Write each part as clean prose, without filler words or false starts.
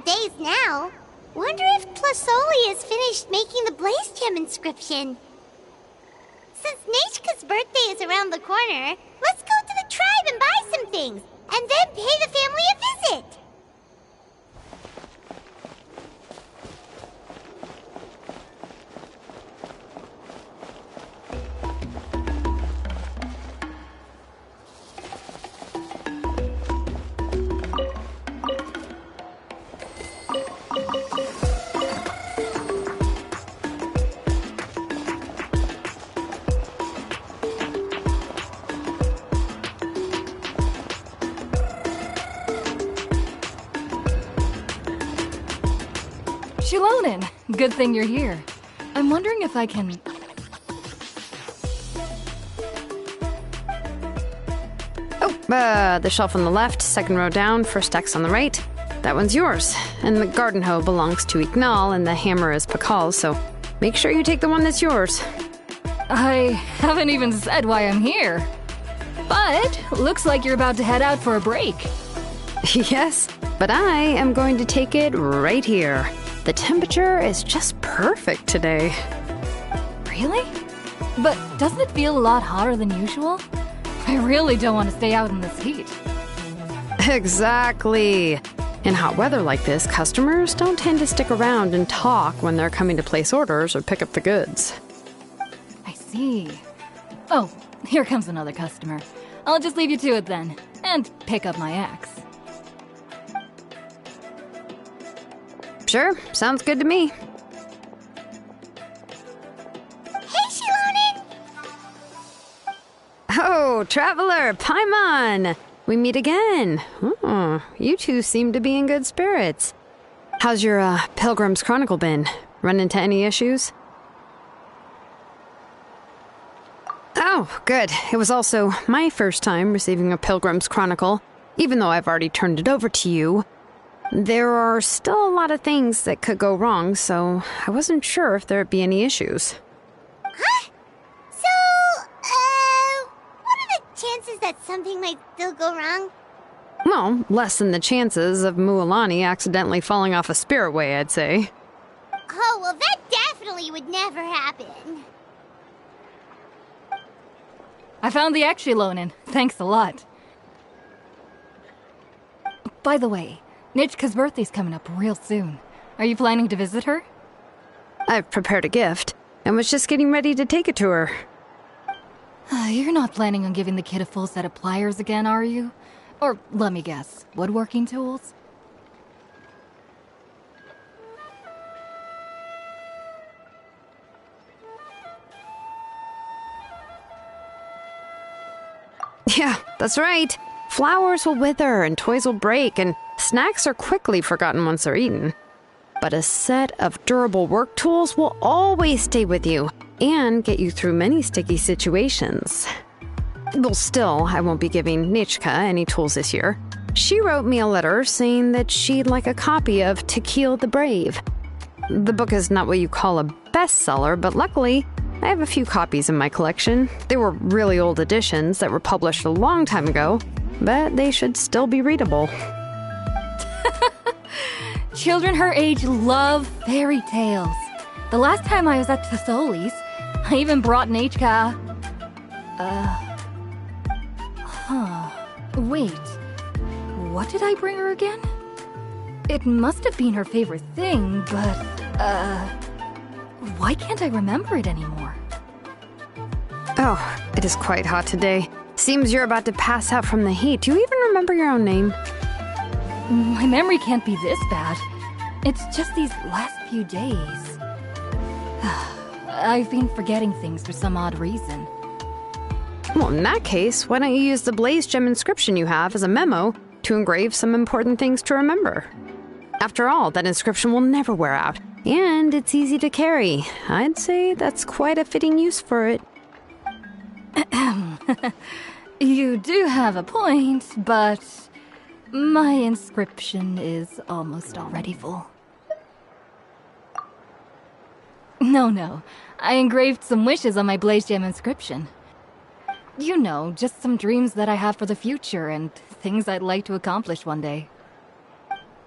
Days now. Wonder if Plasoli has finished making the Blaze Gem inscription. Since Nechka's birthday is around the corner, let's go to the tribe and buy some things, and then pay the family a visit. Shilonin, good thing you're here. I'm wondering if I can... The shelf on the left, second row down, first X on the right. That one's yours. And the garden hoe belongs to Ignal, and the hammer is Pakal's, so make sure you take the one that's yours. I haven't even said why I'm here. But looks like you're about to head out for a break. Yes, but I am going to take it right here. The temperature is just perfect today. Really? But doesn't it feel a lot hotter than usual? I really don't want to stay out in this heat. Exactly. In hot weather like this, customers don't tend to stick around and talk when they're coming to place orders or pick up the goods. I see. Oh, here comes another customer. I'll just leave you to it then, and pick up my axe. Sure, sounds good to me. Hey, Shilonin! Oh, Traveler, Paimon! We meet again. Oh, you two seem to be in good spirits. How's your, Pilgrim's Chronicle been? Run into any issues? Oh, good. It was also my first time receiving a Pilgrim's Chronicle, even though I've already turned it over to you. There are still a lot of things that could go wrong, so I wasn't sure if there'd be any issues. Huh? So, what are the chances that something might still go wrong? Well, less than the chances of Mualani accidentally falling off a spirit way, I'd say. Oh, well, that definitely would never happen. I found the axe, Shilonin. Thanks a lot. By the way, Nichka's birthday's coming up real soon. Are you planning to visit her? I've prepared a gift, and was just getting ready to take it to her. You're not planning on giving the kid a full set of pliers again, are you? Or, let me guess, woodworking tools? Yeah, that's right. Flowers will wither and toys will break, and snacks are quickly forgotten once they're eaten. But a set of durable work tools will always stay with you and get you through many sticky situations. Well, still, I won't be giving Nichka any tools this year. She wrote me a letter saying that she'd like a copy of Tequil the Brave. The book is not what you call a bestseller, but luckily, I have a few copies in my collection. They were really old editions that were published a long time ago, but they should still be readable. Children her age love fairy tales. The last time I was at Tassoli's, I even brought Nechka. Wait. What did I bring her again? It must have been her favorite thing, but, why can't I remember it anymore? Oh, it is quite hot today. Seems you're about to pass out from the heat. Do you even remember your own name? My memory can't be this bad. It's just these last few days. I've been forgetting things for some odd reason. Well, in that case, why don't you use the Blaze Gem inscription you have as a memo to engrave some important things to remember? After all, that inscription will never wear out, and it's easy to carry. I'd say that's quite a fitting use for it. You do have a point, but my inscription is almost already full. No. I engraved some wishes on my Blaze Gem inscription. You know, just some dreams that I have for the future and things I'd like to accomplish one day.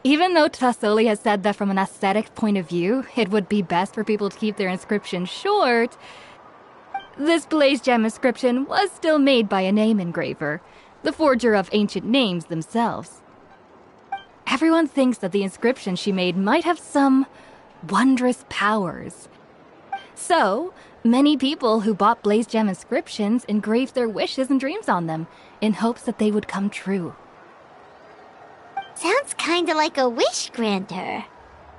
Even though Tlassoli has said that from an aesthetic point of view, it would be best for people to keep their inscription short, this Blaze Gem inscription was still made by a name engraver, the forger of ancient names themselves. Everyone thinks that the inscription she made might have some wondrous powers. So, many people who bought Blaze Gem inscriptions engraved their wishes and dreams on them, in hopes that they would come true. Sounds kinda like a wish granter.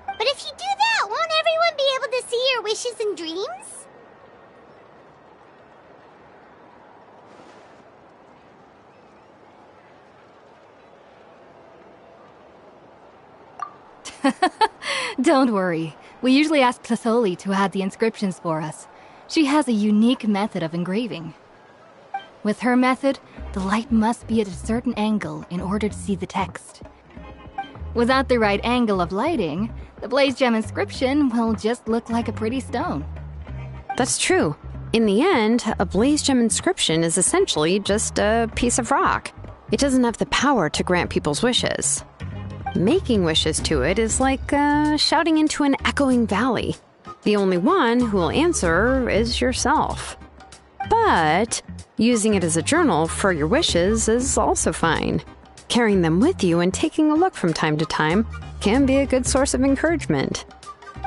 But if you do that, won't everyone be able to see your wishes and dreams? Don't worry. We usually ask Tlassoli to add the inscriptions for us. She has a unique method of engraving. With her method, the light must be at a certain angle in order to see the text. Without the right angle of lighting, the Blaze Gem inscription will just look like a pretty stone. That's true. In the end, a Blaze Gem inscription is essentially just a piece of rock. It doesn't have the power to grant people's wishes. Making wishes to it is like shouting into an echoing valley. The only one who will answer is yourself. But using it as a journal for your wishes is also fine. Carrying them with you and taking a look from time to time can be a good source of encouragement.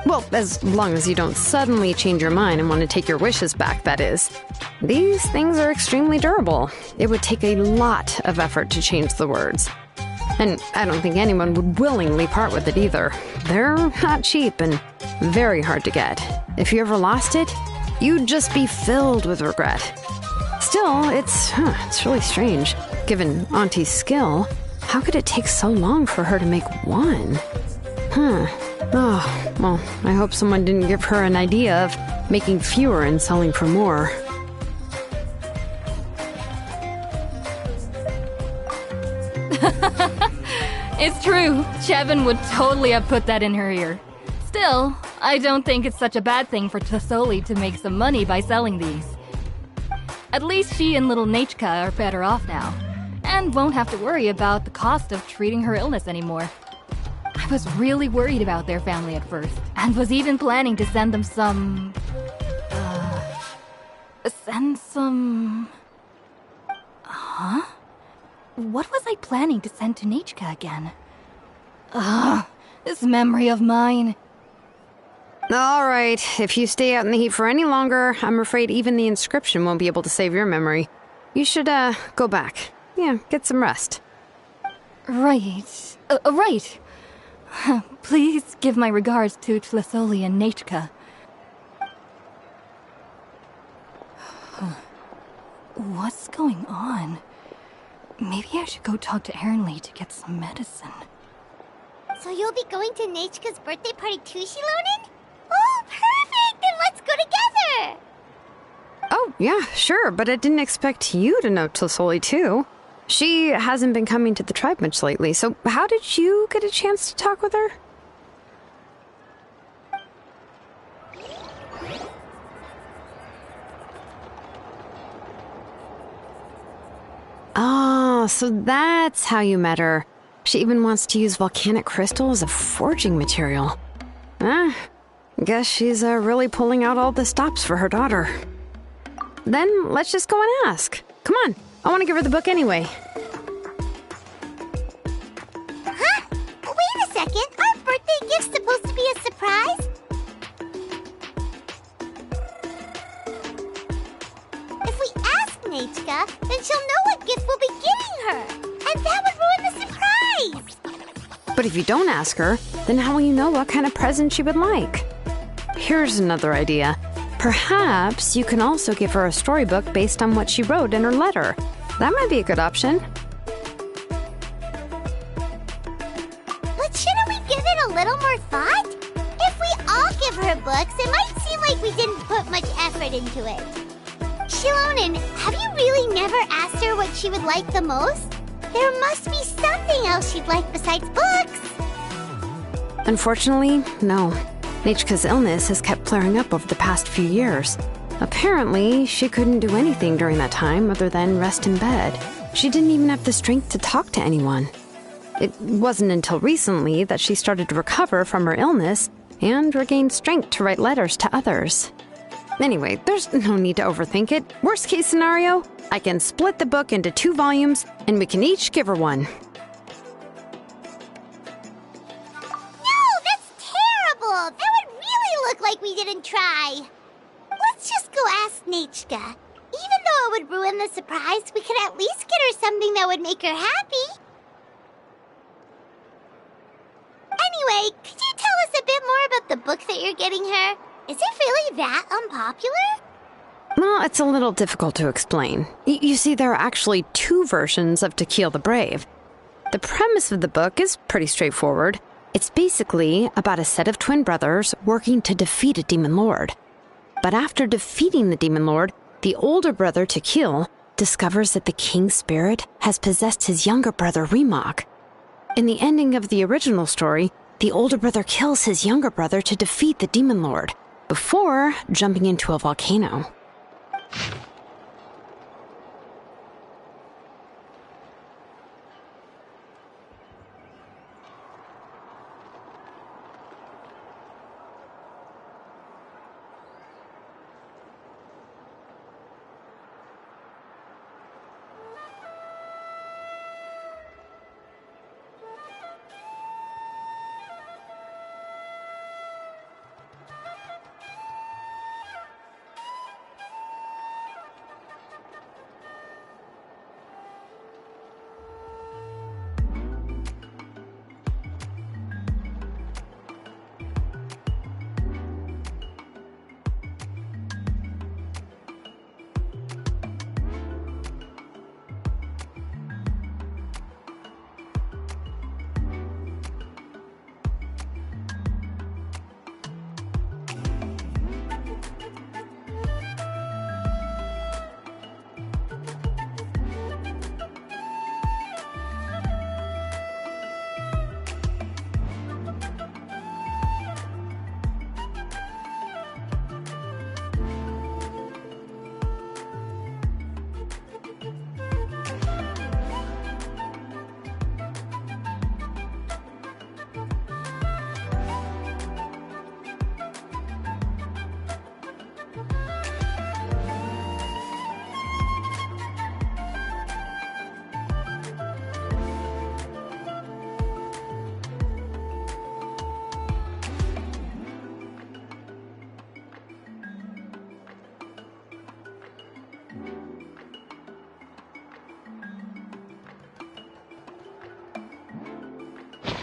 Well, as long as you don't suddenly change your mind and want to take your wishes back, that is. These things are extremely durable. It would take a lot of effort to change the words. And I don't think anyone would willingly part with it either. They're not cheap and very hard to get. If you ever lost it, you'd just be filled with regret. Still, it's really strange. Given Auntie's skill, how could it take so long for her to make one? Oh, well, I hope someone didn't give her an idea of making fewer and selling for more. It's true. Chevin would totally have put that in her ear. Still, I don't think it's such a bad thing for Tlassoli to make some money by selling these. At least she and little Nechka are better off now, and won't have to worry about the cost of treating her illness anymore. I was really worried about their family at first, and was even planning to send them some... Huh? What was I planning to send to Nechka again? This memory of mine. All right, if you stay out in the heat for any longer, I'm afraid even the inscription won't be able to save your memory. You should, go back. Yeah, get some rest. Right. Right. Please give my regards to Tlassoli and Nechka. What's going on? Maybe I should go talk to Ernly to get some medicine. So you'll be going to Nechka's birthday party too, Shilonen? Oh, perfect! Then let's go together! Oh, yeah, sure, but I didn't expect you to know Tlassoli too. She hasn't been coming to the tribe much lately, so how did you get a chance to talk with her? Oh, so that's how you met her. She even wants to use volcanic crystal as a forging material. Guess she's really pulling out all the stops for her daughter. Then let's just go and ask. Come on, I want to give her the book anyway. Huh? Wait a second. Aren't birthday gifts supposed to be a surprise? If we ask Nechka, then she'll know what gift we'll be giving her. And that would ruin the surprise. But if you don't ask her, then how will you know what kind of present she would like? Here's another idea. Perhaps you can also give her a storybook based on what she wrote in her letter. That might be a good option. But shouldn't we give it a little more thought? If we all give her books, it might seem like we didn't put much effort into it. Shilonen, have you really never asked her what she would like the most? There must be something else she'd like besides books. Unfortunately, no. Nechka's illness has kept flaring up over the past few years. Apparently, she couldn't do anything during that time other than rest in bed. She didn't even have the strength to talk to anyone. It wasn't until recently that she started to recover from her illness and regained strength to write letters to others. Anyway, there's no need to overthink it. Worst case scenario, I can split the book into 2 volumes and we can each give her one. That would really look like we didn't try. Let's just go ask Nechka. Even though it would ruin the surprise, we could at least get her something that would make her happy. Anyway, could you tell us a bit more about the book that you're getting her? Is it really that unpopular? Well, it's a little difficult to explain. You see, there are actually 2 versions of To Kill the Brave. The premise of the book is pretty straightforward. It's basically about a set of twin brothers working to defeat a demon lord. But after defeating the demon lord, the older brother, Tequil, discovers that the king's spirit has possessed his younger brother, Remak. In the ending of the original story, the older brother kills his younger brother to defeat the demon lord, before jumping into a volcano.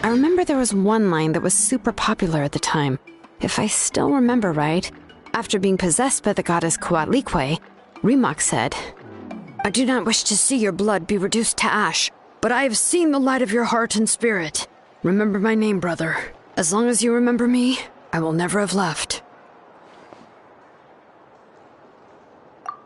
I remember there was one line that was super popular at the time. If I still remember right, after being possessed by the goddess Coatlicue, Remak said, "I do not wish to see your blood be reduced to ash, but I have seen the light of your heart and spirit. Remember my name, brother. As long as you remember me, I will never have left."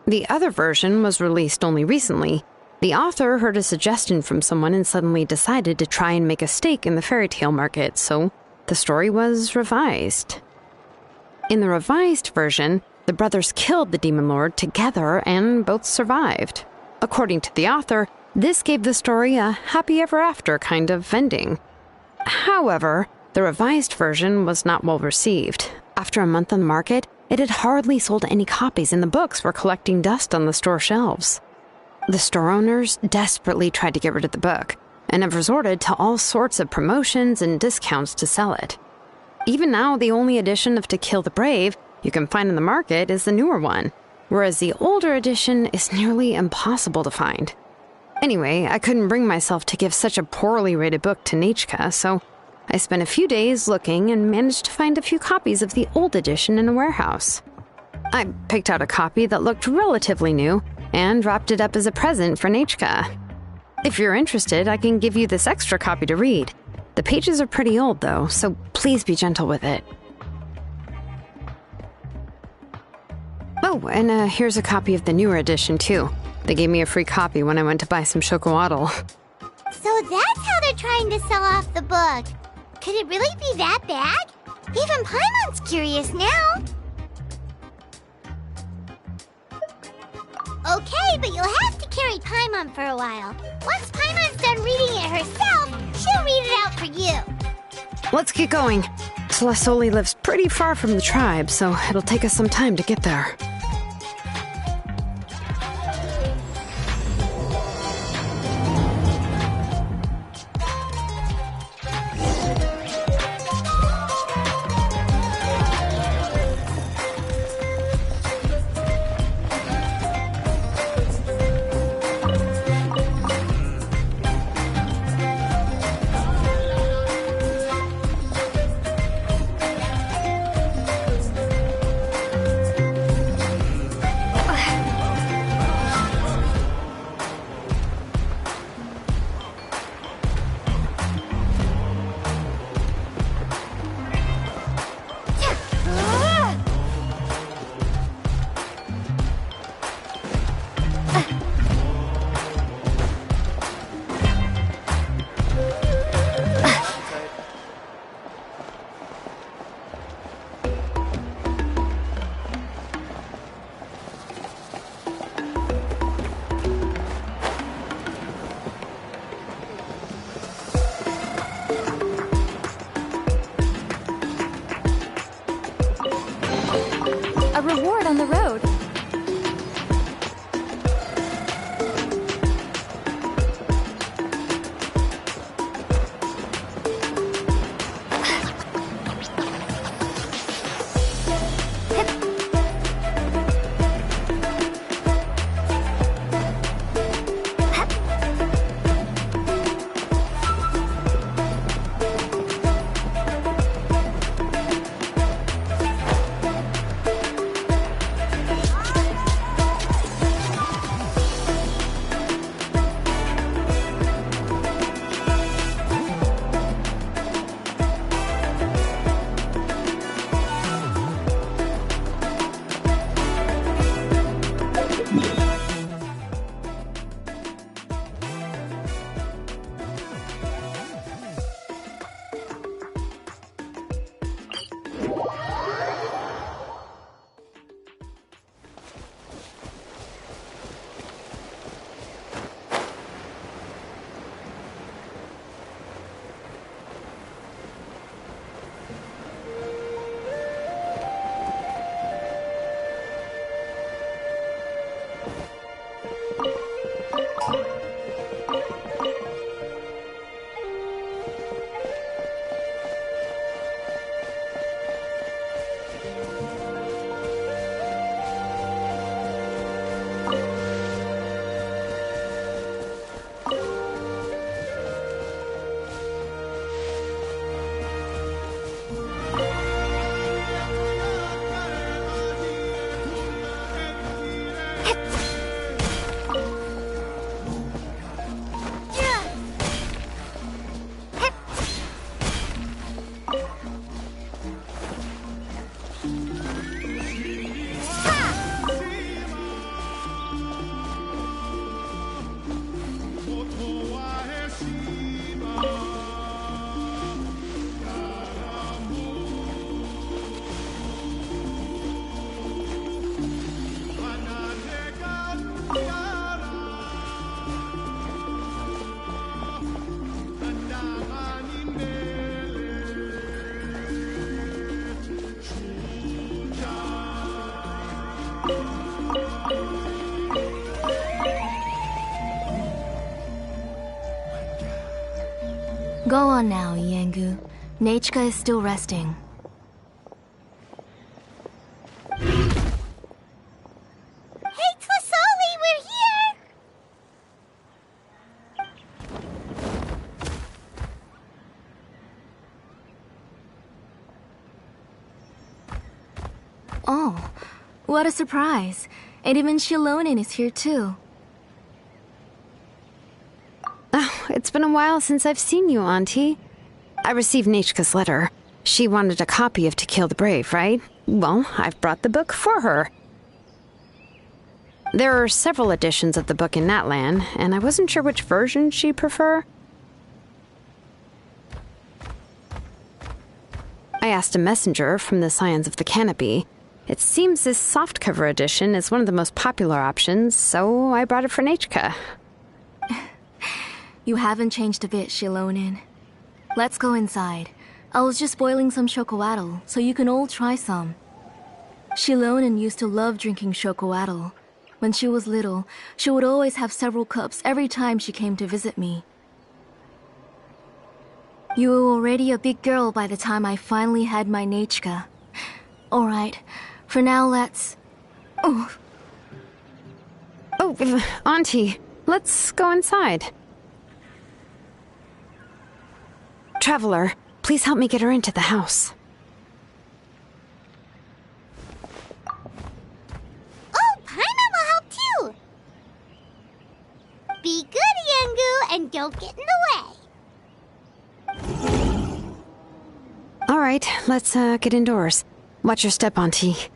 The other version was released only recently. The author heard a suggestion from someone and suddenly decided to try and make a stake in the fairy tale market, so the story was revised. In the revised version, the brothers killed the demon lord together and both survived. According to the author, this gave the story a happy ever after kind of ending. However, the revised version was not well received. After a month on the market, it had hardly sold any copies and the books were collecting dust on the store shelves. The store owners desperately tried to get rid of the book and have resorted to all sorts of promotions and discounts to sell it. Even now, the only edition of To Kill the Brave you can find in the market is the newer one, whereas the older edition is nearly impossible to find. Anyway, I couldn't bring myself to give such a poorly rated book to Nechka, so I spent a few days looking and managed to find a few copies of the old edition in a warehouse. I picked out a copy that looked relatively new and wrapped it up as a present for Nechka. If you're interested, I can give you this extra copy to read. The pages are pretty old, though, so please be gentle with it. Oh, and here's a copy of the newer edition, too. They gave me a free copy when I went to buy some chocowaddle. So that's how they're trying to sell off the book. Could it really be that bad? Even Paimon's curious now. Okay, but you'll have to carry Paimon for a while. Once Paimon's done reading it herself, she'll read it out for you. Let's get going. Tlasoli lives pretty far from the tribe, so it'll take us some time to get there. A reward on the road. Go on now, Iengu. Nechika is still resting. Hey, Tlasoli, we're here! Oh, what a surprise. And even Shilonin is here too. Oh, it's been a while since I've seen you, Auntie. I received Nechika's letter. She wanted a copy of To Kill the Brave, right? Well, I've brought the book for her. There are several editions of the book in Natlan, and I wasn't sure which version she'd prefer. I asked a messenger from the Scions of the Canopy. It seems this softcover edition is one of the most popular options, so I brought it for Nechika. You haven't changed a bit, Shilonin. Let's go inside. I was just boiling some chocoatl, so you can all try some. Shilonin used to love drinking chocoatl. When she was little, she would always have several cups every time she came to visit me. You were already a big girl by the time I finally had my Nechika. Alright, for now let's... Oh, Auntie, let's go inside. Traveler, please help me get her into the house. Oh, Paimon will help too! Be good, Iengu, and don't get in the way. All right, let's get indoors. Watch your step, Auntie.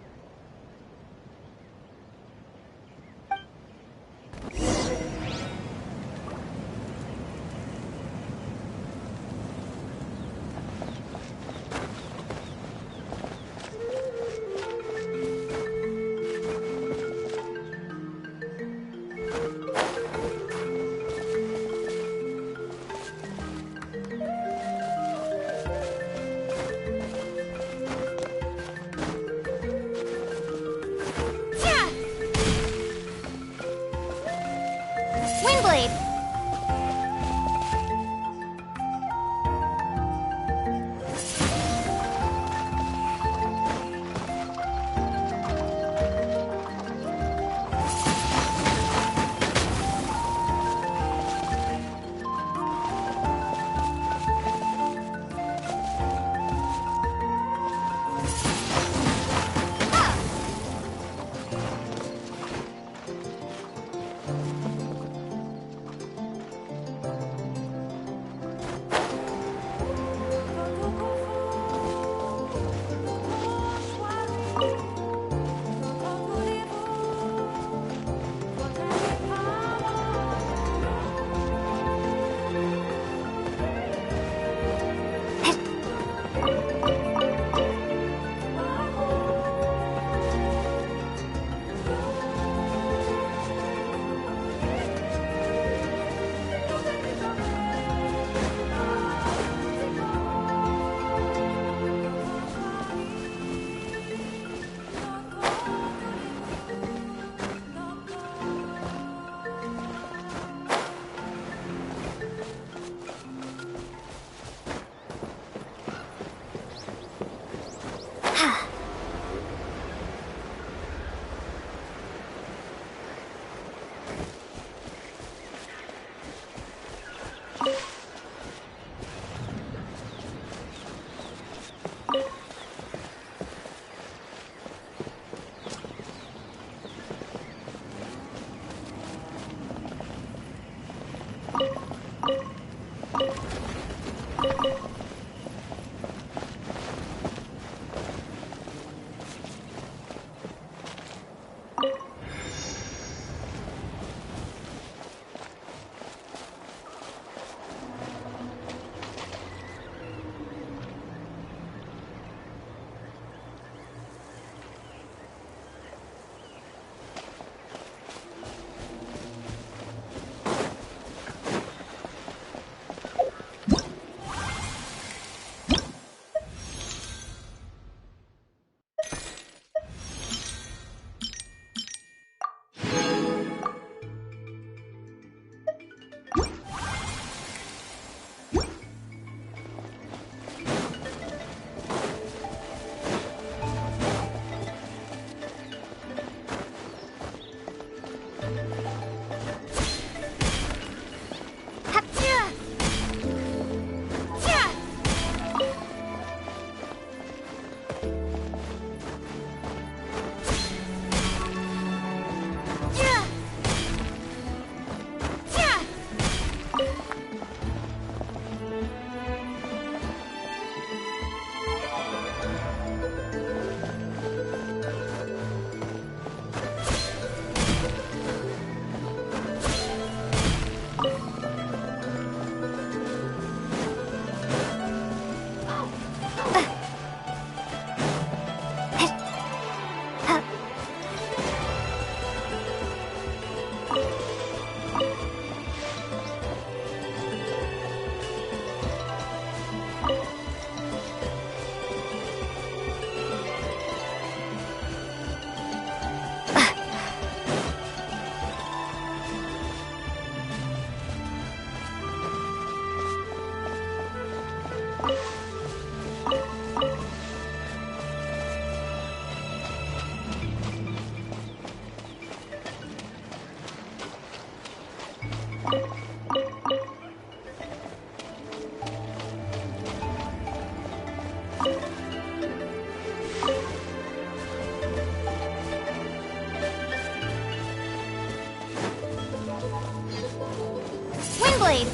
Windblade!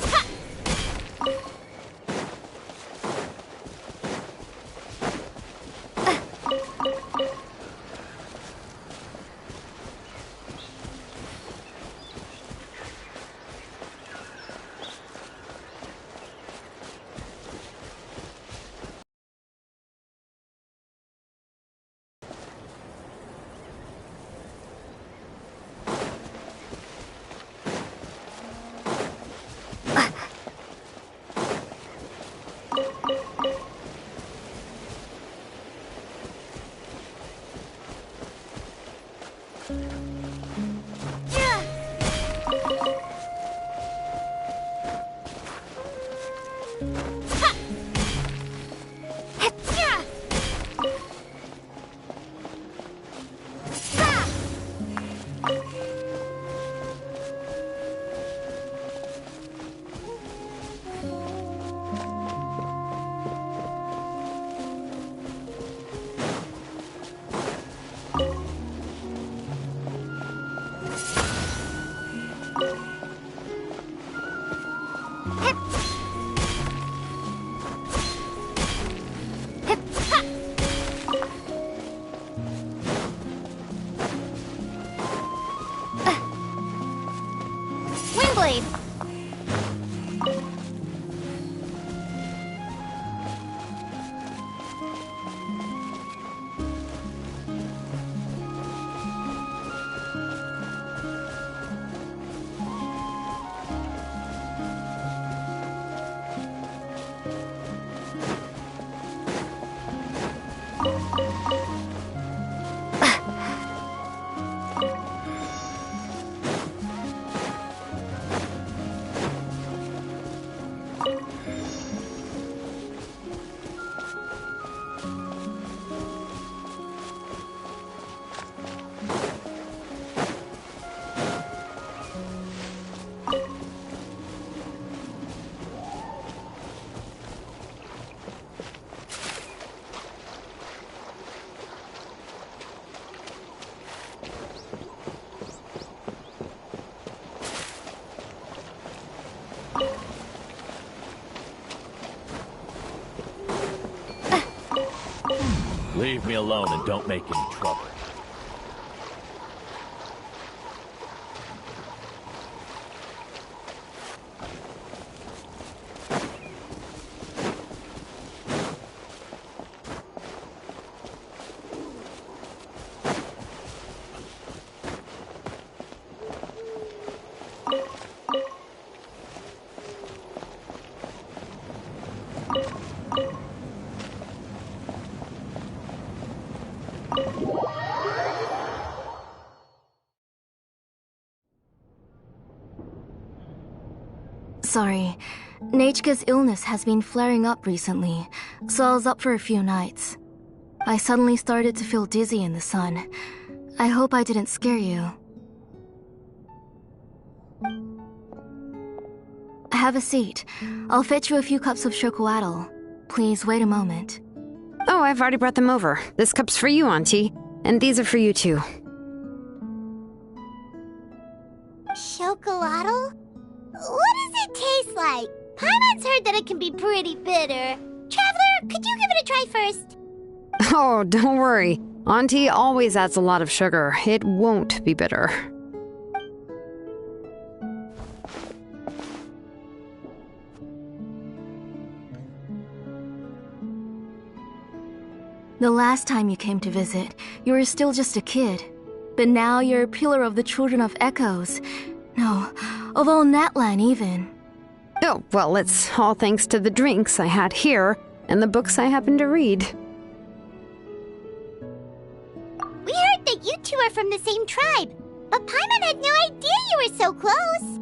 Ha! Windblade! Leave me alone and don't make any trouble. Sorry. Nechika's illness has been flaring up recently, so I was up for a few nights. I suddenly started to feel dizzy in the sun. I hope I didn't scare you. Have a seat. I'll fetch you a few cups of chocolatl. Please wait a moment. Oh, I've already brought them over. This cup's for you, Auntie. And these are for you, too. Chocolatl? What does it taste like? Paimon's heard that it can be pretty bitter. Traveler, could you give it a try first? Oh, don't worry. Auntie always adds a lot of sugar. It won't be bitter. The last time you came to visit, you were still just a kid. But now you're a pillar of the Children of Echoes. No, of all Natlan even. Oh, well, it's all thanks to the drinks I had here and the books I happened to read. We heard that you two are from the same tribe, but Paimon had no idea you were so close.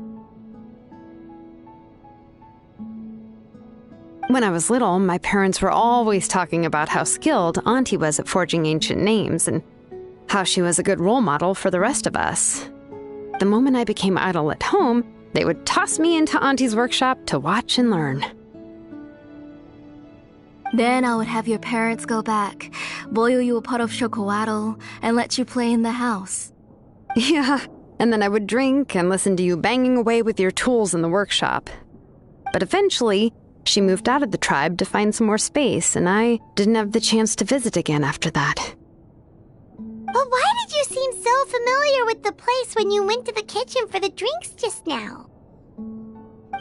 When I was little, my parents were always talking about how skilled Auntie was at forging ancient names and how she was a good role model for the rest of us. the moment I became idle at home, they would toss me into Auntie's workshop to watch and learn. Then I would have your parents go back, boil you a pot of chocolatl, and let you play in the house. Yeah, and then I would drink and listen to you banging away with your tools in the workshop. But eventually, she moved out of the tribe to find some more space, and I didn't have the chance to visit again after that. But why did you seem so familiar with the place when you went to the kitchen for the drinks just now?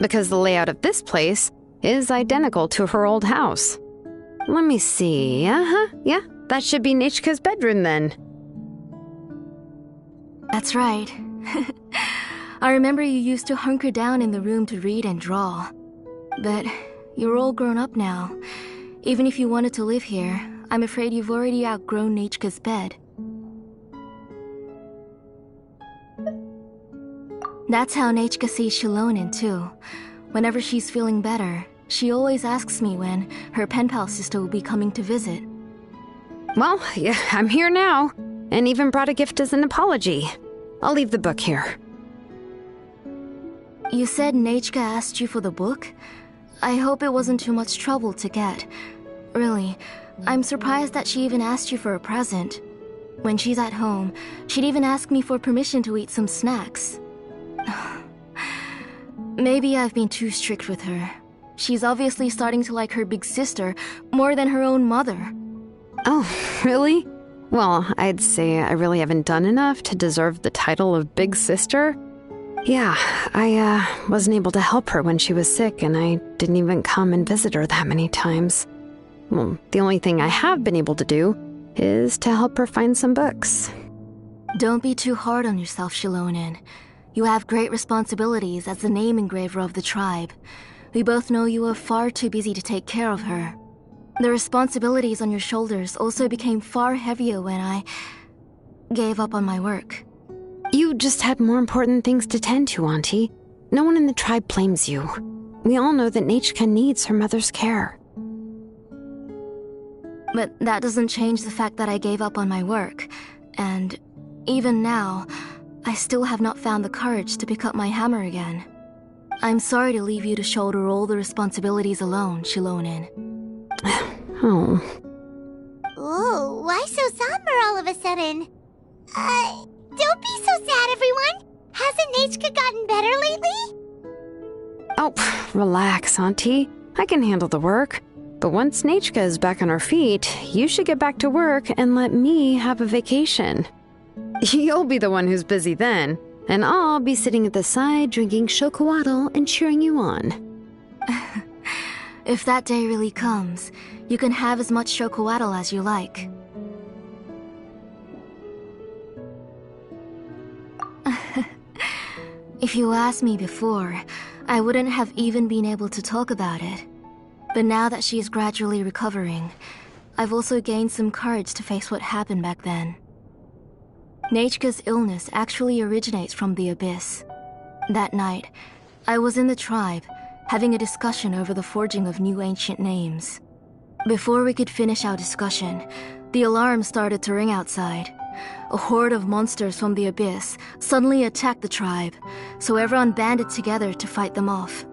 Because the layout of this place is identical to her old house. Let me see. Yeah, that should be Nechka's bedroom then. That's right. I remember you used to hunker down in the room to read and draw. But you're all grown up now. Even if you wanted to live here, I'm afraid you've already outgrown Nechka's bed. That's how Nechka sees Shilonen too. Whenever she's feeling better, she always asks me when her pen pal sister will be coming to visit. Well, yeah, I'm here now, and even brought a gift as an apology. I'll leave the book here. You said Nechka asked you for the book? I hope it wasn't too much trouble to get. Really, I'm surprised that she even asked you for a present. When she's at home, she'd even ask me for permission to eat some snacks. Maybe I've been too strict with her. She's obviously starting to like her big sister more than her own mother. Oh, really? Well, I'd say I really haven't done enough to deserve the title of big sister. Yeah, I wasn't able to help her when she was sick, and I didn't even come and visit her that many times. Well, the only thing I have been able to do is to help her find some books. Don't be too hard on yourself, Shilonen. You have great responsibilities as the name engraver of the tribe. We both know you are far too busy to take care of her. The responsibilities on your shoulders also became far heavier when I gave up on my work. You just had more important things to tend to, Auntie. No one in the tribe blames you. We all know that Nechka needs her mother's care. But that doesn't change the fact that I gave up on my work. And even now, I still have not found the courage to pick up my hammer again. I'm sorry to leave you to shoulder all the responsibilities alone, Shilonen. Oh. Ooh, why so somber all of a sudden? Don't be so sad, everyone! Hasn't Nechka gotten better lately? Oh, relax, Auntie. I can handle the work. But once Nechka is back on her feet, you should get back to work and let me have a vacation. You'll be the one who's busy then, and I'll be sitting at the side drinking chocolatl and cheering you on. If that day really comes, you can have as much chocolatl as you like. If you asked me before, I wouldn't have even been able to talk about it. But now that she is gradually recovering, I've also gained some courage to face what happened back then. Nechka's illness actually originates from the Abyss. That night, I was in the tribe, having a discussion over the forging of new ancient names. Before we could finish our discussion, the alarm started to ring outside. A horde of monsters from the Abyss suddenly attacked the tribe, so everyone banded together to fight them off.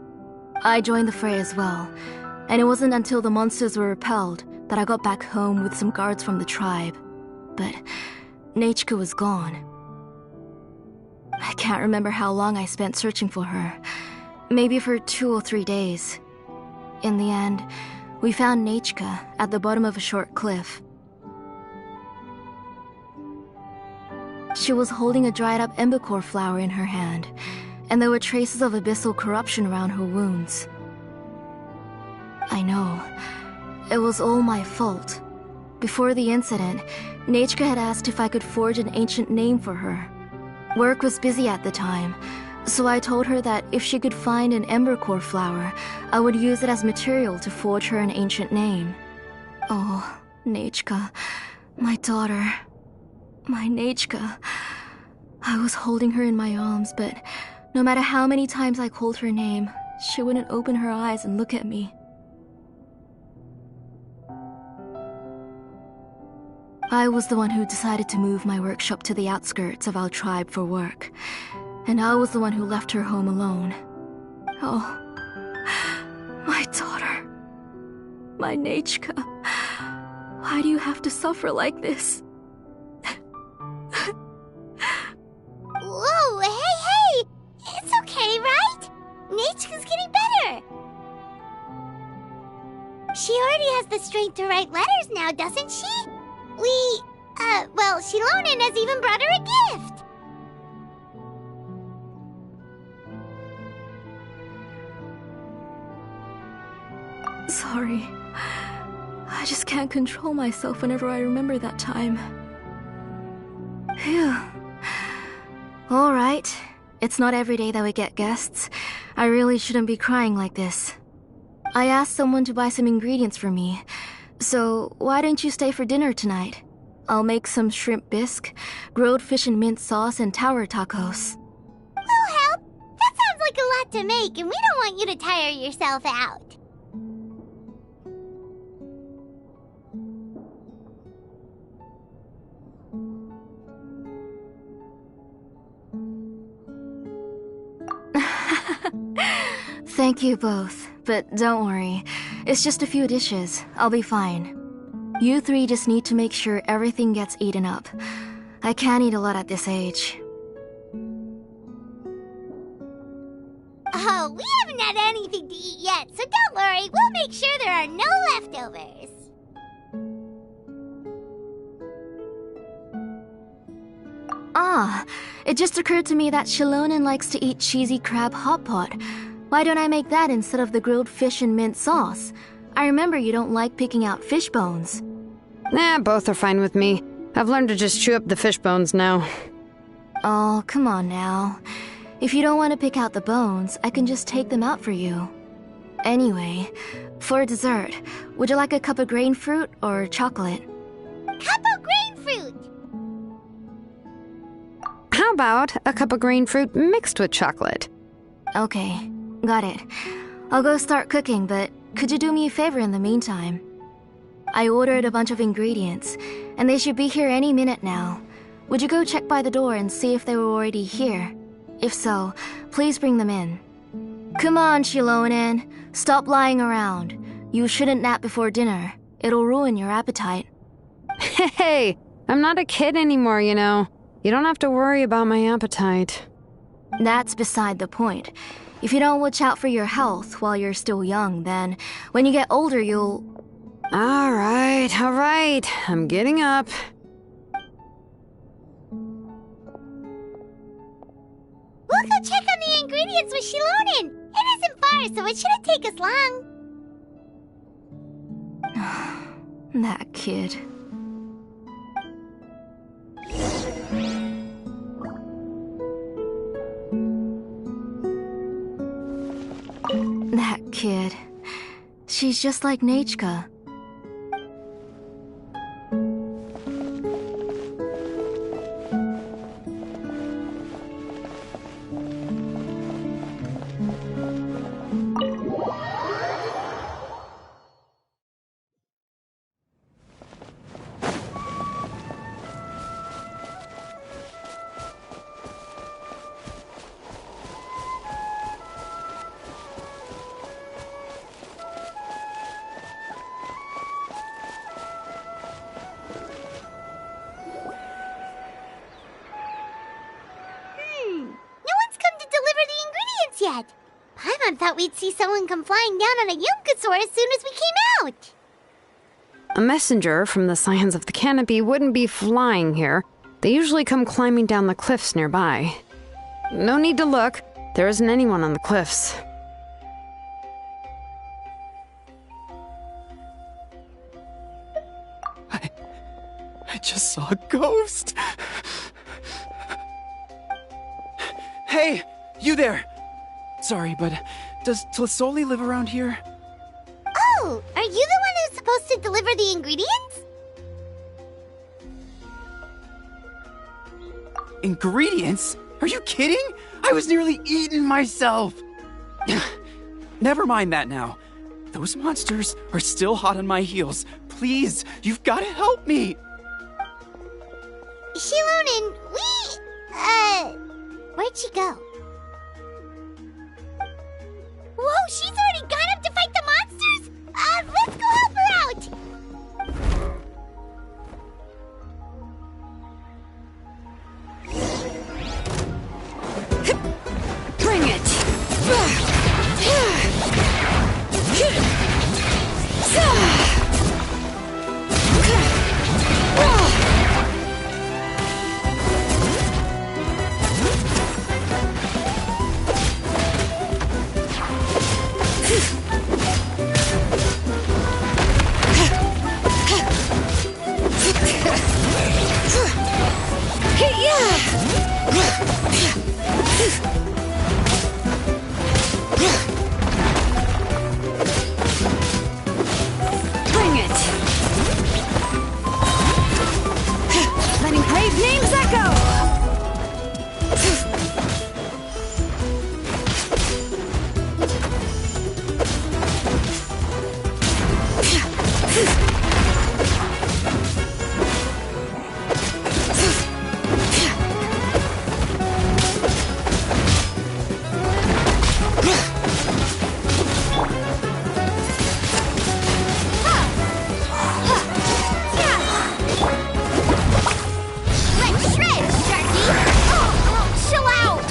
I joined the fray as well, and it wasn't until the monsters were repelled that I got back home with some guards from the tribe. But Nechka was gone. I can't remember how long I spent searching for her. Maybe for 2 or 3 days. In the end, we found Nechka at the bottom of a short cliff. She was holding a dried-up embercore flower in her hand, and there were traces of abyssal corruption around her wounds. I know. It was all my fault. Before the incident, Nechka had asked if I could forge an ancient name for her. Work was busy at the time, so I told her that if she could find an embercore flower, I would use it as material to forge her an ancient name. Oh, Nechka, my daughter. My Nechka. I was holding her in my arms, but no matter how many times I called her name, she wouldn't open her eyes and look at me. I was the one who decided to move my workshop to the outskirts of our tribe for work. And I was the one who left her home alone. Oh, my daughter. My Nechka. Why do you have to suffer like this? Whoa, hey! It's okay, right? Nechka's getting better. She already has the strength to write letters now, doesn't she? Well, Shilonen has even brought her a gift. Sorry. I just can't control myself whenever I remember that time. Phew. Alright. It's not every day that we get guests. I really shouldn't be crying like this. I asked someone to buy some ingredients for me. So, why don't you stay for dinner tonight? I'll make some shrimp bisque, grilled fish and mint sauce, and tower tacos. We'll help. That sounds like a lot to make, and we don't want you to tire yourself out. Thank you both, but don't worry. It's just a few dishes. I'll be fine. You three just need to make sure everything gets eaten up. I can't eat a lot at this age. Oh, we haven't had anything to eat yet, so don't worry. We'll make sure there are no leftovers. Ah, it just occurred to me that Shilonen likes to eat cheesy crab hot pot. Why don't I make that instead of the grilled fish and mint sauce? I remember you don't like picking out fish bones. Nah, both are fine with me. I've learned to just chew up the fish bones now. Oh, come on now. If you don't want to pick out the bones, I can just take them out for you. Anyway, for dessert, would you like a cup of grain fruit or chocolate? Cup of grain fruit! How about a cup of grain fruit mixed with chocolate? Okay, got it. I'll go start cooking, but could you do me a favor in the meantime? I ordered a bunch of ingredients, and they should be here any minute now. Would you go check by the door and see if they were already here? If so, please bring them in. Come on, Shilonen. Stop lying around. You shouldn't nap before dinner. It'll ruin your appetite. Hey, I'm not a kid anymore, you know. You don't have to worry about my appetite. That's beside the point. If you don't watch out for your health while you're still young, then when you get older, you'll... All right. I'm getting up. We'll go check on the ingredients with Shilonen. It isn't far, so it shouldn't take us long. That kid. That kid. She's just like Nechka. Yet. Paimon thought we'd see someone come flying down on a Yunkasaur as soon as we came out. A messenger from the Scions of the Canopy wouldn't be flying here. They usually come climbing down the cliffs nearby. No need to look. There isn't anyone on the cliffs. I just saw a ghost. Hey, you there! Sorry, but does Tlisoli live around here? Oh, are you the one who's supposed to deliver the ingredients? Ingredients? Are you kidding? I was nearly eaten myself! Never mind that now. Those monsters are still hot on my heels. Please, you've got to help me! Shilonen, we're Where'd she go? Whoa, she's already gone up to fight the monsters? Let's go help her out! Bring it! Bring it! Letting brave names echo! Let's shred, Sharky! Oh, chill out!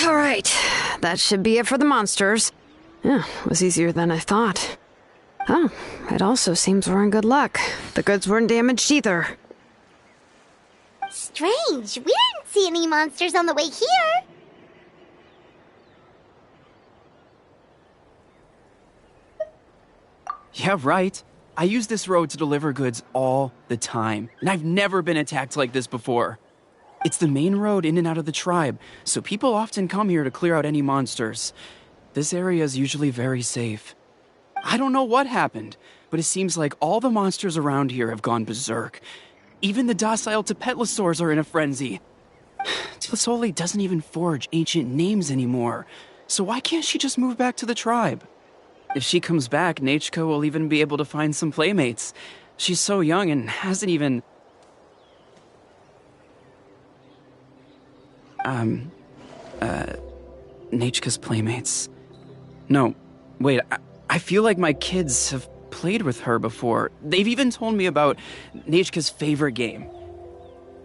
All right, that should be it for the monsters. Yeah, it was easier than I thought. Oh, it also seems we're in good luck. The goods weren't damaged either. Strange, we didn't see any monsters on the way here. Yeah, right. I use this road to deliver goods all the time, and I've never been attacked like this before. It's the main road in and out of the tribe, so people often come here to clear out any monsters. This area is usually very safe. I don't know what happened, but it seems like all the monsters around here have gone berserk. Even the docile Tepetlosaurs are in a frenzy. Tlisoli doesn't even forge ancient names anymore, so why can't she just move back to the tribe? If she comes back, Nachko will even be able to find some playmates. She's so young and hasn't even... Nachka's playmates. No, wait, I feel like my kids have played with her before. They've even told me about Nachka's favorite game.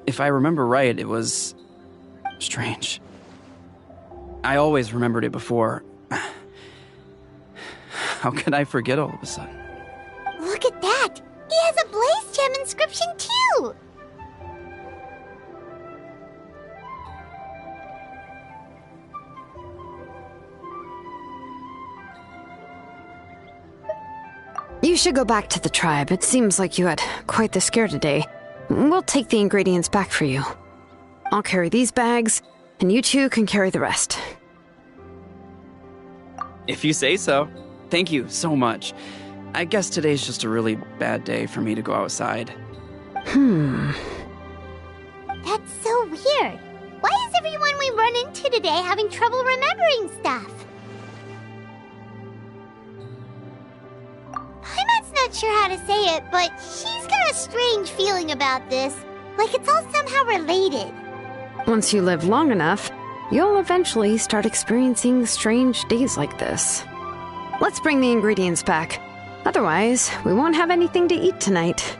If I remember right, it was... strange. I always remembered it before. How could I forget all of a sudden? Look at that! He has a Blaze Gem inscription too! You should go back to the tribe. It seems like you had quite the scare today. We'll take the ingredients back for you. I'll carry these bags, and you two can carry the rest. If you say so. Thank you so much. I guess today's just a really bad day for me to go outside. That's so weird. Why is everyone we run into today having trouble remembering stuff? Paimon's not sure how to say it, but she's got a strange feeling about this. Like it's all somehow related. Once you live long enough, you'll eventually start experiencing strange days like this. Let's bring the ingredients back. Otherwise, we won't have anything to eat tonight.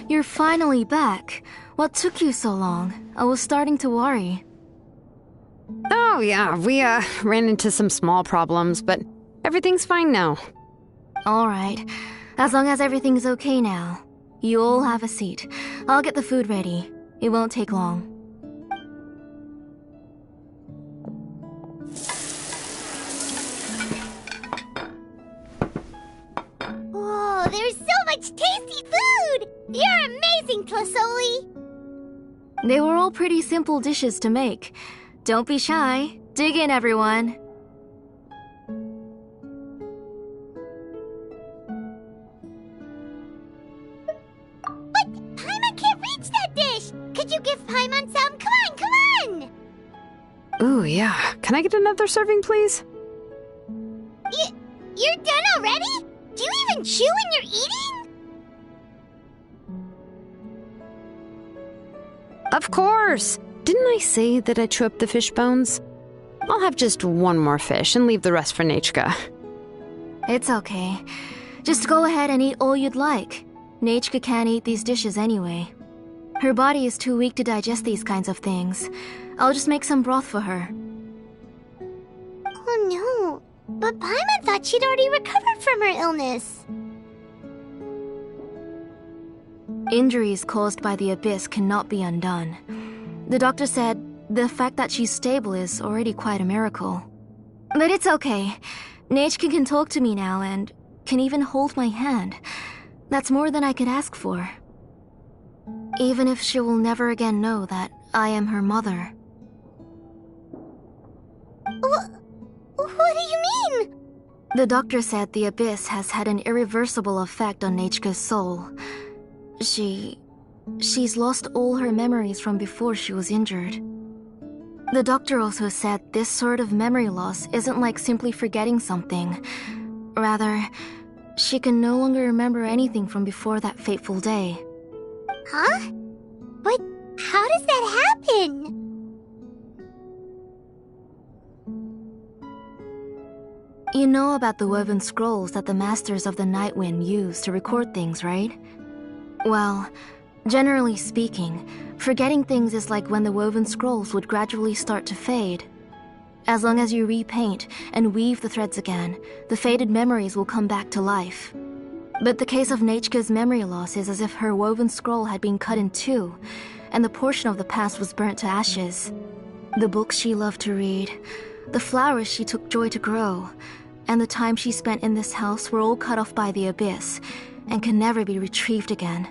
you're finally back. What took you so long? I was starting to worry. Oh, yeah, we ran into some small problems, but everything's fine now. Alright, as long as everything's okay now. You all have a seat. I'll get the food ready. It won't take long. Whoa, there's so much tasty food! You're amazing, Tlasoli! They were all pretty simple dishes to make. Don't be shy. Dig in, everyone. But Paimon can't reach that dish! Could you give Paimon some? Come on, come on! Ooh, yeah. Can I get another serving, please? You're done already? Do you even chew when you're eating? Of course! Didn't I say that I chew up the fish bones? I'll have just one more fish and leave the rest for Nechka. It's okay. Just go ahead and eat all you'd like. Nechka can't eat these dishes anyway. Her body is too weak to digest these kinds of things. I'll just make some broth for her. Oh no, but Paimon thought she'd already recovered from her illness. Injuries caused by the abyss cannot be undone. The doctor said the fact that she's stable is already quite a miracle. But it's okay. Nechka can talk to me now and can even hold my hand. That's more than I could ask for. Even if she will never again know that I am her mother. What do you mean? The doctor said the abyss has had an irreversible effect on Nechka's soul. She's lost all her memories from before she was injured. The doctor also said this sort of memory loss isn't like simply forgetting something. Rather, she can no longer remember anything from before that fateful day. Huh? But how does that happen? You know about the woven scrolls that the Masters of the Night Wind use to record things, right? Well, generally speaking, forgetting things is like when the woven scrolls would gradually start to fade. As long as you repaint and weave the threads again, the faded memories will come back to life. But the case of Nechka's memory loss is as if her woven scroll had been cut in two, and the portion of the past was burnt to ashes. The books she loved to read, the flowers she took joy to grow, and the time she spent in this house were all cut off by the abyss, and can never be retrieved again.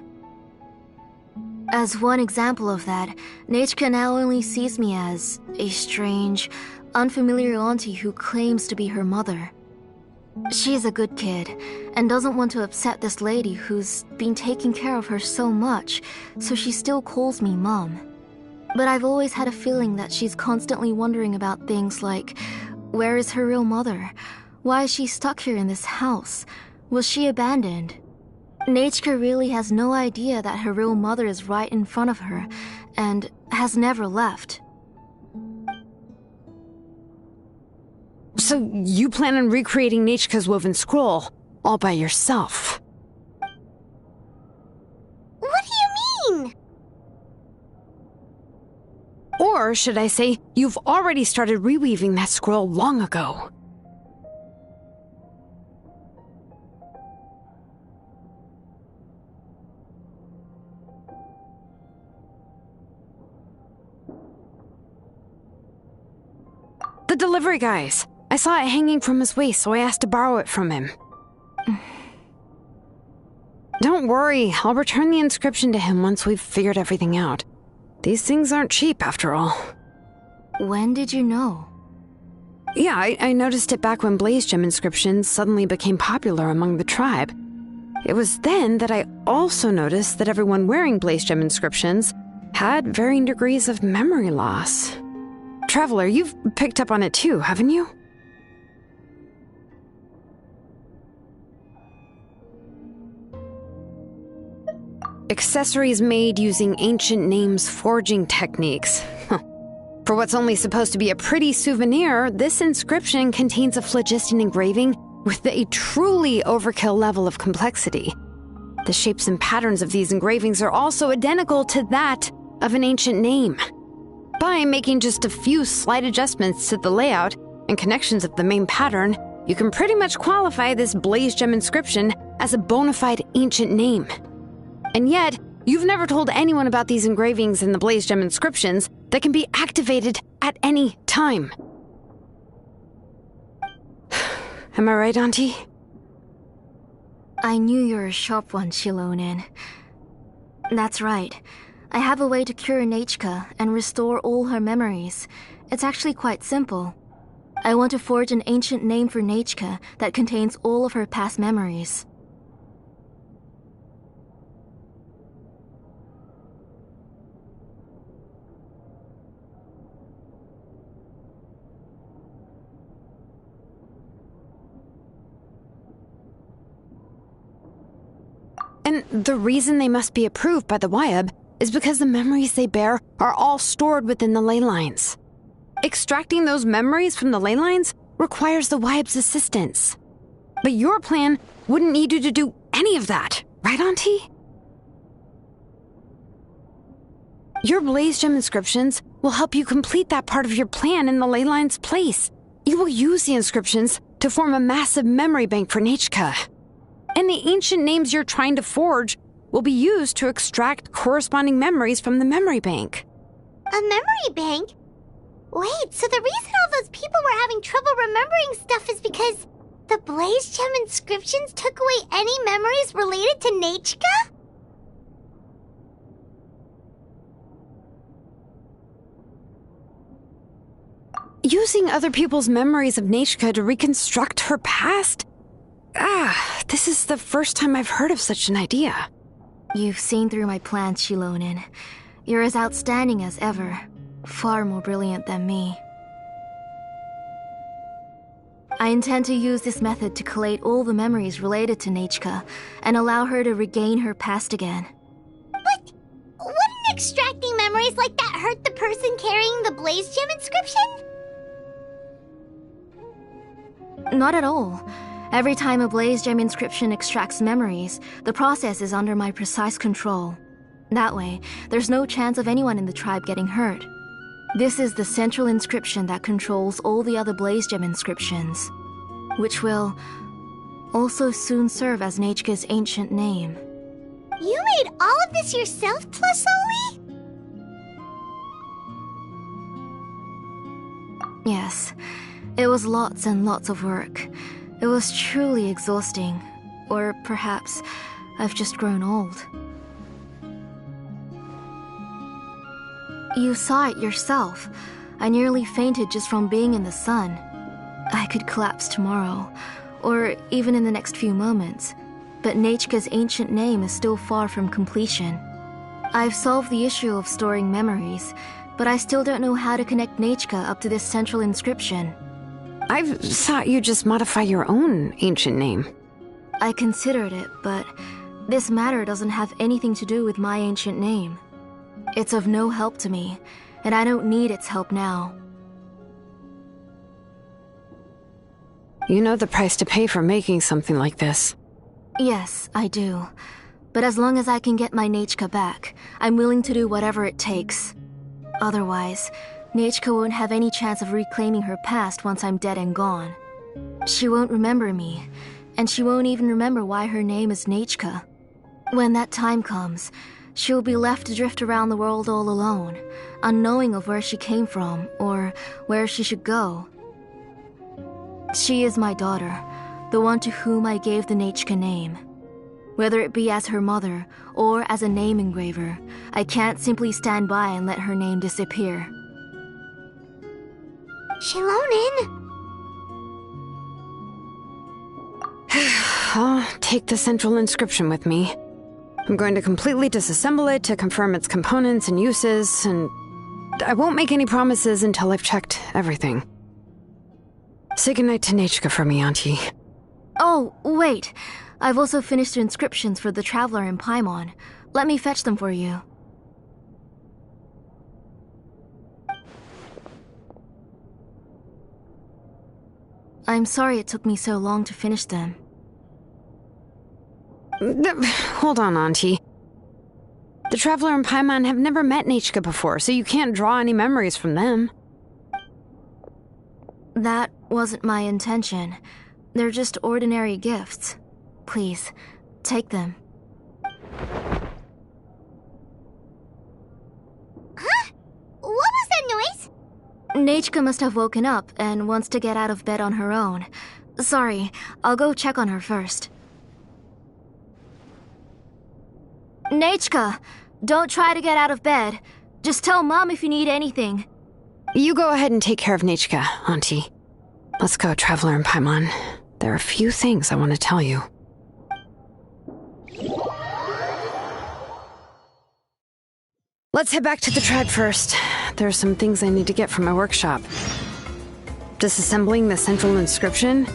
As one example of that, Nechka now only sees me as a strange, unfamiliar auntie who claims to be her mother. She's a good kid, and doesn't want to upset this lady who's been taking care of her so much, so she still calls me Mom. But I've always had a feeling that she's constantly wondering about things like, where is her real mother? Why is she stuck here in this house? Was she abandoned? Nechka really has no idea that her real mother is right in front of her, and has never left. So you plan on recreating Nechka's woven scroll, all by yourself? What do you mean? Or should I say, you've already started reweaving that scroll long ago. The delivery guys. I saw it hanging from his waist, so I asked to borrow it from him. Don't worry, I'll return the inscription to him once we've figured everything out. These things aren't cheap, after all. When did you know? Yeah, I noticed it back when Blaze Gem inscriptions suddenly became popular among the tribe. It was then that I also noticed that everyone wearing Blaze Gem inscriptions had varying degrees of memory loss. Traveler, you've picked up on it too, haven't you? Accessories made using ancient names forging techniques. For what's only supposed to be a pretty souvenir, this inscription contains a phlogiston engraving with a truly overkill level of complexity. The shapes and patterns of these engravings are also identical to that of an ancient name. By making just a few slight adjustments to the layout and connections of the main pattern, you can pretty much qualify this blaze gem inscription as a bona fide ancient name. And yet, you've never told anyone about these engravings and the blaze gem inscriptions that can be activated at any time. Am I right, Auntie? I knew you were a sharp one, Shilonin. That's right. I have a way to cure Nechka and restore all her memories. It's actually quite simple. I want to forge an ancient name for Nechka that contains all of her past memories. And the reason they must be approved by the Wyab is because the memories they bear are all stored within the ley lines. Extracting those memories from the ley lines requires the Wyab's assistance. But your plan wouldn't need you to do any of that, right, Auntie? Your blaze gem inscriptions will help you complete that part of your plan in the ley line's place. You will use the inscriptions to form a massive memory bank for Nechka. And the ancient names you're trying to forge will be used to extract corresponding memories from the memory bank. A memory bank? Wait, so the reason all those people were having trouble remembering stuff is because the blaze gem inscriptions took away any memories related to Nechka? Using other people's memories of Nechka to reconstruct her past? This is the first time I've heard of such an idea. You've seen through my plans, Shilonin. You're as outstanding as ever. Far more brilliant than me. I intend to use this method to collate all the memories related to Nechka and allow her to regain her past again. But wouldn't extracting memories like that hurt the person carrying the blaze gem inscription? Not at all. Every time a blaze gem inscription extracts memories, the process is under my precise control. That way, there's no chance of anyone in the tribe getting hurt. This is the central inscription that controls all the other blaze gem inscriptions, which will also soon serve as Nechka's ancient name. You made all of this yourself, Tlasoli? Yes, it was lots and lots of work. It was truly exhausting. Or perhaps I've just grown old. You saw it yourself. I nearly fainted just from being in the sun. I could collapse tomorrow, or even in the next few moments. But Nechka's ancient name is still far from completion. I've solved the issue of storing memories, but I still don't know how to connect Nechka up to this central inscription. I thought you'd just modify your own ancient name. I considered it, but this matter doesn't have anything to do with my ancient name. It's of no help to me, and I don't need its help now. You know the price to pay for making something like this. Yes, I do. But as long as I can get my Nechka back, I'm willing to do whatever it takes. Otherwise, Nechka won't have any chance of reclaiming her past once I'm dead and gone. She won't remember me, and she won't even remember why her name is Nechka. When that time comes, she'll be left to drift around the world all alone, unknowing of where she came from or where she should go. She is my daughter, the one to whom I gave the Nechka name. Whether it be as her mother or as a name engraver, I can't simply stand by and let her name disappear. Shilonin! I'll take the central inscription with me. I'm going to completely disassemble it to confirm its components and uses, and I won't make any promises until I've checked everything. Say goodnight to Nechka for me, Auntie. Oh, wait. I've also finished the inscriptions for the Traveler in Paimon. Let me fetch them for you. I'm sorry it took me so long to finish them. Hold on, Auntie. The Traveler and Paimon have never met Nechka before, so you can't draw any memories from them. That wasn't my intention. They're just ordinary gifts. Please, take them. Huh? What was that noise? Nechka must have woken up and wants to get out of bed on her own. Sorry, I'll go check on her first. Nechka, don't try to get out of bed. Just tell Mom if you need anything. You go ahead and take care of Nechka, Auntie. Let's go, Traveler and Paimon. There are a few things I want to tell you. Let's head back to the tribe first. There are some things I need to get from my workshop. Disassembling the central inscription?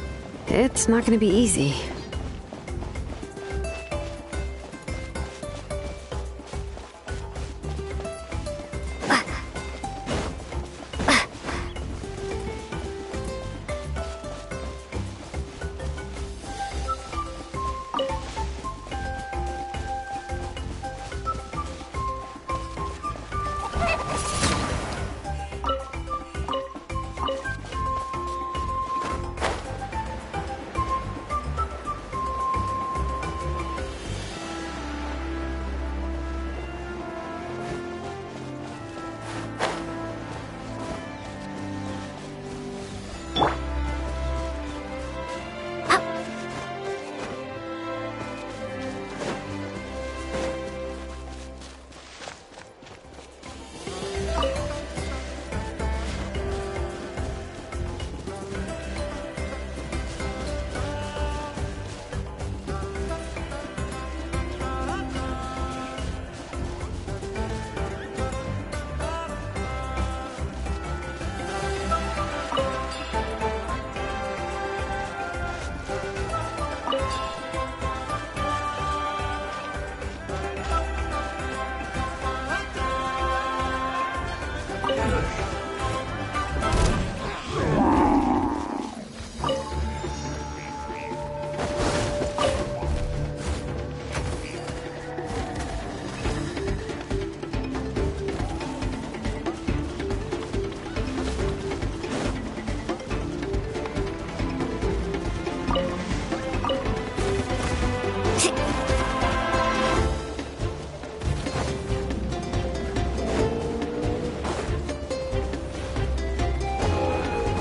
It's not going to be easy.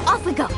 Off we go.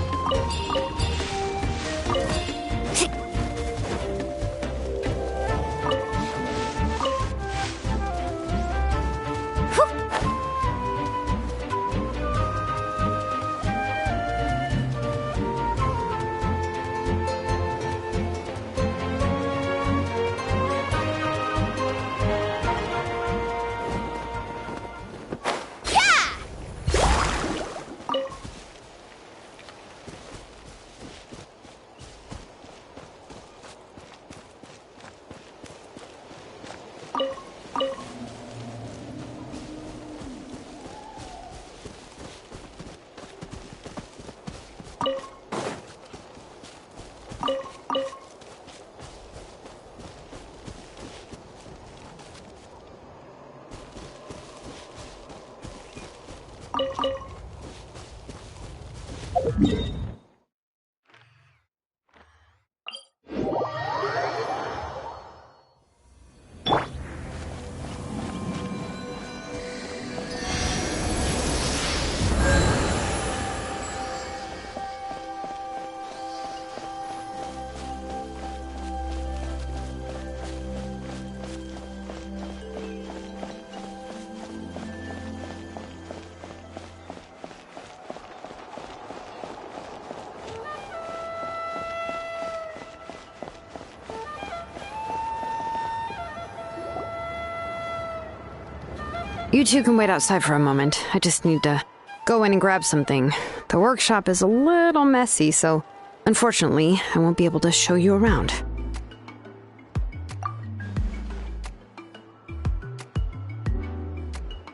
You two can wait outside for a moment. I just need to go in and grab something. The workshop is a little messy, so unfortunately, I won't be able to show you around.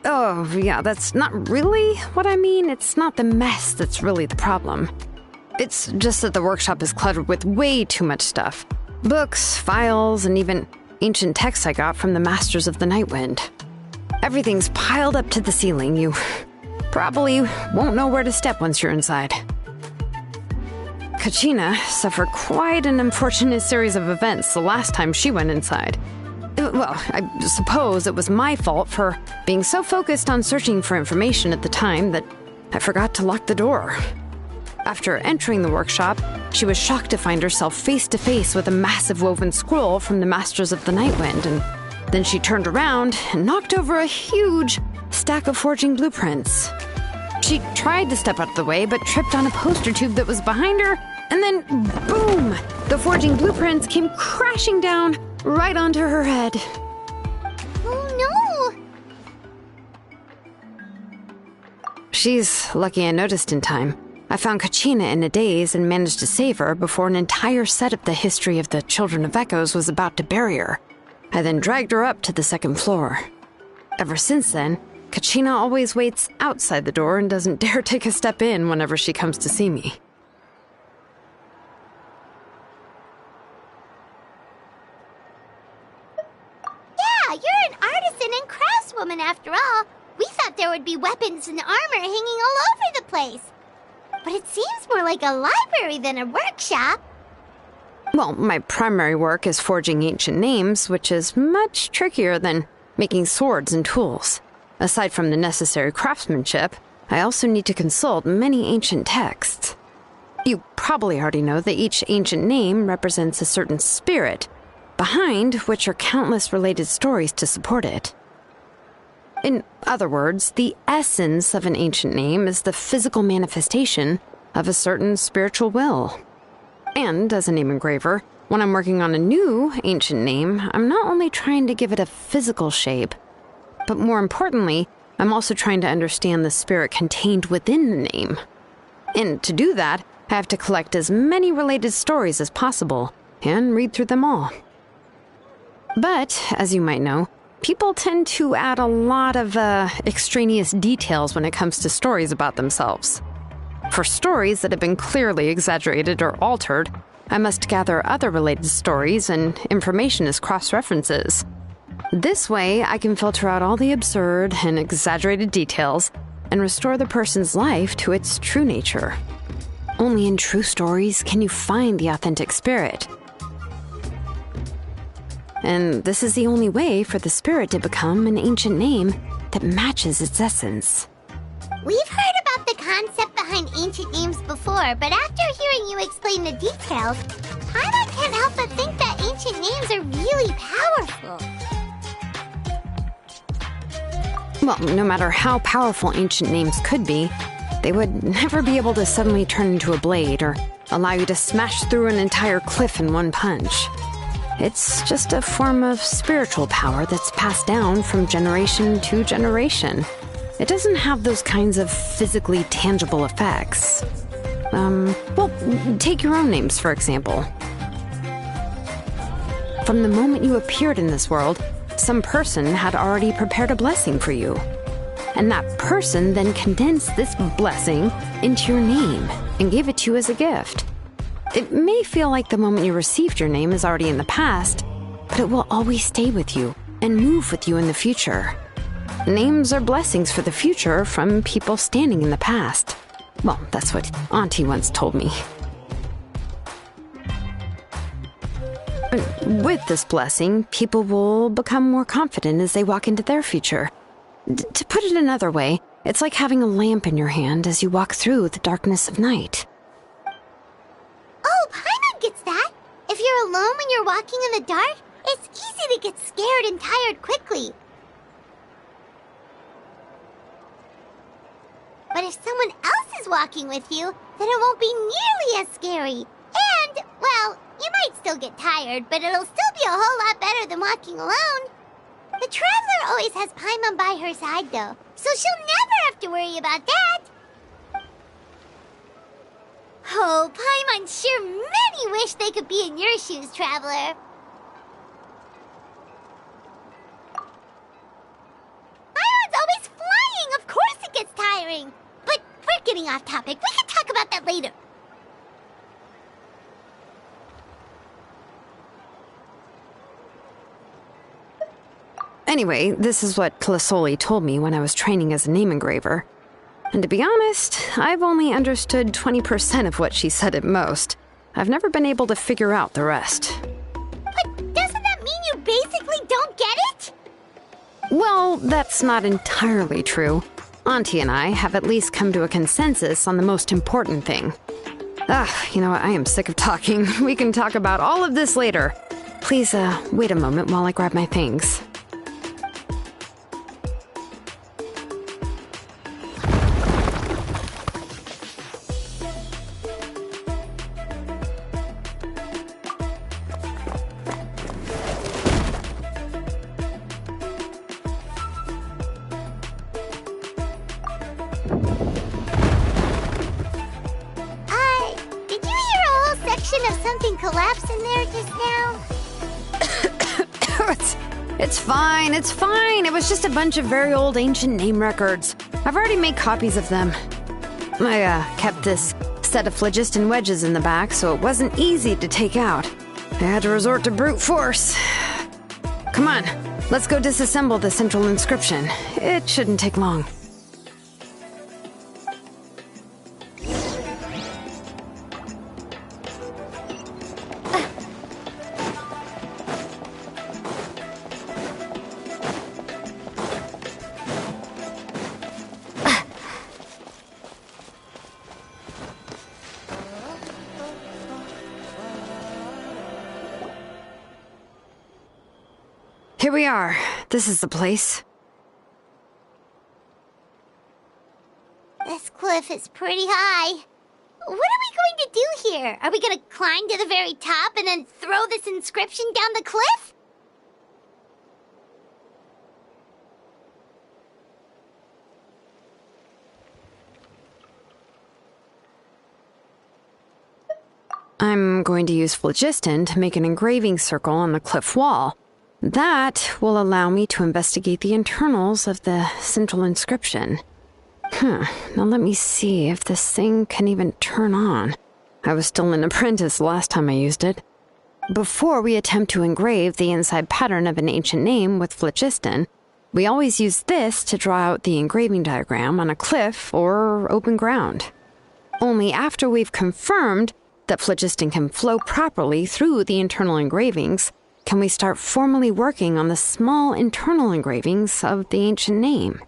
Oh, yeah, that's not really what I mean. It's not the mess that's really the problem. It's just that the workshop is cluttered with way too much stuff. Books, files, and even ancient texts I got from the Masters of the Nightwind. Everything's piled up to the ceiling. You probably won't know where to step once you're inside. Kachina suffered quite an unfortunate series of events the last time she went inside. Well, I suppose it was my fault for being so focused on searching for information at the time that I forgot to lock the door. After entering the workshop, she was shocked to find herself face to face with a massive woven scroll from the Masters of the Nightwind, and then she turned around and knocked over a huge stack of forging blueprints. She tried to step out of the way, but tripped on a poster tube that was behind her, and then, boom! The forging blueprints came crashing down right onto her head. Oh no! She's lucky I noticed in time. I found Kachina in a daze and managed to save her before an entire set of the history of the Children of Echoes was about to bury her. I then dragged her up to the second floor. Ever since then, Kachina always waits outside the door and doesn't dare take a step in whenever she comes to see me. Yeah, you're an artisan and craftswoman after all. We thought there would be weapons and armor hanging all over the place. But it seems more like a library than a workshop. Well, my primary work is forging ancient names, which is much trickier than making swords and tools. Aside from the necessary craftsmanship, I also need to consult many ancient texts. You probably already know that each ancient name represents a certain spirit, behind which are countless related stories to support it. In other words, the essence of an ancient name is the physical manifestation of a certain spiritual will. And as a name engraver, when I'm working on a new ancient name, I'm not only trying to give it a physical shape, but more importantly, I'm also trying to understand the spirit contained within the name. And to do that, I have to collect as many related stories as possible and read through them all. But, as you might know, people tend to add a lot of extraneous details when it comes to stories about themselves. For stories that have been clearly exaggerated or altered, I must gather other related stories and information as cross-references. This way, I can filter out all the absurd and exaggerated details and restore the person's life to its true nature. Only in true stories can you find the authentic spirit. And this is the only way for the spirit to become an ancient name that matches its essence. We've heard about the concept behind ancient names before, but after hearing you explain the details, Paimon can't help but think that ancient names are really powerful. Well, no matter how powerful ancient names could be, they would never be able to suddenly turn into a blade or allow you to smash through an entire cliff in one punch. It's just a form of spiritual power that's passed down from generation to generation. It doesn't have those kinds of physically tangible effects. Well, take your own names, for example. From the moment you appeared in this world, some person had already prepared a blessing for you. And that person then condensed this blessing into your name and gave it to you as a gift. It may feel like the moment you received your name is already in the past, but it will always stay with you and move with you in the future. Names are blessings for the future from people standing in the past. Well, that's what Auntie once told me. With this blessing, people will become more confident as they walk into their future. To put it another way, it's like having a lamp in your hand as you walk through the darkness of night. Oh, Paimon gets that. If you're alone when you're walking in the dark, it's easy to get scared and tired quickly. But if someone else is walking with you, then it won't be nearly as scary. And, well, you might still get tired, but it'll still be a whole lot better than walking alone. The Traveler always has Paimon by her side, though, so she'll never have to worry about that. Oh, Paimon sure many wish they could be in your shoes, Traveler. Paimon's always flying, of course it gets tiring. But we're getting off topic. We can talk about that later. Anyway, this is what Plisoli told me when I was training as a name engraver. And to be honest, I've only understood 20% of what she said at most. I've never been able to figure out the rest. But doesn't that mean you basically don't get it? Well, that's not entirely true. Auntie and I have at least come to a consensus on the most important thing. You know what? I am sick of talking. We can talk about all of this later. Please, wait a moment while I grab my things. Did you hear a whole section of something collapse in there just now? It's fine, it's fine. It was just a bunch of very old ancient name records. I've already made copies of them. I kept this set of phlogiston wedges in the back, so it wasn't easy to take out. I had to resort to brute force. Come on, let's go disassemble the central inscription. It shouldn't take long. Here we are. This is the place. This cliff is pretty high. What are we going to do here? Are we going to climb to the very top and then throw this inscription down the cliff? I'm going to use phlogiston to make an engraving circle on the cliff wall. That will allow me to investigate the internals of the central inscription. Now let me see if this thing can even turn on. I was still an apprentice last time I used it. Before we attempt to engrave the inside pattern of an ancient name with phlogiston, we always use this to draw out the engraving diagram on a cliff or open ground. Only after we've confirmed that phlogiston can flow properly through the internal engravings can we start formally working on the small internal engravings of the ancient name.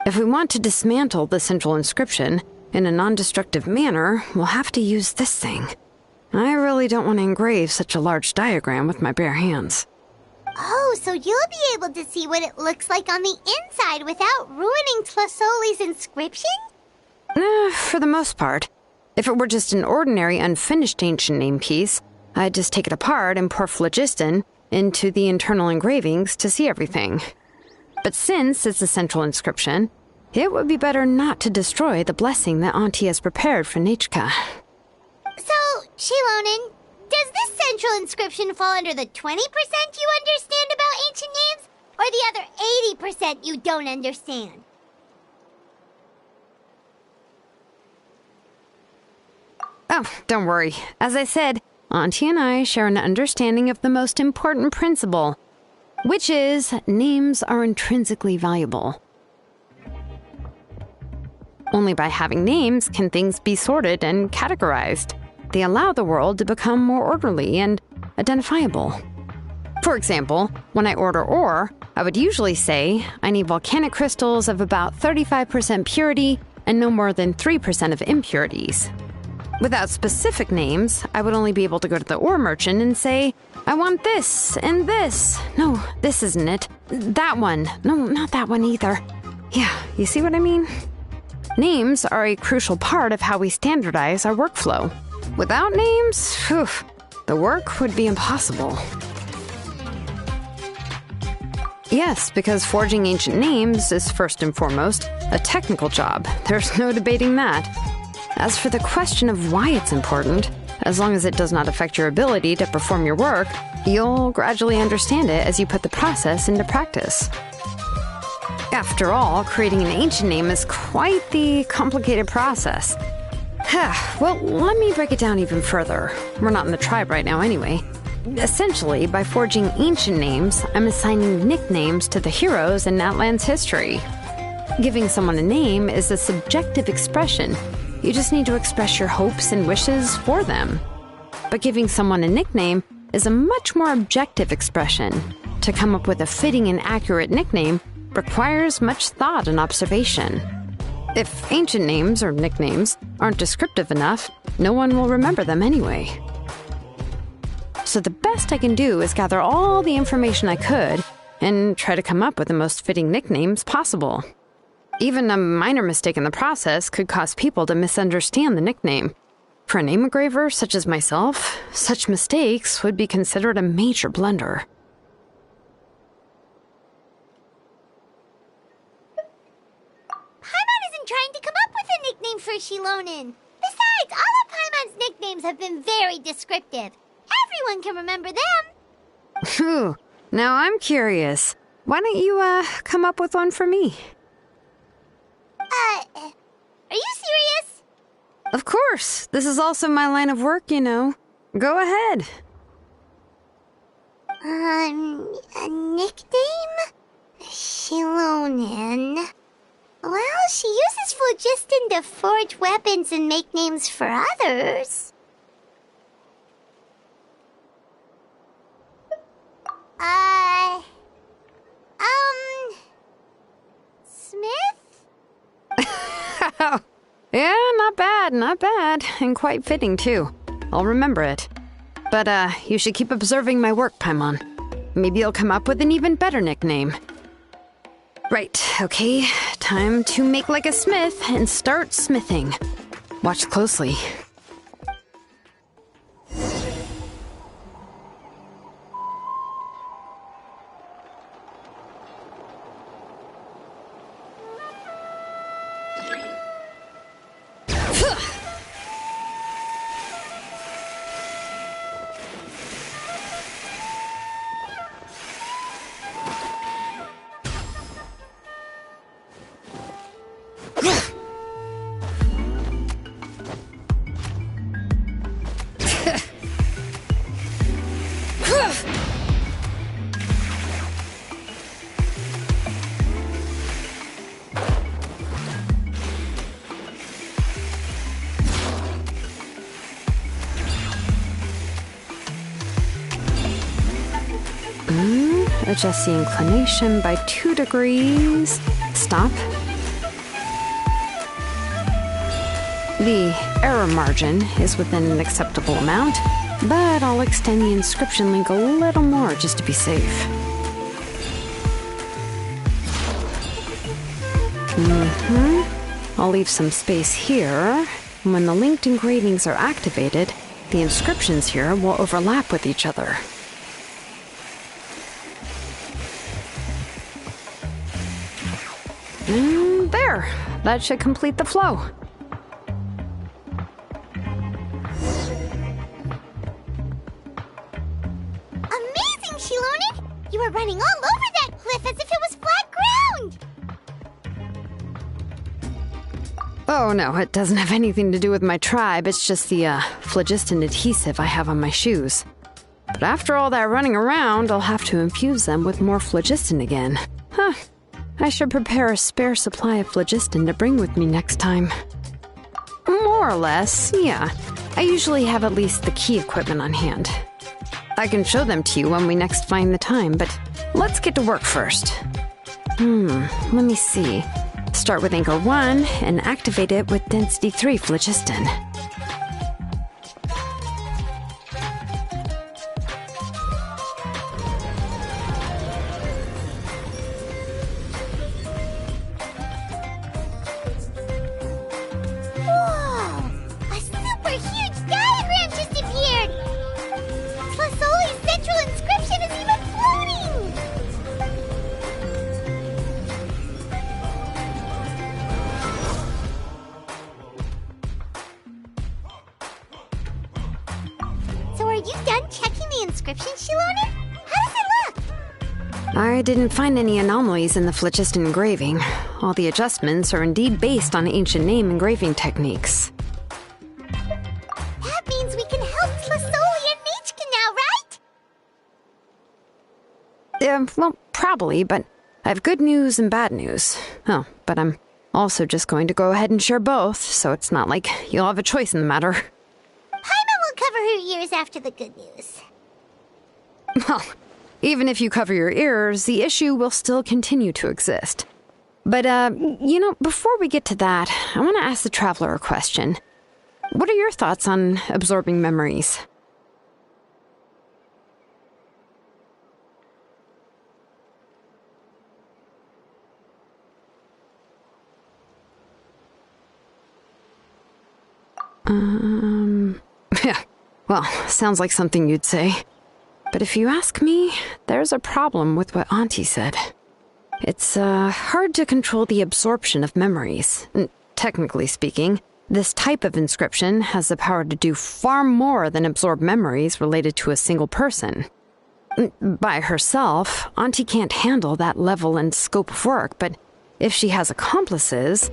If we want to dismantle the central inscription in a non-destructive manner, we'll have to use this thing. I really don't want to engrave such a large diagram with my bare hands. Oh, so you'll be able to see what it looks like on the inside without ruining Tlasoli's inscription? For the most part. If it were just an ordinary unfinished ancient name piece, I'd just take it apart and pour phlogiston into the internal engravings to see everything. But since it's a central inscription, it would be better not to destroy the blessing that Auntie has prepared for Nechka. So, Shilonen, does this central inscription fall under the 20% you understand about ancient names, or the other 80% you don't understand? Oh, don't worry. As I said, Auntie and I share an understanding of the most important principle, which is names are intrinsically valuable. Only by having names can things be sorted and categorized. They allow the world to become more orderly and identifiable. For example, when I order ore, I would usually say I need volcanic crystals of about 35% purity and no more than 3% of impurities. Without specific names, I would only be able to go to the ore merchant and say, I want this and this. No, this isn't it. That one. No, not that one either. Yeah, you see what I mean? Names are a crucial part of how we standardize our workflow. Without names, the work would be impossible. Yes, because forging ancient names is first and foremost a technical job. There's no debating that. As for the question of why it's important, as long as it does not affect your ability to perform your work, you'll gradually understand it as you put the process into practice. After all, creating an ancient name is quite the complicated process. Well, let me break it down even further. We're not in the tribe right now anyway. Essentially, by forging ancient names, I'm assigning nicknames to the heroes in Natlan's history. Giving someone a name is a subjective expression. You just need to express your hopes and wishes for them. But giving someone a nickname is a much more objective expression. To come up with a fitting and accurate nickname requires much thought and observation. If ancient names or nicknames aren't descriptive enough, no one will remember them anyway. So the best I can do is gather all the information I could and try to come up with the most fitting nicknames possible. Even a minor mistake in the process could cause people to misunderstand the nickname. For a name engraver such as myself, such mistakes would be considered a major blunder. Paimon isn't trying to come up with a nickname for Shilonen. Besides, all of Paimon's nicknames have been very descriptive. Everyone can remember them. Phew. Now I'm curious. Why don't you, come up with one for me? Are you serious? Of course. This is also my line of work, you know. Go ahead. A nickname? Shilonen. Well, she uses phlogiston to forge weapons and make names for others. Smith? Yeah, not bad, and quite fitting too. I'll remember it. But, you should keep observing my work, Paimon. Maybe you'll come up with an even better nickname. Right, okay, time to make like a smith and start smithing. Watch closely. Adjust the inclination by 2 degrees. Stop. The error margin is within an acceptable amount, but I'll extend the inscription link a little more just to be safe. I'll leave some space here. When the linked engravings are activated, the inscriptions here will overlap with each other. And there! That should complete the flow. Amazing, Shilonen! You were running all over that cliff as if it was flat ground! Oh no, it doesn't have anything to do with my tribe. It's just the phlogiston adhesive I have on my shoes. But after all that running around, I'll have to infuse them with more phlogiston again. Huh. I should prepare a spare supply of phlogiston to bring with me next time. More or less, yeah. I usually have at least the key equipment on hand. I can show them to you when we next find the time, but let's get to work first. Let me see. Start with Anchor 1 and activate it with Density 3 phlogiston. Whoa! A super huge diagram just appeared! Tlasoli's central inscription is even floating! So are you done checking the inscription, Shilonen? How does it look? I didn't find any anomalies in the phlogiston engraving. All the adjustments are indeed based on ancient name engraving techniques. That means we can help Tlasoli and Nichka now, right? Well, probably, but I have good news and bad news. Oh, but I'm also just going to go ahead and share both, so it's not like you'll have a choice in the matter. Paimon will cover her ears after the good news. Well, even if you cover your ears, the issue will still continue to exist. But, before we get to that, I want to ask the Traveler a question. What are your thoughts on absorbing memories? Yeah, well, sounds like something you'd say. But if you ask me, there's a problem with what Auntie said. It's, hard to control the absorption of memories. Technically speaking, this type of inscription has the power to do far more than absorb memories related to a single person. By herself, Auntie can't handle that level and scope of work, but if she has accomplices,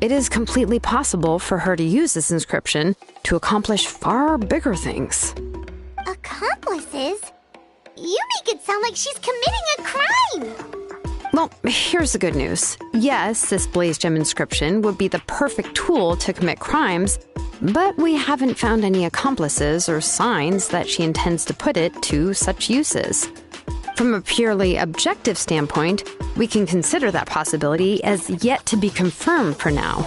it is completely possible for her to use this inscription to accomplish far bigger things. Accomplices? You make it sound like she's committing a crime! Well, here's the good news. Yes, this Blaze Gem inscription would be the perfect tool to commit crimes, but we haven't found any accomplices or signs that she intends to put it to such uses. From a purely objective standpoint, we can consider that possibility as yet to be confirmed for now.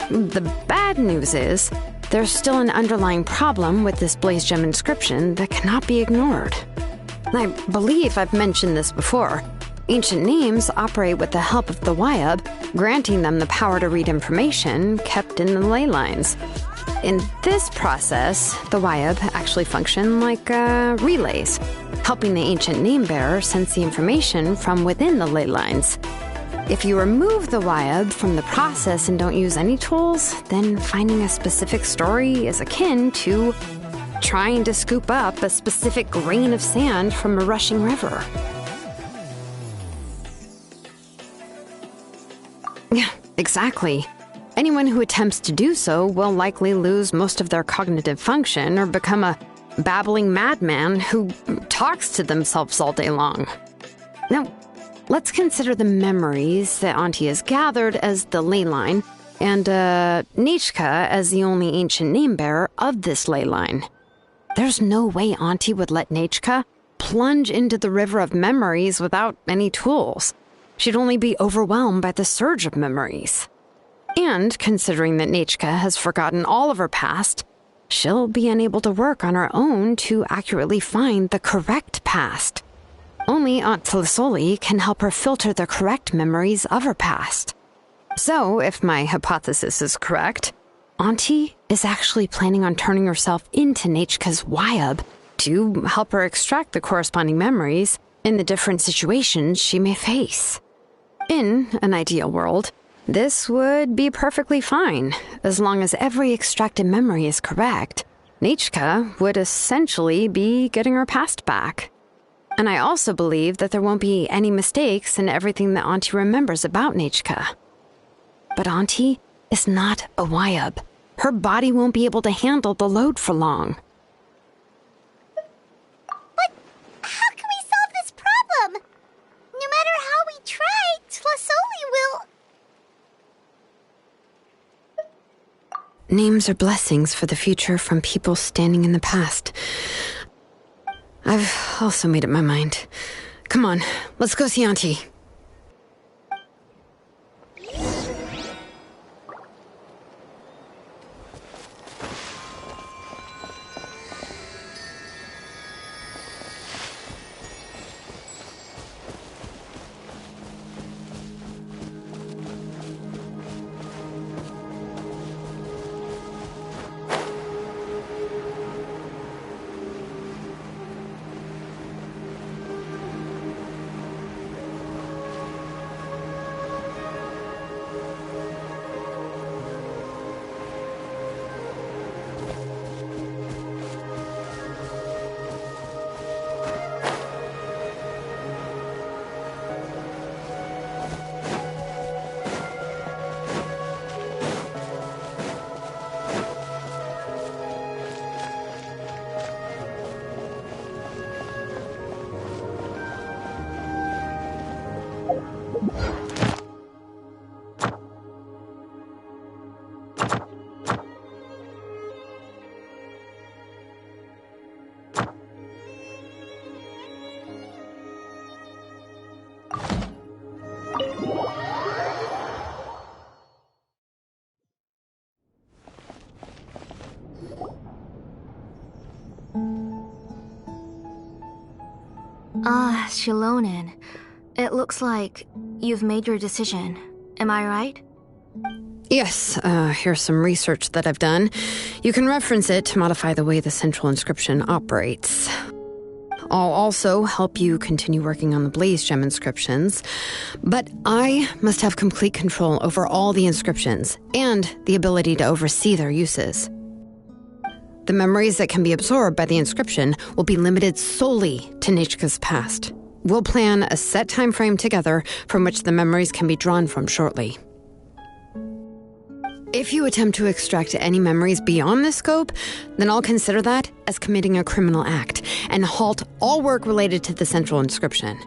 The bad news is, there's still an underlying problem with this Blaze Gem inscription that cannot be ignored. I believe I've mentioned this before. Ancient names operate with the help of the Wyab, granting them the power to read information kept in the ley lines. In this process, the Wyab actually function like relays, helping the ancient name bearer sense the information from within the ley lines. If you remove the Wyab from the process and don't use any tools, then finding a specific story is akin to trying to scoop up a specific grain of sand from a rushing river. Yeah, exactly. Anyone who attempts to do so will likely lose most of their cognitive function or become a babbling madman who talks to themselves all day long. Now, let's consider the memories that Auntie has gathered as the ley line, and Nichka as the only ancient name bearer of this ley line. There's no way Auntie would let Nichka plunge into the river of memories without any tools. She'd only be overwhelmed by the surge of memories. And considering that Nechka has forgotten all of her past, she'll be unable to work on her own to accurately find the correct past. Only Aunt Tlisoli can help her filter the correct memories of her past. So, if my hypothesis is correct, Auntie is actually planning on turning herself into Nechka's Wyub to help her extract the corresponding memories in the different situations she may face. In an ideal world, this would be perfectly fine. As long as every extracted memory is correct, Nechka would essentially be getting her past back. And I also believe that there won't be any mistakes in everything that Auntie remembers about Nechka. But Auntie is not a Wyub. Her body won't be able to handle the load for long. But how can we solve this problem? No matter how we try, Tlisoli will... Names are blessings for the future from people standing in the past. I've also made up my mind. Come on, let's go see Auntie. Shilonen. It looks like you've made your decision. Am I right? Yes, here's some research that I've done. You can reference it to modify the way the central inscription operates. I'll also help you continue working on the Blaze Gem inscriptions, but I must have complete control over all the inscriptions and the ability to oversee their uses. The memories that can be absorbed by the inscription will be limited solely to Nechka's past. We'll plan a set time frame together from which the memories can be drawn from shortly. If you attempt to extract any memories beyond this scope, then I'll consider that as committing a criminal act and halt all work related to the central inscription.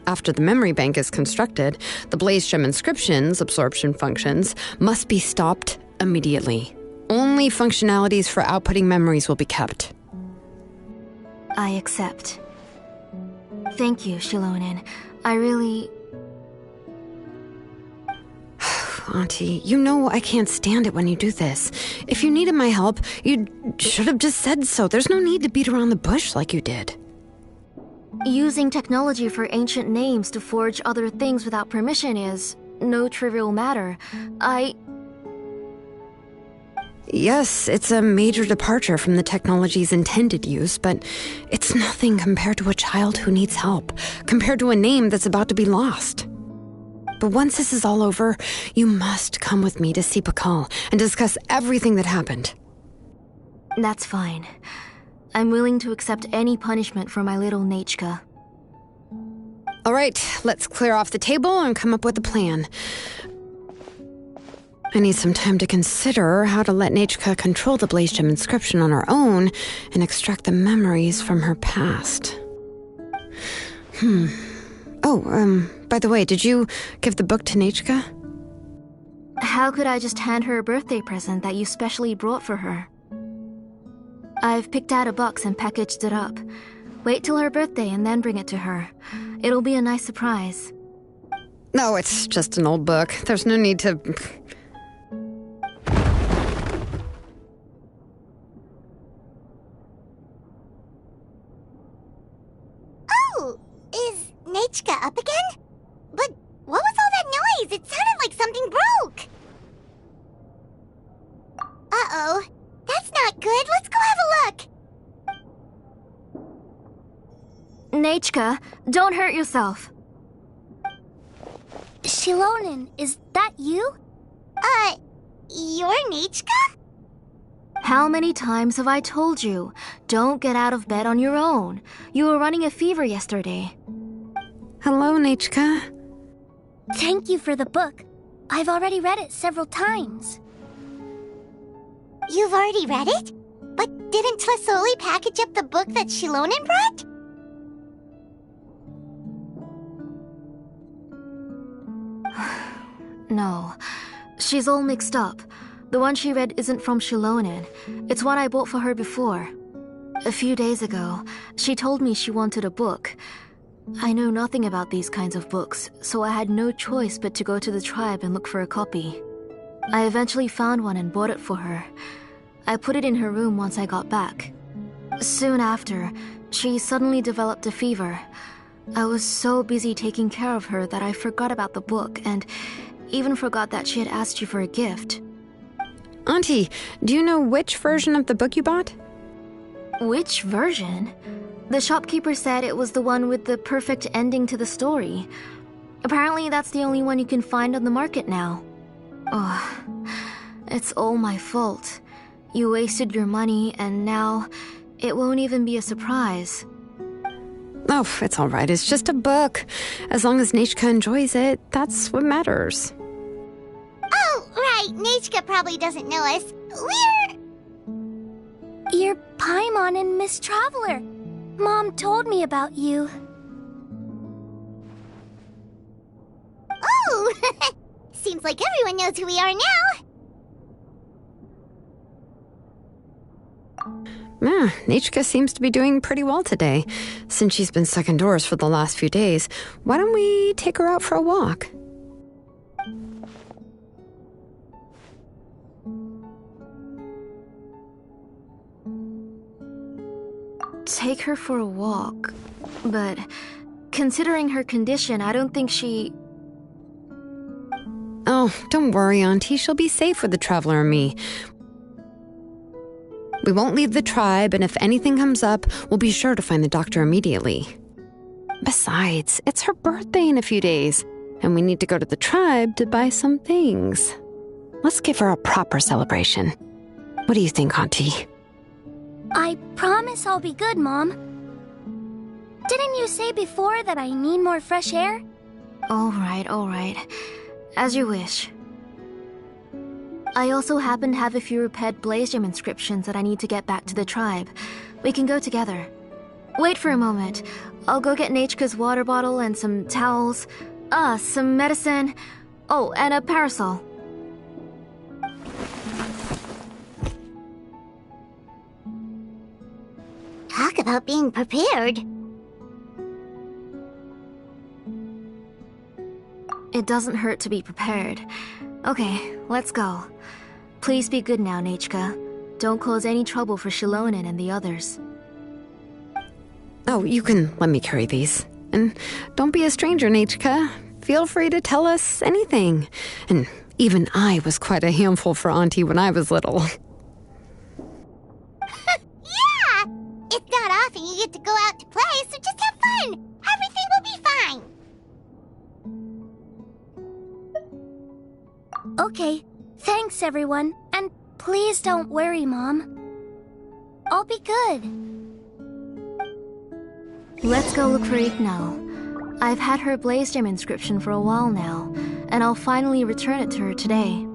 After the memory bank is constructed, the Blaze Gem inscription's absorption functions must be stopped immediately. Only functionalities for outputting memories will be kept. I accept. Thank you, Shilonen. I really... Auntie, you know I can't stand it when you do this. If you needed my help, you should have just said so. There's no need to beat around the bush like you did. Using technology for ancient names to forge other things without permission is no trivial matter. Yes, it's a major departure from the technology's intended use, but it's nothing compared to a child who needs help, compared to a name that's about to be lost. But once this is all over, you must come with me to see Pakal and discuss everything that happened. That's fine. I'm willing to accept any punishment for my little Nechka. All right, let's clear off the table and come up with a plan. I need some time to consider how to let Nechka control the Blaze Gem inscription on her own and extract the memories from her past. By the way, did you give the book to Nechka? How could I just hand her a birthday present that you specially brought for her? I've picked out a box and packaged it up. Wait till her birthday and then bring it to her. It'll be a nice surprise. No, it's just an old book. There's no need to... Uh-oh. That's not good. Let's go have a look. Nechka, don't hurt yourself. Shilonen, is that you? You're Nechka? How many times have I told you? Don't get out of bed on your own. You were running a fever yesterday. Hello, Nechka. Thank you for the book. I've already read it several times. You've already read it? But didn't Tlasoli package up the book that Shilonen brought? No, she's all mixed up. The one she read isn't from Shilonen. It's one I bought for her before. A few days ago, she told me she wanted a book. I know nothing about these kinds of books, so I had no choice but to go to the tribe and look for a copy. I eventually found one and bought it for her. I put it in her room once I got back. Soon after, she suddenly developed a fever. I was so busy taking care of her that I forgot about the book and even forgot that she had asked you for a gift. Auntie, do you know which version of the book you bought? Which version? The shopkeeper said it was the one with the perfect ending to the story. Apparently that's the only one you can find on the market now. Oh, it's all my fault. You wasted your money and now it won't even be a surprise. Oh, it's all right. It's just a book. As long as Nechka enjoys it, that's what matters. Oh, right. Nechka probably doesn't know us. You're Paimon and Miss Traveler. Mom told me about you. Oh! Seems like everyone knows who we are now. Yeah, Nechka seems to be doing pretty well today. Since she's been stuck indoors for the last few days, why don't we take her out for a walk? Take her for a walk. But considering her condition, I don't think she... Oh, don't worry, Auntie. She'll be safe with the Traveler and me. We won't leave the tribe, and if anything comes up, we'll be sure to find the doctor immediately. Besides, it's her birthday in a few days, and we need to go to the tribe to buy some things. Let's give her a proper celebration. What do you think, Auntie? I promise I'll be good, Mom. Didn't you say before that I need more fresh air? All right. As you wish. I also happen to have a few repaired Blaze Gem inscriptions that I need to get back to the tribe. We can go together. Wait for a moment. I'll go get Nechka's water bottle and some towels. Some medicine. Oh, and a parasol. Talk about being prepared. It doesn't hurt to be prepared. Okay, let's go. Please be good now, Nechka. Don't cause any trouble for Shilonen and the others. Oh, you can let me carry these. And don't be a stranger, Nechka. Feel free to tell us anything. And even I was quite a handful for Auntie when I was little. Yeah! It's not often you get to go out to play, so just have fun. Everything will be fine. Okay, thanks everyone. And please don't worry, Mom. I'll be good. Let's go look for Igno. I've had her Blaze Gem inscription for a while now, and I'll finally return it to her today.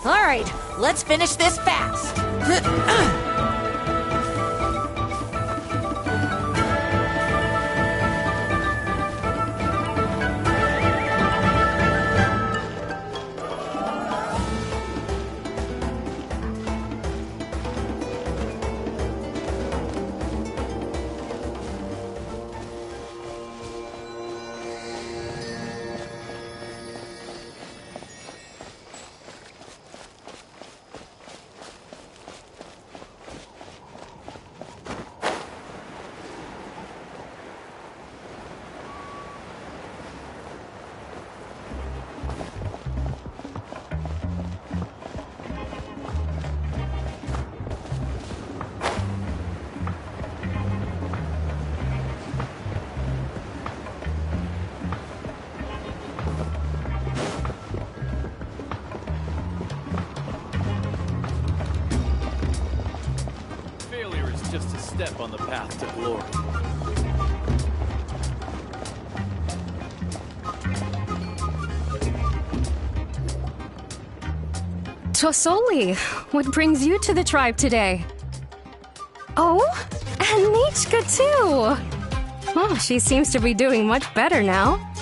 Alright, let's finish this fast. Failure is just a step on the path to glory. Tosoli, what brings you to the tribe today? Oh, and Nichka too! Oh, she seems to be doing much better now.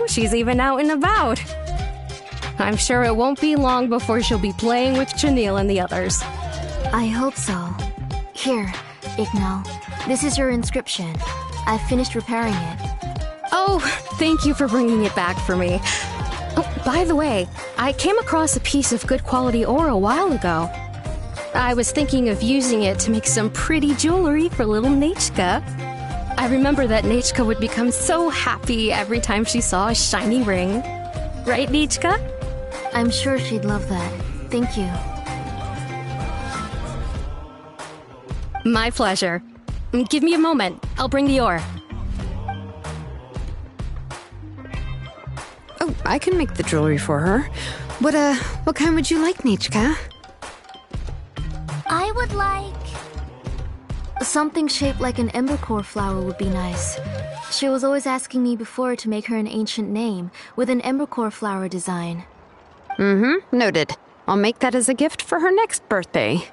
She's even out and about. I'm sure it won't be long before she'll be playing with Janelle and the others. I hope so. Here, Ignal. This is your inscription. I've finished repairing it. Oh, thank you for bringing it back for me. Oh, by the way, I came across a piece of good quality ore a while ago. I was thinking of using it to make some pretty jewelry for little Nichka. I remember that Nichka would become so happy every time she saw a shiny ring. Right, Nichka? I'm sure she'd love that. Thank you. My pleasure. Give me a moment. I'll bring the ore. Oh, I can make the jewelry for her. What kind would you like, Nichka? I would like... Something shaped like an embercore flower would be nice. She was always asking me before to make her an ancient name with an embercore flower design. Noted. I'll make that as a gift for her next birthday.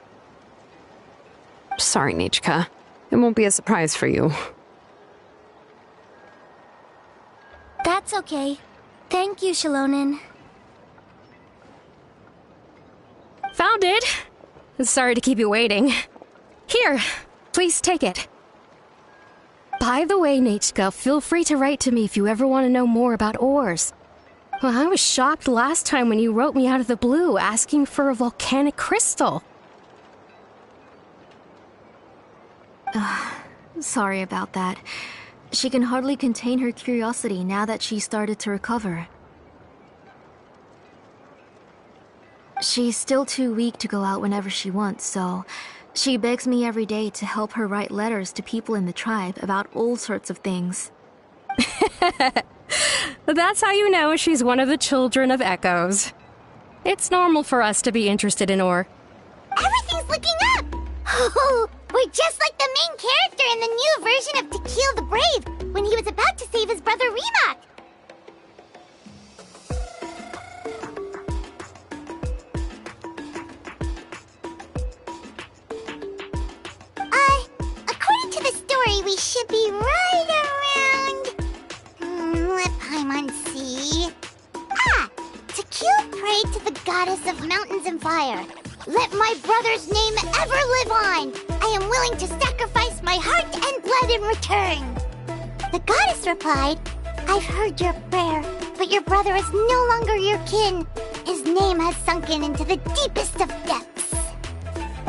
Sorry, Nichka. It won't be a surprise for you. That's okay. Thank you, Shalonen. Found it! Sorry to keep you waiting. Here, please take it. By the way, Nichka, feel free to write to me if you ever want to know more about ores. Well, I was shocked last time when you wrote me out of the blue asking for a volcanic crystal. Sorry about that. She can hardly contain her curiosity now that she started to recover. She's still too weak to go out whenever she wants, so she begs me every day to help her write letters to people in the tribe about all sorts of things. That's how you know she's one of the children of Echoes. It's normal for us to be interested in ore. Everything's looking up! Oh, we're just like the main character in the new version of To Kill the Brave, when he was about to save his brother Remak. According to the story, we should be right around... let Paimon see... To kill prey to the goddess of mountains and fire. Let my brother's name ever live on. I am willing to sacrifice my heart and blood in return. The goddess replied, I've heard your prayer, but your brother is no longer your kin. His name has sunken into the deepest of depths.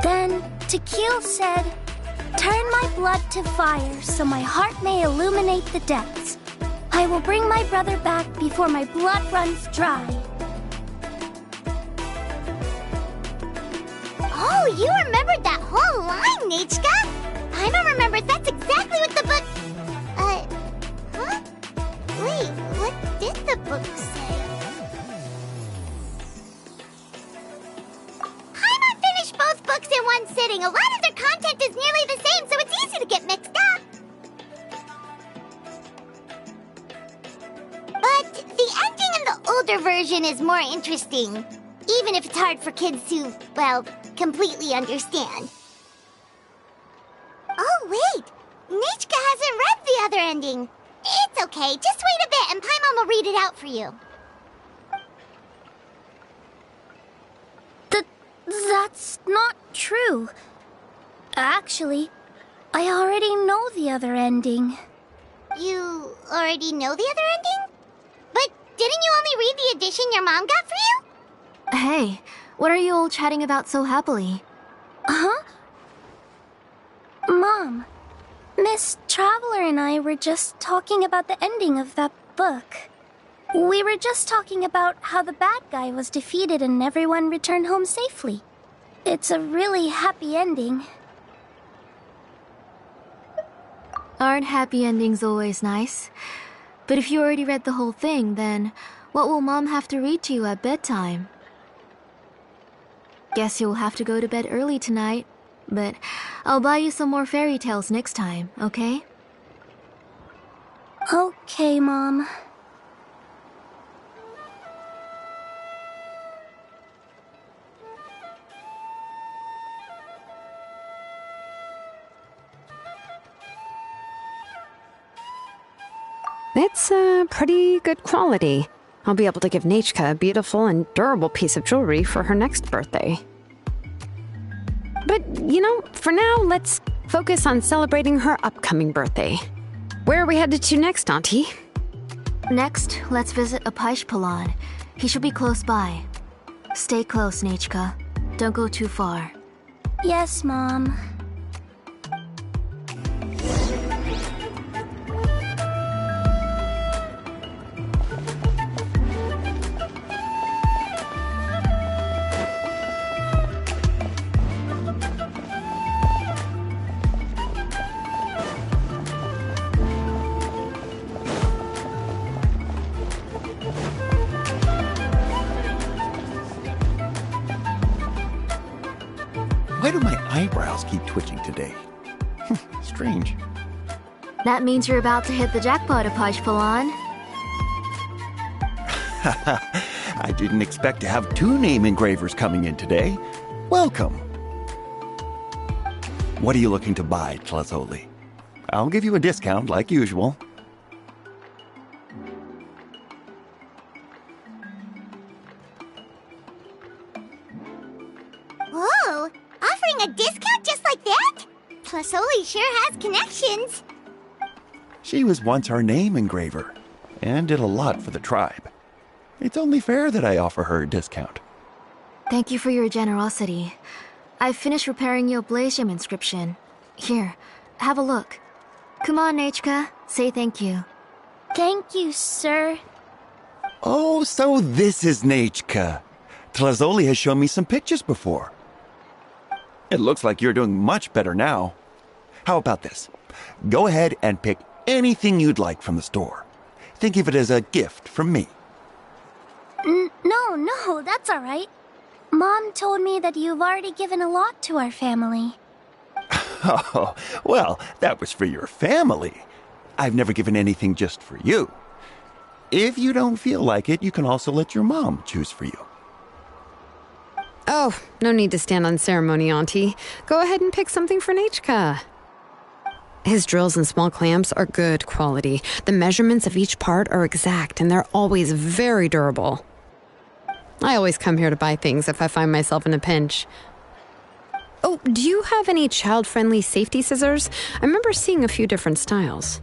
Then Tequil said, turn my blood to fire so my heart may illuminate the depths. I will bring my brother back before my blood runs dry. Oh, you remembered that whole line, Nichka! Paimon remembers that's exactly what the book... huh? Wait, what did the book say? Paimon finished both books in one sitting. A lot of their content is nearly the same, so it's easy to get mixed up. But the ending in the older version is more interesting. even if it's hard for kids to, well, completely understand. Oh, wait! Nichka hasn't read the other ending. It's okay, just wait a bit and Paimon will read it out for you. That's not true. Actually, I already know the other ending. You already know the other ending? But didn't you only read the edition your mom got for you? Hey, what are you all chatting about so happily? Huh? Mom, Miss Traveler and I were just talking about the ending of that book. We were just talking about how the bad guy was defeated and everyone returned home safely. It's a really happy ending. Aren't happy endings always nice? But if you already read the whole thing, then what will Mom have to read to you at bedtime? Guess you'll have to go to bed early tonight, but I'll buy you some more fairy tales next time, okay? Okay, Mom. It's pretty good quality. I'll be able to give Nichka a beautiful and durable piece of jewelry for her next birthday. But, you know, for now, let's focus on celebrating her upcoming birthday. Where are we headed to next, Auntie? Next, let's visit Apaish. He should be close by. Stay close, Nichka. Don't go too far. Yes, Mom. Why do my eyebrows keep twitching today? Strange. That means you're about to hit the jackpot, Apaish. I didn't expect to have 2 name engravers coming in today. Welcome. What are you looking to buy, Tlazoli? I'll give you a discount like usual. Whoa! Offering a discount just like that? Plasoli sure has connections. She was once our name engraver, and did a lot for the tribe. It's only fair that I offer her a discount. Thank you for your generosity. I've finished repairing your blaze gem inscription. Here, have a look. Come on, Nichka. Say thank you. Thank you, sir. Oh, so this is Nichka. Tlazoli has shown me some pictures before. It looks like you're doing much better now. How about this? Go ahead and pick anything you'd like from the store. Think of it as a gift from me. No, that's all right. Mom told me that you've already given a lot to our family. Oh, well, that was for your family. I've never given anything just for you. If you don't feel like it, you can also let your mom choose for you. Oh, no need to stand on ceremony, Auntie. Go ahead and pick something for Nichka. His drills and small clamps are good quality. The measurements of each part are exact, and they're always very durable. I always come here to buy things if I find myself in a pinch. Oh, do you have any child-friendly safety scissors? I remember seeing a few different styles.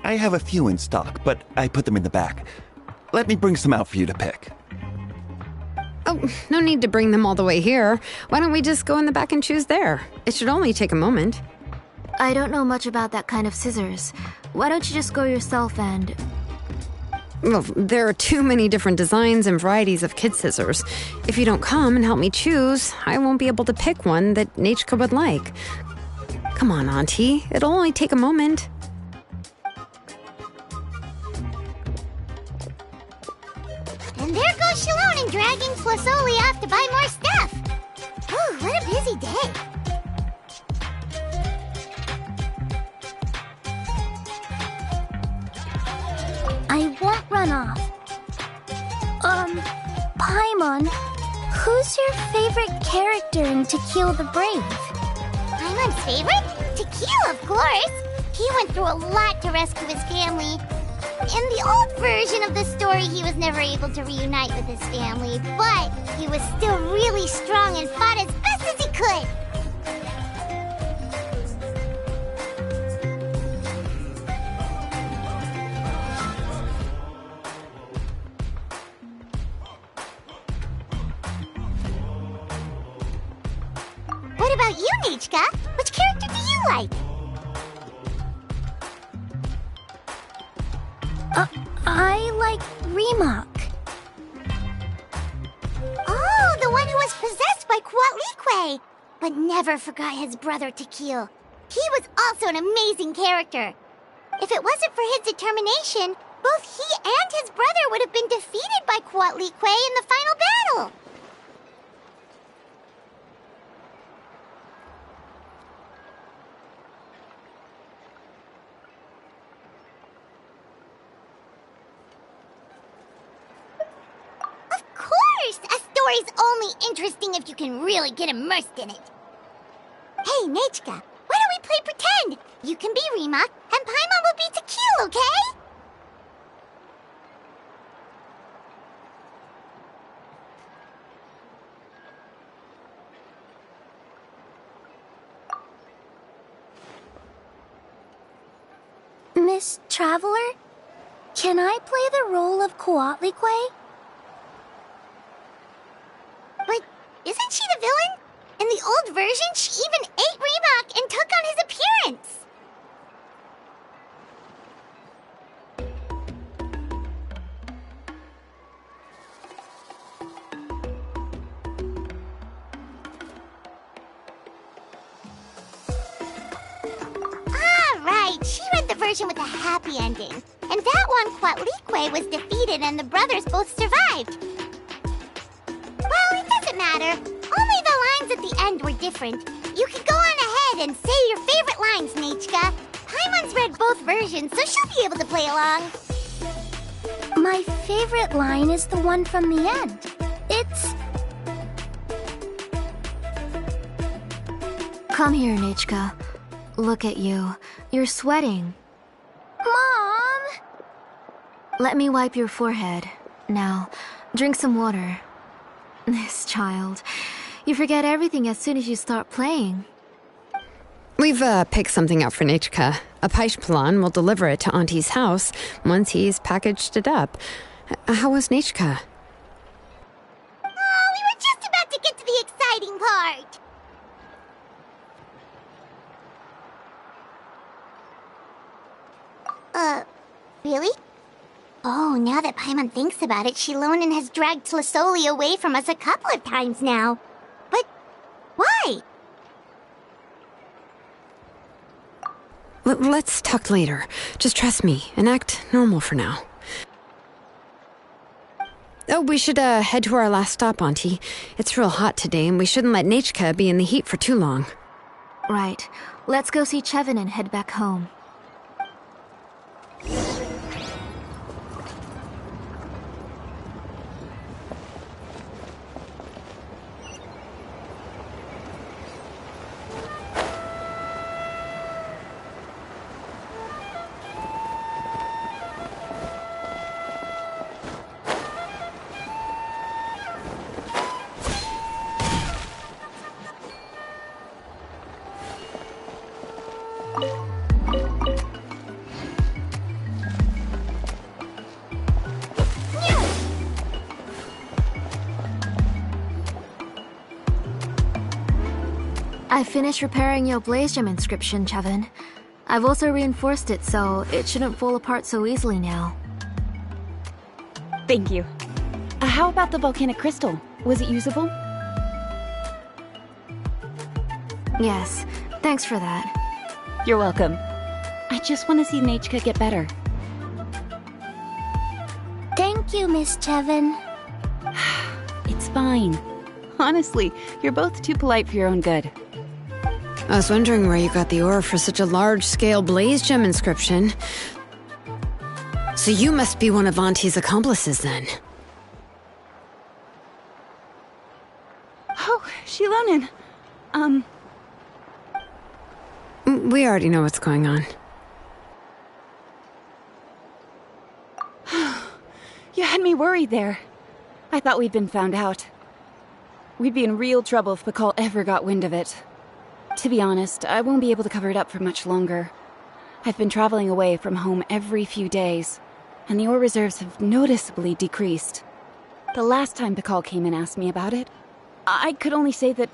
I have a few in stock, but I put them in the back. Let me bring some out for you to pick. Oh, no need to bring them all the way here. Why don't we just go in the back and choose there? It should only take a moment. I don't know much about that kind of scissors. Why don't you just go yourself and... Well, there are too many different designs and varieties of kid scissors. If you don't come and help me choose, I won't be able to pick one that Nichka would like. Come on, Auntie. It'll only take a moment. And there goes Shalone dragging Plasoli off to buy more stuff. Ooh, what a busy day. I won't run off. Paimon, who's your favorite character in To Kill the Brave? Paimon's favorite? To Kill, of course. He went through a lot to rescue his family. In the old version of the story, he was never able to reunite with his family, but he was still really strong and fought as best as he could. What about you, Nichka? Which character do you like? I like Remak. Oh, the one who was possessed by Kuatlique, but never forgot his brother Tequil. He was also an amazing character. If it wasn't for his determination, both he and his brother would have been defeated by Kuatlique in the final battle. Of course! A story's only interesting if you can really get immersed in it. Hey, Nichka, why don't we play pretend? You can be Remak, and Paimon will be Tequil, okay? Miss Traveler, can I play the role of Kuatlique? But isn't she the villain? In the old version, she even ate Remak and took on his appearance. Ah, right. She read the version with a happy ending. And that one, Kuatlique was defeated and the brothers both survived. Well, it doesn't matter. Only the lines at the end were different. You can go on ahead and say your favorite lines, Nichka. Paimon's read both versions, so she'll be able to play along. My favorite line is the one from the end. It's... Come here, Nichka. Look at you. You're sweating. Mom! Let me wipe your forehead. Now, drink some water. This child. You forget everything as soon as you start playing. We've picked something up for Nichka. A Paishpalan will deliver it to Auntie's house once he's packaged it up. How was Nichka? Oh, we were just about to get to the exciting part. Really? Oh, now that Paimon thinks about it, Shilonen has dragged Tlisoli away from us a couple of times now. But why? Let's talk later. Just trust me and act normal for now. Oh, we should head to our last stop, Auntie. It's real hot today, and we shouldn't let Nichka be in the heat for too long. Right. Let's go see Chevin and head back home. I finished repairing your Blaze Gem inscription, Chevin. I've also reinforced it so it shouldn't fall apart so easily now. Thank you. How about the volcanic crystal? Was it usable? Yes, thanks for that. You're welcome. I just want to see Nichka get better. Thank you, Miss Chevin. It's fine. Honestly, you're both too polite for your own good. I was wondering where you got the ore for such a large-scale Blaze Gem inscription. So you must be one of Auntie's accomplices, then. Shilonen! We already know what's going on. You had me worried there. I thought we'd been found out. We'd be in real trouble if Pakal ever got wind of it. To be honest, I won't be able to cover it up for much longer. I've been traveling away from home every few days, and the ore reserves have noticeably decreased. The last time Pakal came and asked me about it, I could only say that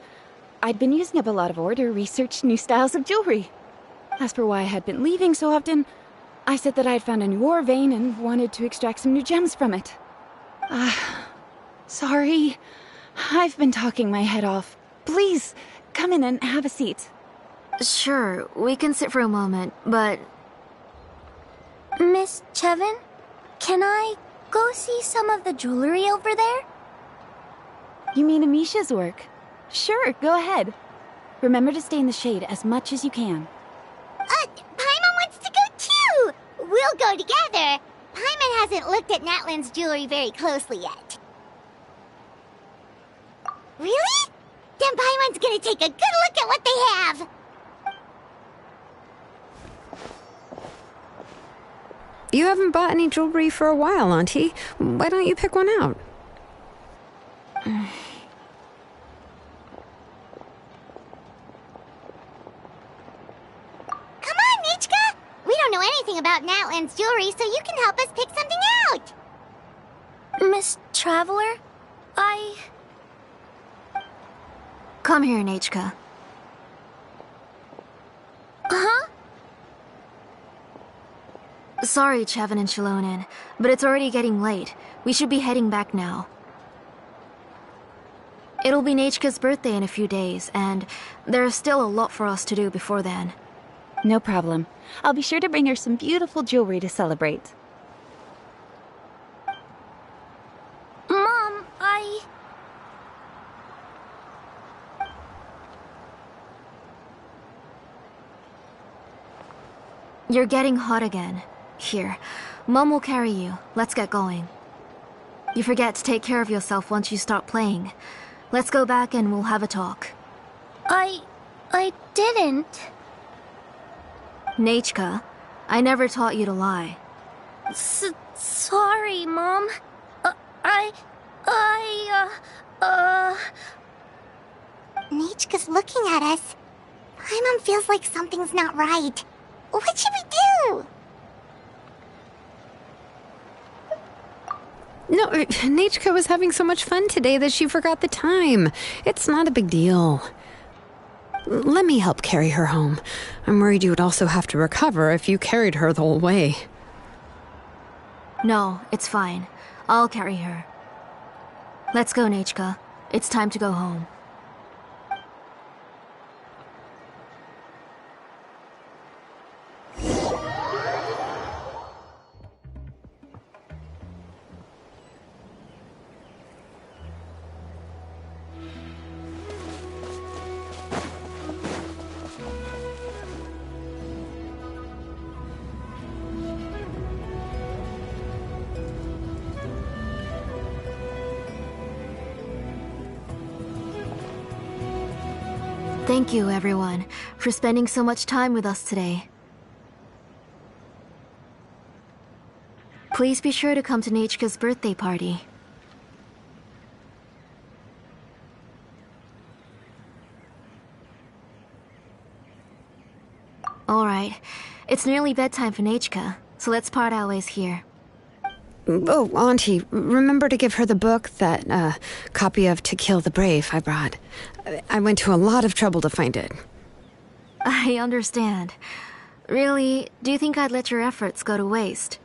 I'd been using up a lot of ore to research new styles of jewelry. As for why I had been leaving so often, I said that I had found a new ore vein and wanted to extract some new gems from it. Sorry. I've been talking my head off. Please, come in and have a seat. Sure, we can sit for a moment, but... Miss Chevin, can I go see some of the jewelry over there? You mean Amisha's work? Sure, go ahead. Remember to stay in the shade as much as you can. Paimon wants to go too! We'll go together. Paimon hasn't looked at Natlan's jewelry very closely yet. Really? Then Paimon's gonna take a good look at what they have! You haven't bought any jewelry for a while, Auntie. Why don't you pick one out? Come on, Nichka! We don't know anything about Natlan's jewelry, so you can help us pick something out! Miss Traveler, Come here, Nachka. Huh? Sorry, Chevin and Shilonen, but it's already getting late. We should be heading back now. It'll be Nachka's birthday in a few days, and there's still a lot for us to do before then. No problem. I'll be sure to bring her some beautiful jewelry to celebrate. Mom, You're getting hot again. Here, Mom will carry you. Let's get going. You forget to take care of yourself once you start playing. Let's go back and we'll have a talk. I didn't. Nachka, I never taught you to lie. Sorry, Mom. Nichka's looking at us. Paimon feels like something's not right. What should we do? No, Nachka was having so much fun today that she forgot the time. It's not a big deal. Let me help carry her home. I'm worried you would also have to recover if you carried her the whole way. No, it's fine. I'll carry her. Let's go, Nachka. It's time to go home. Thank you, everyone, for spending so much time with us today. Please be sure to come to Nachka's birthday party. Alright, it's nearly bedtime for Nachka, so let's part our ways here. Oh, Auntie, remember to give her the book, that copy of To Kill the Brave I brought. I went to a lot of trouble to find it. I understand. Really, do you think I'd let your efforts go to waste?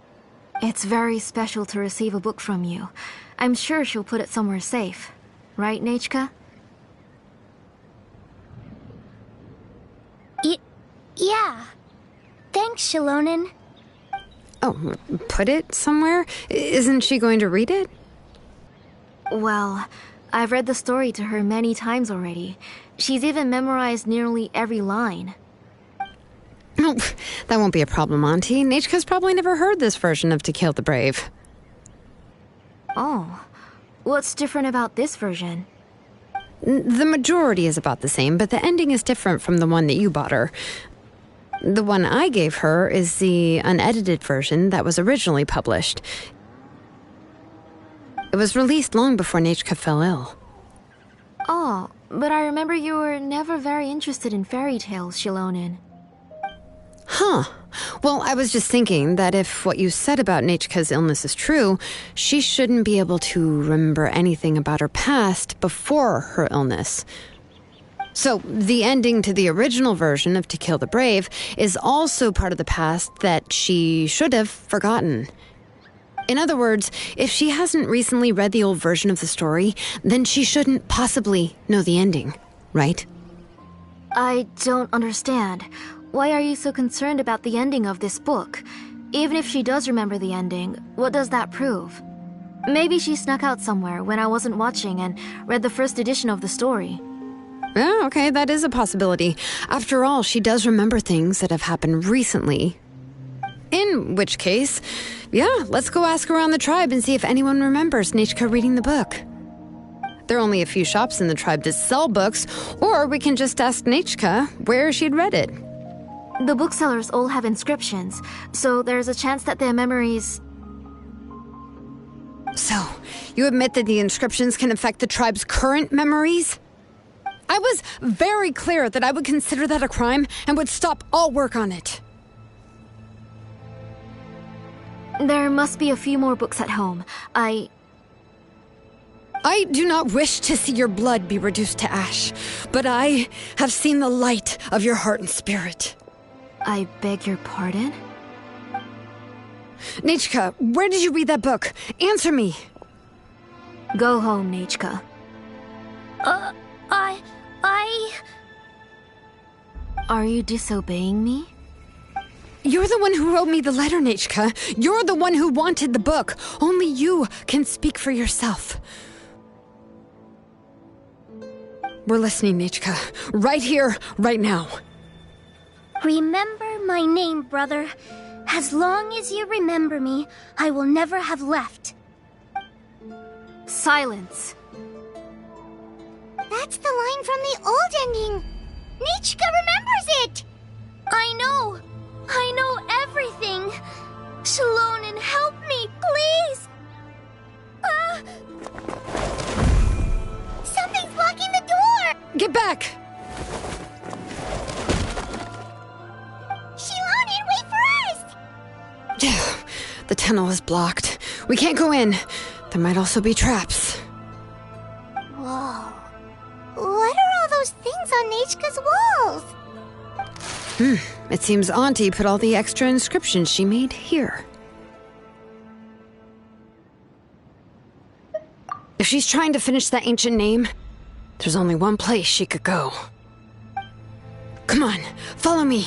It's very special to receive a book from you. I'm sure she'll put it somewhere safe. Right, Nachka? Yeah. Thanks, Shilonen. Oh, put it somewhere? Isn't she going to read it? Well, I've read the story to her many times already. She's even memorized nearly every line. Oh, that won't be a problem, Auntie. Nachka's probably never heard this version of To Kill the Brave. Oh, what's different about this version? The majority is about the same, but the ending is different from the one that you bought her. The one I gave her is the unedited version that was originally published. It was released long before Nechka fell ill. Oh, but I remember you were never very interested in fairy tales, Shilonin. Huh. Well, I was just thinking that if what you said about Nechka's illness is true, she shouldn't be able to remember anything about her past before her illness. So, the ending to the original version of To Kill the Brave is also part of the past that she should have forgotten. In other words, if she hasn't recently read the old version of the story, then she shouldn't possibly know the ending, right? I don't understand. Why are you so concerned about the ending of this book? Even if she does remember the ending, what does that prove? Maybe she snuck out somewhere when I wasn't watching and read the first edition of the story. Oh, okay, that is a possibility. After all, she does remember things that have happened recently. In which case, yeah, let's go ask around the tribe and see if anyone remembers Nechka reading the book. There are only a few shops in the tribe that sell books, or we can just ask Nechka where she'd read it. The booksellers all have inscriptions, so there's a chance that their memories... So, you admit that the inscriptions can affect the tribe's current memories? I was very clear that I would consider that a crime and would stop all work on it. There must be a few more books at home. I do not wish to see your blood be reduced to ash, but I have seen the light of your heart and spirit. I beg your pardon? Nechka, where did you read that book? Answer me. Go home, Nechka. Are you disobeying me? You're the one who wrote me the letter, Nechka. You're the one who wanted the book. Only you can speak for yourself. We're listening, Nechka. Right here, right now. Remember my name, brother. As long as you remember me, I will never have left. Silence. That's the line from the old ending. Nechka remembers it. I know everything. Shilonin, help me, please. Something's blocking the door. Get back. Shilonin, wait for us. The tunnel is blocked. We can't go in. There might also be traps. Whoa. What are all those things on Nechka's walls? It seems Auntie put all the extra inscriptions she made here. If she's trying to finish that ancient name, there's only one place she could go. Come on, follow me.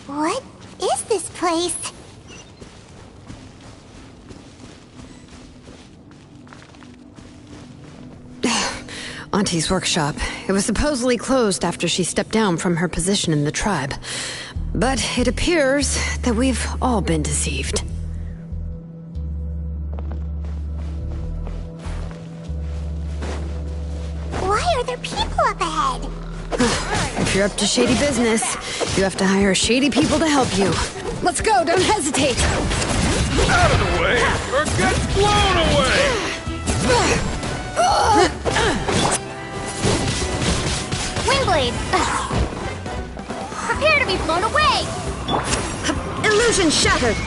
What is this place? Auntie's workshop. It was supposedly closed after she stepped down from her position in the tribe. But it appears that we've all been deceived. Why are there people up ahead? If you're up to shady business, you have to hire shady people to help you. Let's go, don't hesitate! Out of the way, or get blown away! Windblade! Prepare to be blown away! Illusion shattered!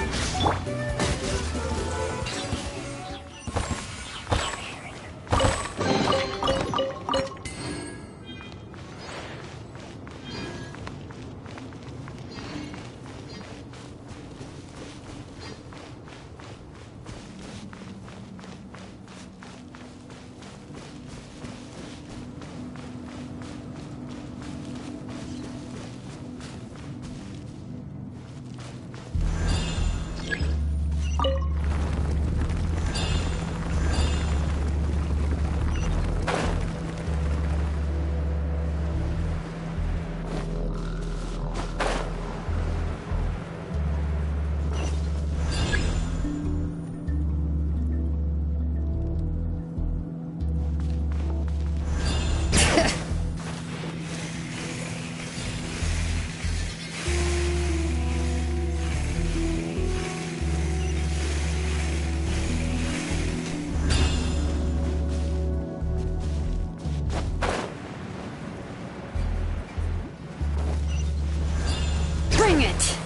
Bring it!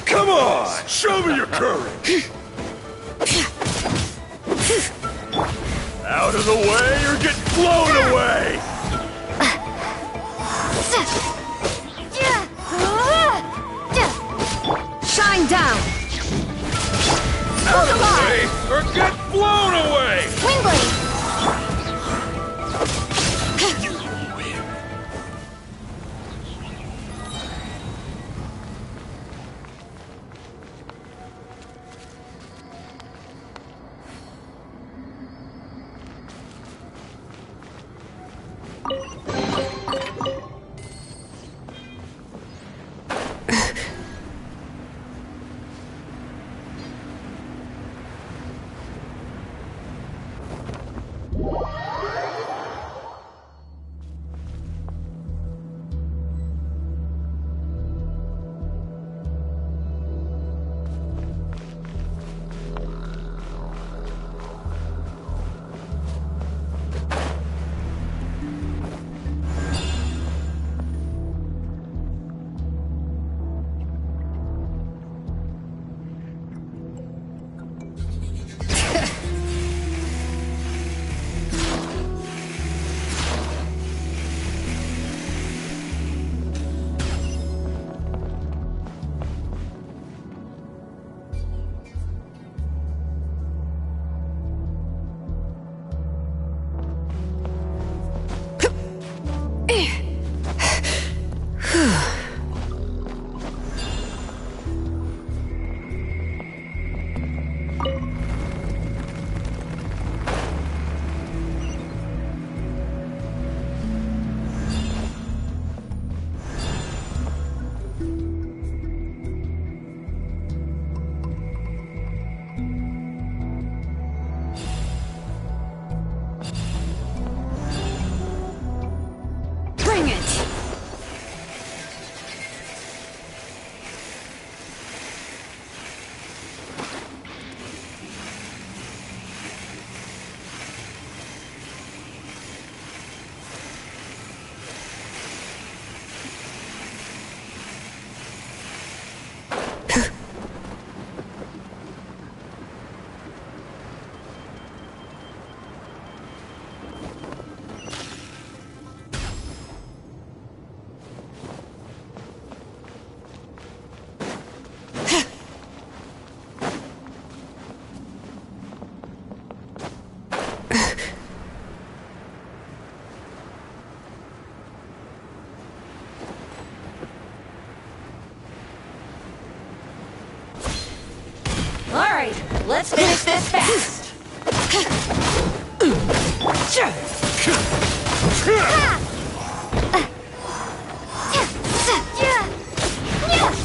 Come on! Show me your courage! Out of the way or get blown away! Shine down! Out of the way or get blown away! Windblade! Let's finish this fast.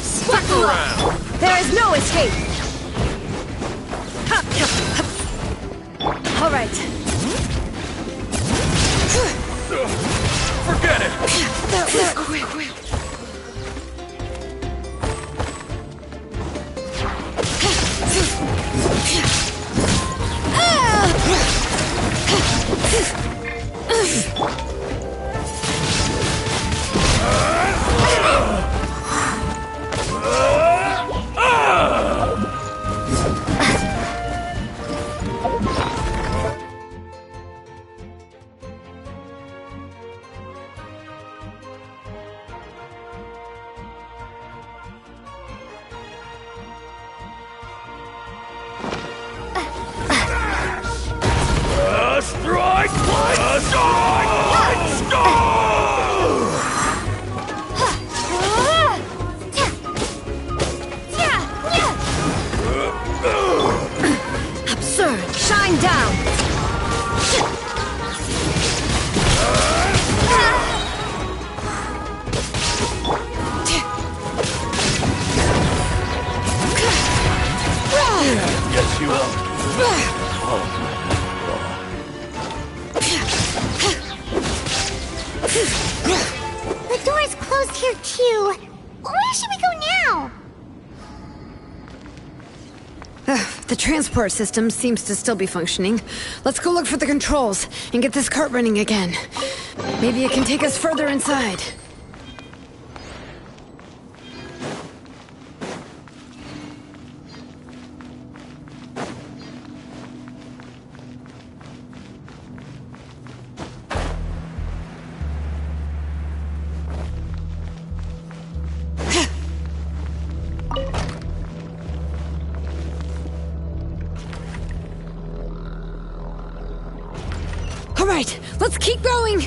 Stick around. There is no escape! All right. Forget it. That was quick. A strike! A strike! Let's go! Absurd! Shine down! Guess you will. The door's closed here too. Where should we go now? The transport system seems to still be functioning. Let's go look for the controls and get this cart running again. Maybe it can take us further inside. All right, let's keep going!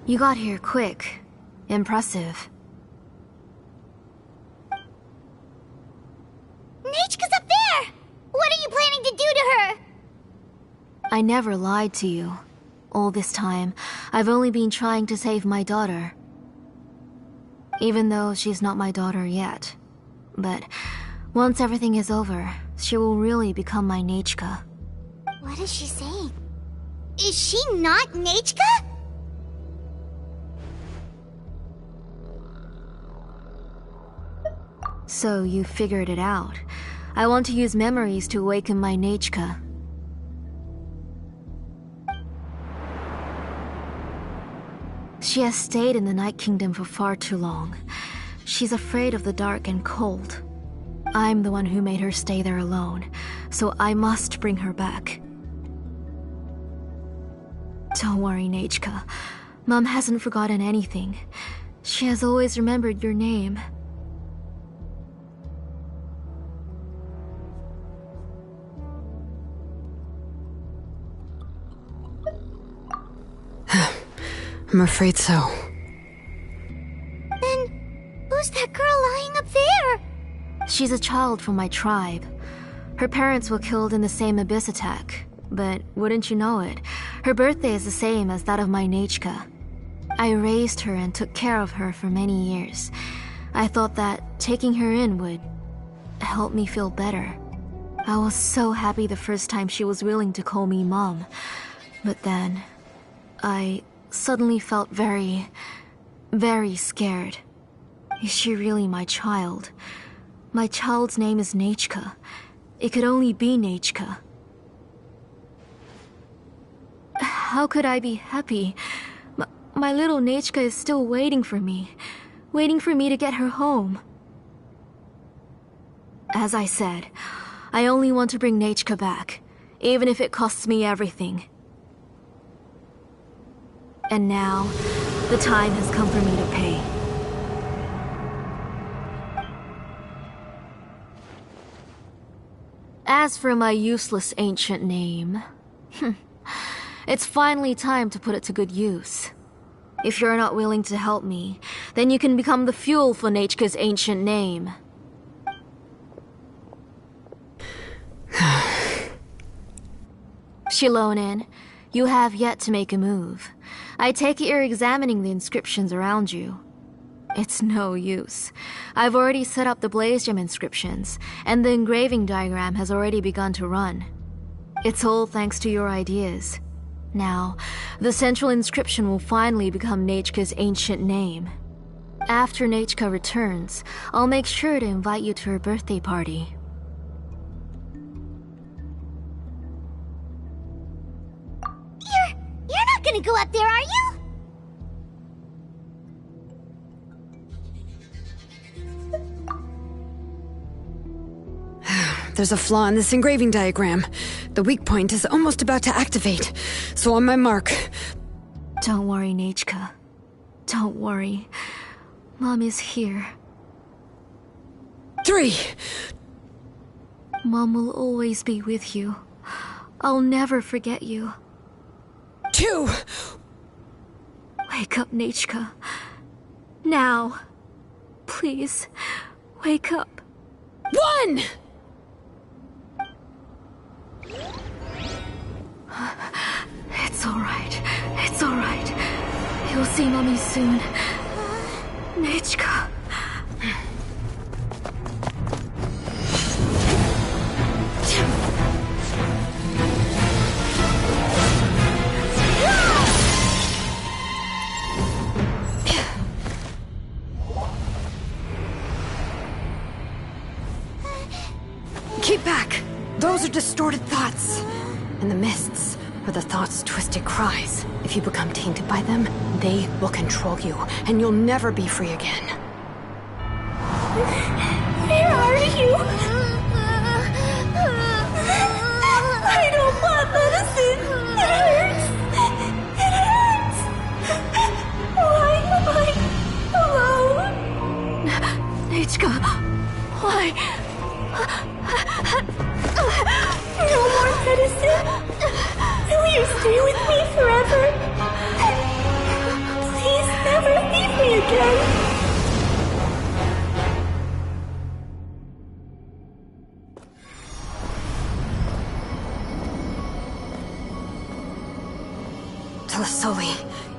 You got here quick. Impressive. Nechka's up there! What are you planning to do to her? I never lied to you. All this time, I've only been trying to save my daughter. Even though she's not my daughter yet. But once everything is over, she will really become my Nechka. What is she saying? Is she not Nechka? So you figured it out. I want to use memories to awaken my Nechka. She has stayed in the Night Kingdom for far too long. She's afraid of the dark and cold. I'm the one who made her stay there alone, so I must bring her back. Don't worry, Nechka. Mom hasn't forgotten anything. She has always remembered your name. I'm afraid so. Then, who's that girl lying up there? She's a child from my tribe. Her parents were killed in the same abyss attack. But wouldn't you know it, her birthday is the same as that of my Nechka. I raised her and took care of her for many years. I thought that taking her in would help me feel better. I was so happy the first time she was willing to call me Mom. But then, I suddenly felt very, very scared. Is she really my child? My child's name is Nechka. It could only be Nechka. How could I be happy? My little Nechka is still waiting for me to get her home. As I said, I only want to bring Nechka back, even if it costs me everything. And now, the time has come for me to pay. As for my useless ancient name, it's finally time to put it to good use. If you're not willing to help me, then you can become the fuel for Nechka's ancient name. Shilonen, you have yet to make a move. I take it you're examining the inscriptions around you. It's no use. I've already set up the blaze gem inscriptions, and the engraving diagram has already begun to run. It's all thanks to your ideas. Now, the central inscription will finally become Nechka's ancient name. After Nechka returns, I'll make sure to invite you to her birthday party. You're not gonna go up there, are you? There's a flaw in this engraving diagram. The weak point is almost about to activate. So on my mark. Don't worry, Nechka. Don't worry. Mom is here. 3. Mom will always be with you. I'll never forget you. 2. Wake up, Nechka. Now. Please, wake up. 1! It's alright. It's alright. You'll see Mommy soon. Nechka. Keep back! Those are distorted thoughts. And the mists are the thoughts' twisted cries. If you become tainted by them, they will control you, and you'll never be free again. Where are you? I don't want medicine. It hurts. It hurts. Why am I alone? Nechka, why? No more medicine. Will you stay with me forever? Please never leave me again. Tlasoli,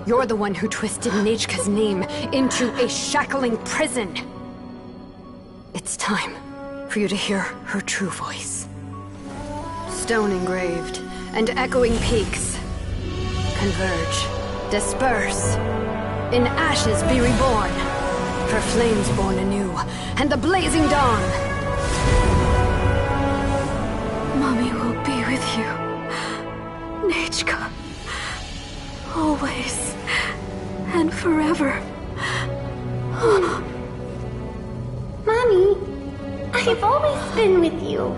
you're the one who twisted Nechka's name into a shackling prison. It's time for you to hear her true voice. Stone engraved and echoing peaks converge, disperse, in ashes be reborn, for flames born anew, and the blazing dawn. Mommy will be with you, Nechka, always and forever. Mommy, I've always been with you.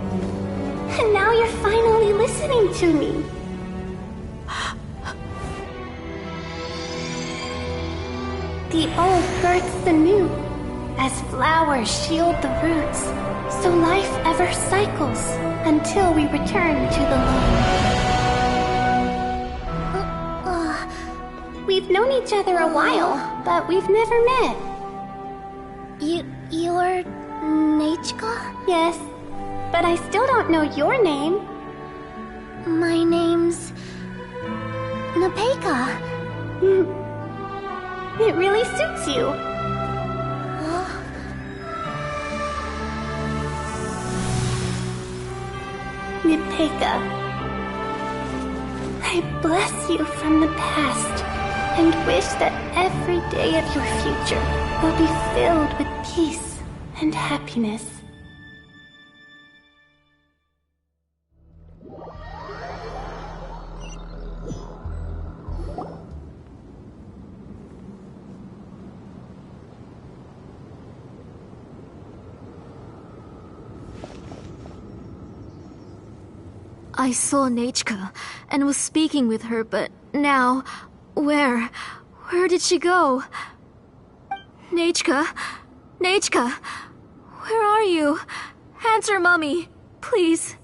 And now you're finally listening to me. The old births the new, as flowers shield the roots, so life ever cycles until we return to the loam. We've known each other a while, but we've never met. You're Nechka? Yes, but I still don't know your name. My name's Nepeka. It really suits you. Nepeka. I bless you from the past. and wish that every day of your future will be filled with peace and happiness. I saw Nechka and was speaking with her, but now, where did she go? Nechka? Nechka? Where are you? Answer, Mummy. Please.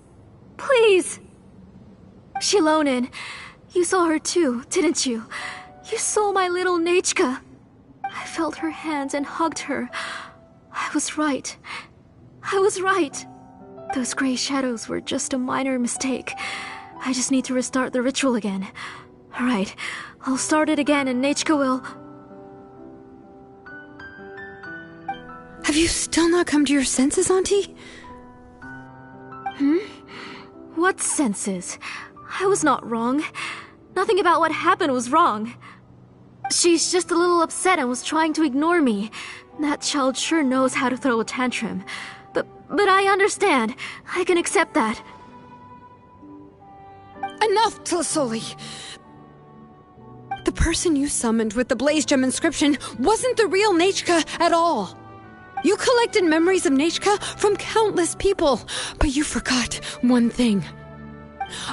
Please. Shilonen, you saw her too, didn't you? You saw my little Nechka. I felt her hands and hugged her. I was right. I was right. Those gray shadows were just a minor mistake. I just need to restart the ritual again. Alright, I'll start it again and Nechka will... Have you still not come to your senses, Auntie? What senses? I was not wrong. Nothing about what happened was wrong. She's just a little upset and was trying to ignore me. That child sure knows how to throw a tantrum. But I understand. I can accept that. Enough, Tlasoli! The person you summoned with the Blaze Gem inscription wasn't the real Nechka at all. You collected memories of Nechka from countless people, but you forgot one thing.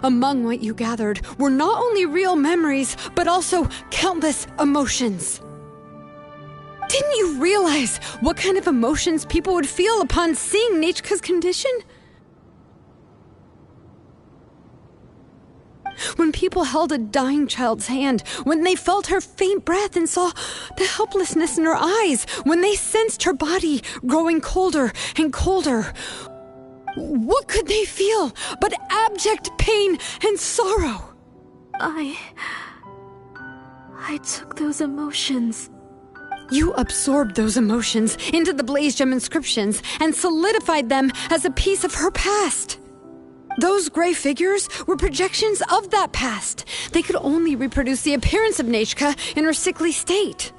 Among what you gathered were not only real memories, but also countless emotions. Didn't you realize what kind of emotions people would feel upon seeing Nechka's condition? When people held a dying child's hand, when they felt her faint breath and saw the helplessness in her eyes, when they sensed her body growing colder and colder, what could they feel but abject pain and sorrow? I took those emotions. You absorbed those emotions into the Blaze Gem inscriptions and solidified them as a piece of her past. Those gray figures were projections of that past. They could only reproduce the appearance of Nechka in her sickly state.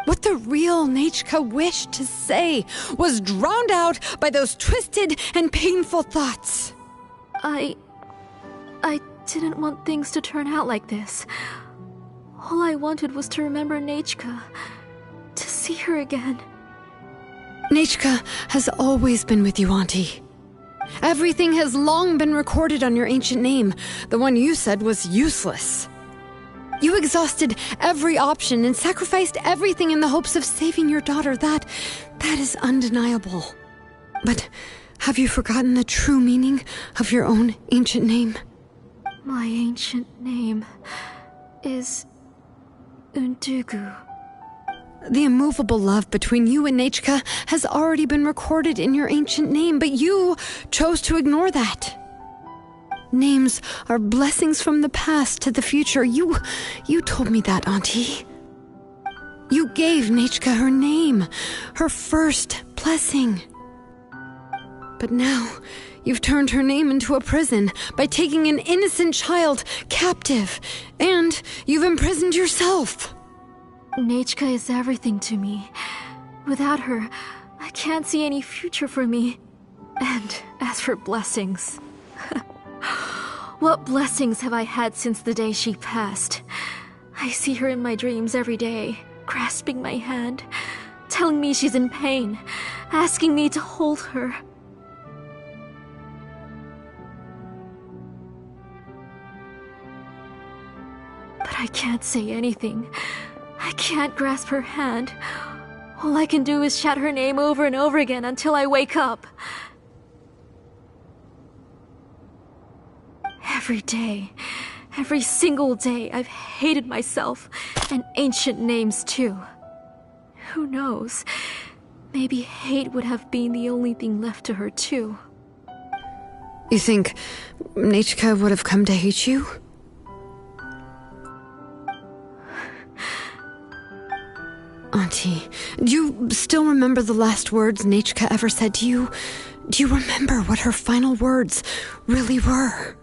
What the real Nechka wished to say was drowned out by those twisted and painful thoughts. I didn't want things to turn out like this. All I wanted was to remember Nechka, to see her again. Nechka has always been with you, Auntie. Everything has long been recorded on your ancient name. The one you said was useless. You exhausted every option and sacrificed everything in the hopes of saving your daughter. That is undeniable. But have you forgotten the true meaning of your own ancient name? My ancient name is Undugu. The immovable love between you and Nechka has already been recorded in your ancient name, but you chose to ignore that. Names are blessings from the past to the future. You told me that, Auntie. You gave Nechka her name, her first blessing. But now, you've turned her name into a prison by taking an innocent child captive, and you've imprisoned yourself. Nechka is everything to me. Without her, I can't see any future for me. And as for blessings... What blessings have I had since the day she passed? I see her in my dreams every day, grasping my hand, telling me she's in pain, asking me to hold her. But I can't say anything. I can't grasp her hand. All I can do is shout her name over and over again until I wake up. Every day, every single day, I've hated myself, and ancient names too. Who knows? Maybe hate would have been the only thing left to her too. You think Nechka would have come to hate you? Auntie, do you still remember the last words Nechka ever said to you? Do you remember what her final words really were?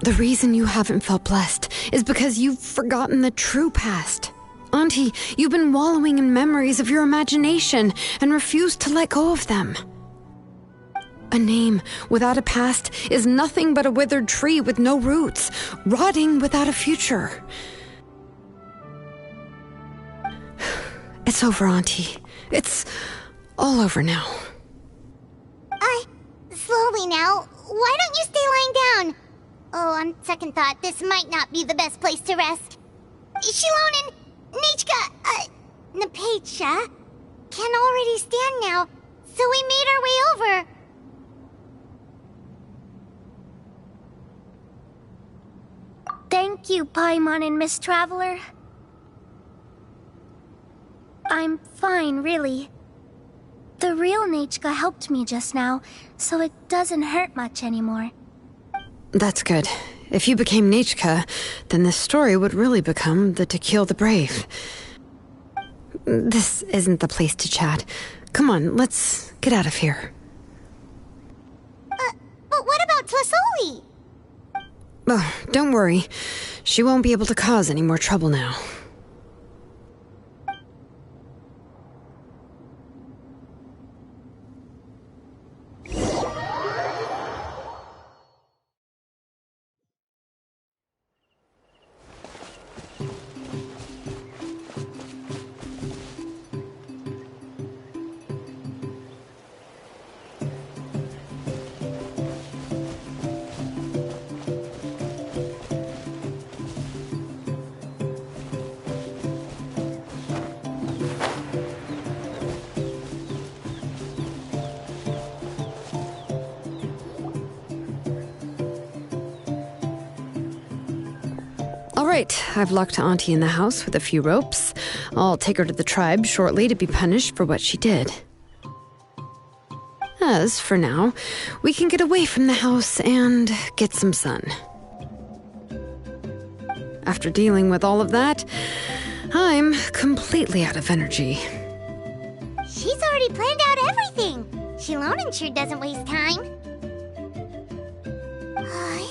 The reason you haven't felt blessed is because you've forgotten the true past. Auntie, you've been wallowing in memories of your imagination and refused to let go of them. A name without a past is nothing but a withered tree with no roots, rotting without a future. It's over, Auntie. It's all over now. Slowly now. Why don't you stay lying down? Oh, on second thought, this might not be the best place to rest. Shilonen, Nichka, Napecha can already stand now, so we made our way over. Thank you, Paimon and Miss Traveler. I'm fine, really. The real Nichka helped me just now, so it doesn't hurt much anymore. That's good. If you became Nichka, then this story would really become the To Kill the Brave. This isn't the place to chat. Come on, let's get out of here. But what about Tlasoli? Oh, don't worry. She won't be able to cause any more trouble now. Alright, I've locked Auntie in the house with a few ropes. I'll take her to the tribe shortly to be punished for what she did. As for now, we can get away from the house and get some sun. After dealing with all of that, I'm completely out of energy. She's already planned out everything. Shilonen sure doesn't waste time.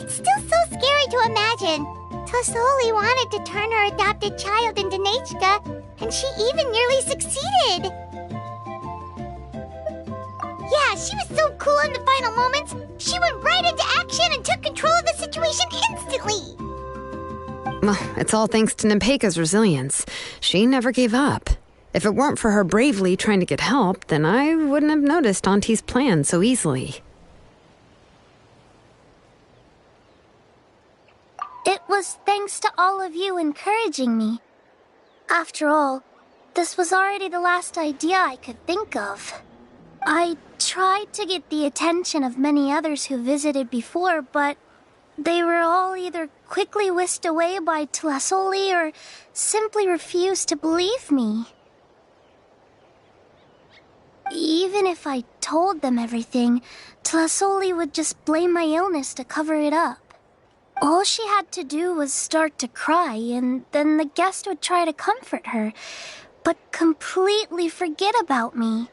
It's still so scary to imagine. Tlasoli wanted to turn her adopted child into Nichka, and she even nearly succeeded. Yeah, she was so cool in the final moments. She went right into action and took control of the situation instantly. Well, it's all thanks to Nempeka's resilience. She never gave up. If it weren't for her bravely trying to get help, then I wouldn't have noticed Auntie's plan so easily. It was thanks to all of you encouraging me. After all, this was already the last idea I could think of. I tried to get the attention of many others who visited before, but they were all either quickly whisked away by Tlasoli or simply refused to believe me. Even if I told them everything, Tlasoli would just blame my illness to cover it up. All she had to do was start to cry, and then the guest would try to comfort her, but completely forget about me.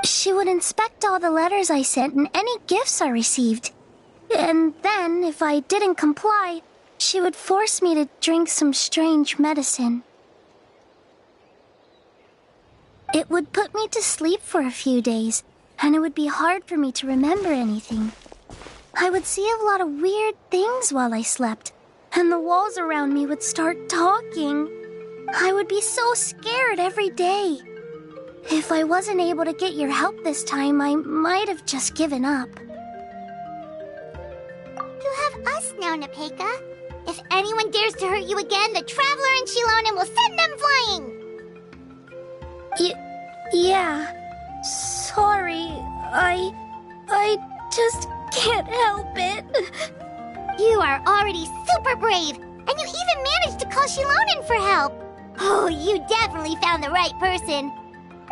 She would inspect all the letters I sent and any gifts I received. And then, if I didn't comply, she would force me to drink some strange medicine. It would put me to sleep for a few days, and it would be hard for me to remember anything. I would see a lot of weird things while I slept, and the walls around me would start talking. I would be so scared every day. If I wasn't able to get your help this time, I might have just given up. You have us now, Nepeka. If anyone dares to hurt you again, the Traveler and Shilonen will send them flying! Yeah. Sorry, I just can't help it. You are already super brave, and you even managed to call Shilonen for help. Oh, you definitely found the right person.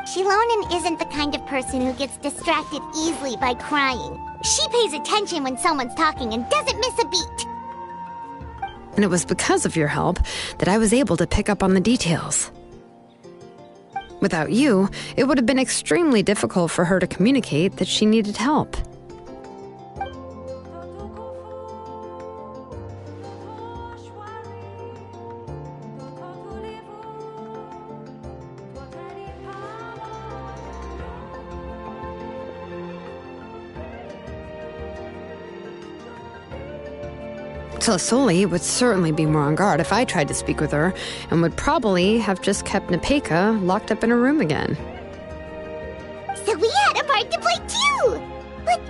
Shilonen isn't the kind of person who gets distracted easily by crying. She pays attention when someone's talking and doesn't miss a beat. And it was because of your help that I was able to pick up on the details. Without you, it would have been extremely difficult for her to communicate that she needed help. Tlasoli would certainly be more on guard if I tried to speak with her, and would probably have just kept Nepeka locked up in her room again. So we had a part to play too! But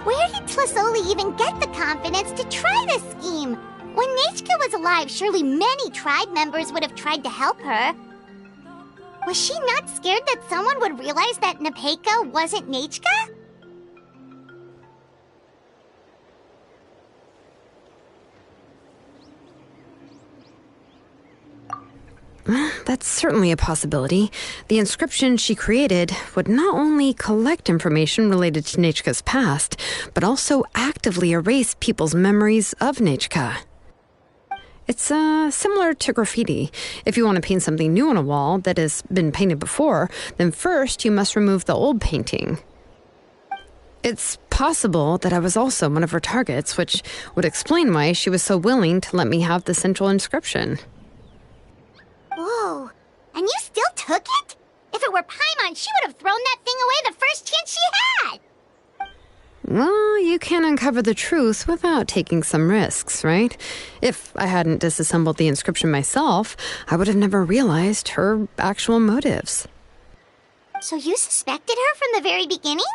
where did Tlasoli even get the confidence to try this scheme? When Nechka was alive, surely many tribe members would have tried to help her. Was she not scared that someone would realize that Nepeka wasn't Nechka? That's certainly a possibility. The inscription she created would not only collect information related to Nechka's past, but also actively erase people's memories of Nechka. It's similar to graffiti. If you want to paint something new on a wall that has been painted before, then first you must remove the old painting. It's possible that I was also one of her targets, which would explain why she was so willing to let me have the central inscription. Whoa, and you still took it? If it were Paimon, she would have thrown that thing away the first chance she had! Well, you can't uncover the truth without taking some risks, right? If I hadn't disassembled the inscription myself, I would have never realized her actual motives. So you suspected her from the very beginning?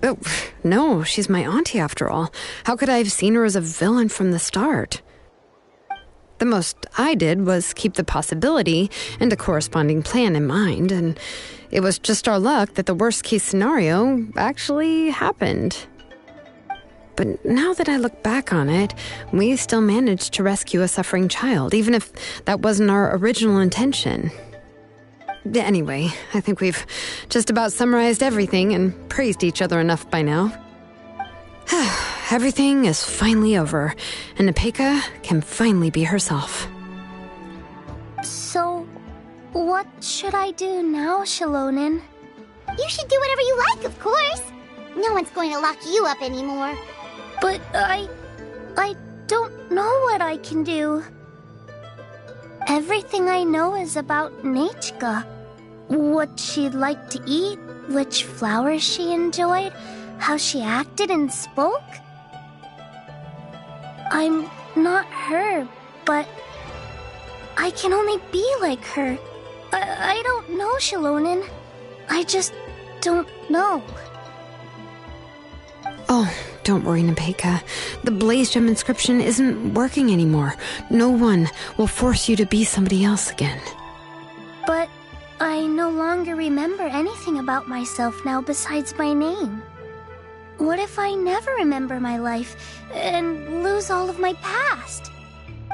Oh, no, she's my auntie after all. How could I have seen her as a villain from the start? The most I did was keep the possibility and a corresponding plan in mind, and it was just our luck that the worst-case scenario actually happened. But now that I look back on it, we still managed to rescue a suffering child, even if that wasn't our original intention. Anyway, I think we've just about summarized everything and praised each other enough by now. Everything is finally over, and Nepeka can finally be herself. So, what should I do now, Shalonin? You should do whatever you like, of course. No one's going to lock you up anymore. But I don't know what I can do. Everything I know is about Nechka. What she'd like to eat, which flowers she enjoyed, how she acted and spoke. I'm not her, but I can only be like her. I don't know, Shalonin. I just don't know. Oh, don't worry, Nepeka. The Blaze Gem inscription isn't working anymore. No one will force you to be somebody else again. But I no longer remember anything about myself now besides my name. What if I never remember my life and lose all of my past?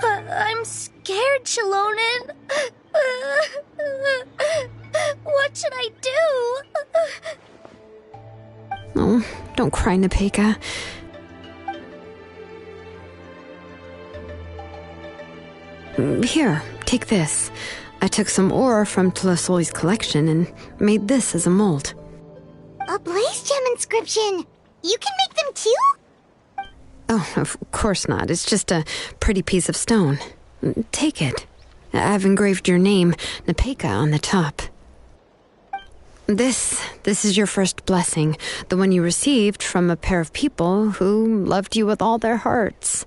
I'm scared, Shalonin. What should I do? Oh, don't cry, Nepeka. Here, take this. I took some ore from Tlasoli's collection and made this as a mold. A Blaze Gem inscription! You can make them too? Oh, of course not. It's just a pretty piece of stone. Take it. I've engraved your name, Nepeka, on the top. This is your first blessing, the one you received from a pair of people who loved you with all their hearts.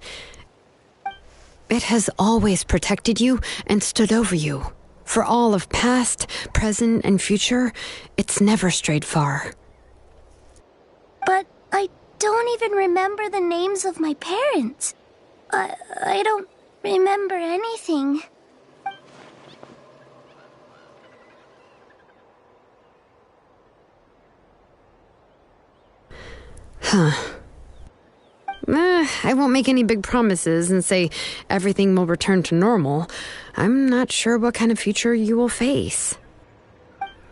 It has always protected you and stood over you. For all of past, present, and future, it's never strayed far. But I don't even remember the names of my parents. I don't remember anything. Huh. I won't make any big promises and say everything will return to normal. I'm not sure what kind of future you will face.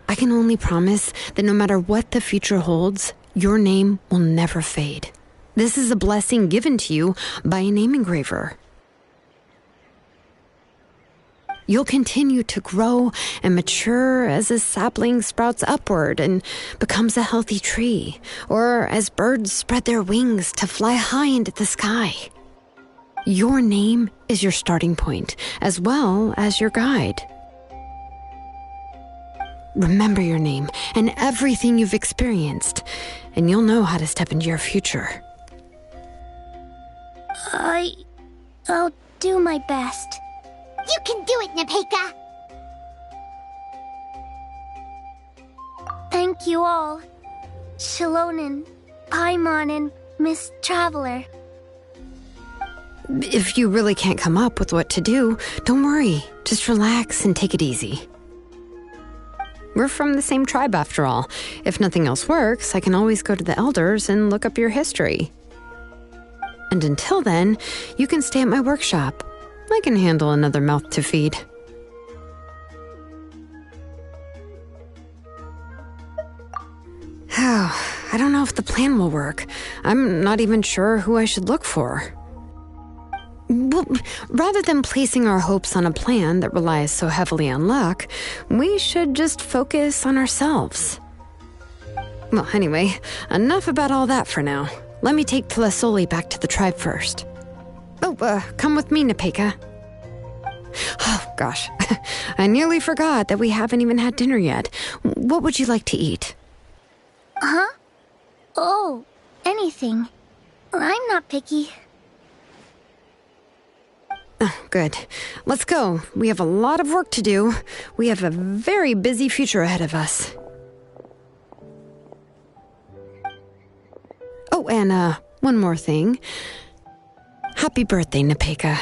I can only promise that no matter what the future holds, your name will never fade. This is a blessing given to you by a name engraver. You'll continue to grow and mature as a sapling sprouts upward and becomes a healthy tree, or as birds spread their wings to fly high into the sky. Your name is your starting point, as well as your guide. Remember your name and everything you've experienced, and you'll know how to step into your future. I'll do my best. You can do it, Nepeka! Thank you all. Shilonen, Paimon, and Miss Traveler. If you really can't come up with what to do, don't worry. Just relax and take it easy. We're from the same tribe after all. If nothing else works, I can always go to the elders and look up your history. And until then, you can stay at my workshop. I can handle another mouth to feed. I don't know if the plan will work. I'm not even sure who I should look for. Well, rather than placing our hopes on a plan that relies so heavily on luck, we should just focus on ourselves. Well, anyway, enough about all that for now. Let me take Tlasoli back to the tribe first. Oh, come with me, Nepeka. Oh, gosh. I nearly forgot that we haven't even had dinner yet. What would you like to eat? Huh? Oh, anything. I'm not picky. Oh, good. Let's go. We have a lot of work to do. We have a very busy future ahead of us. Oh, and one more thing. Happy birthday, Nepeka.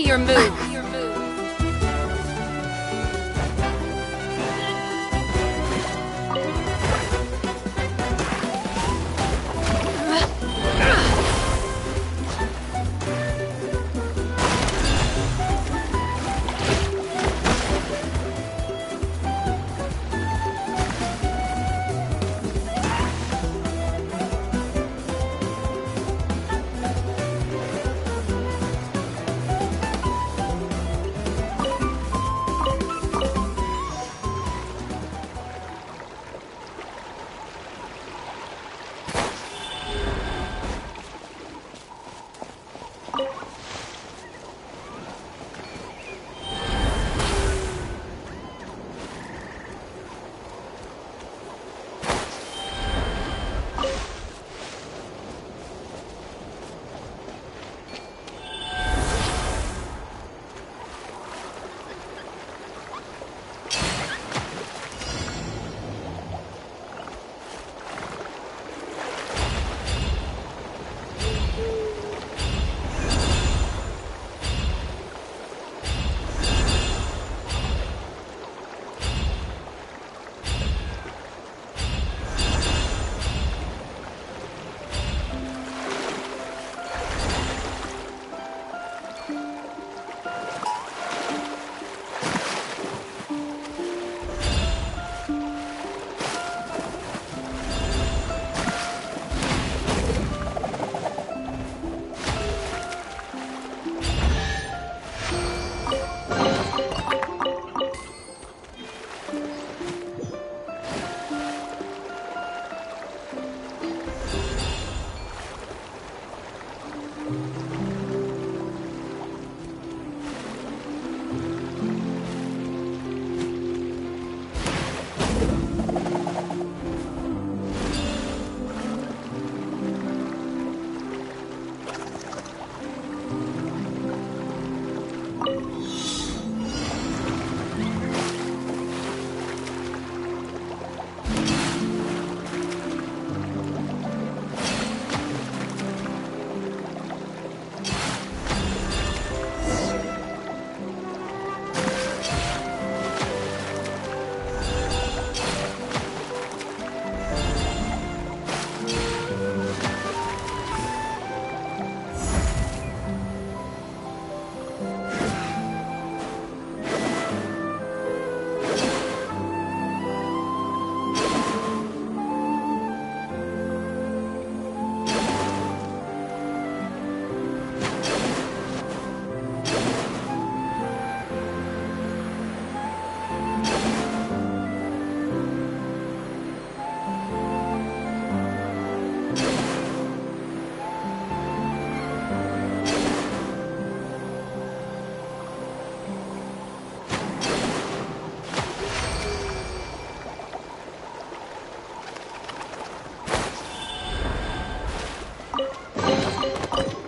me your move.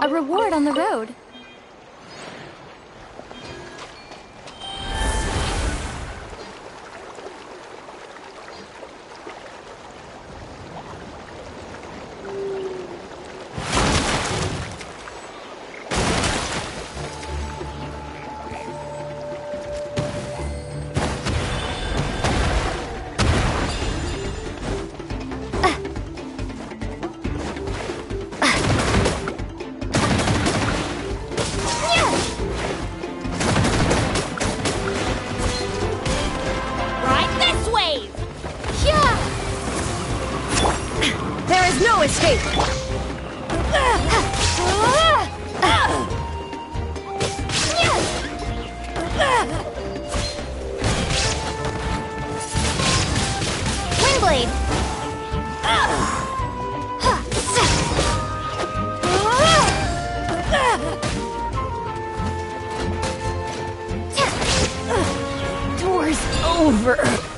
A reward on the road. No escape! Windblade! Door's over.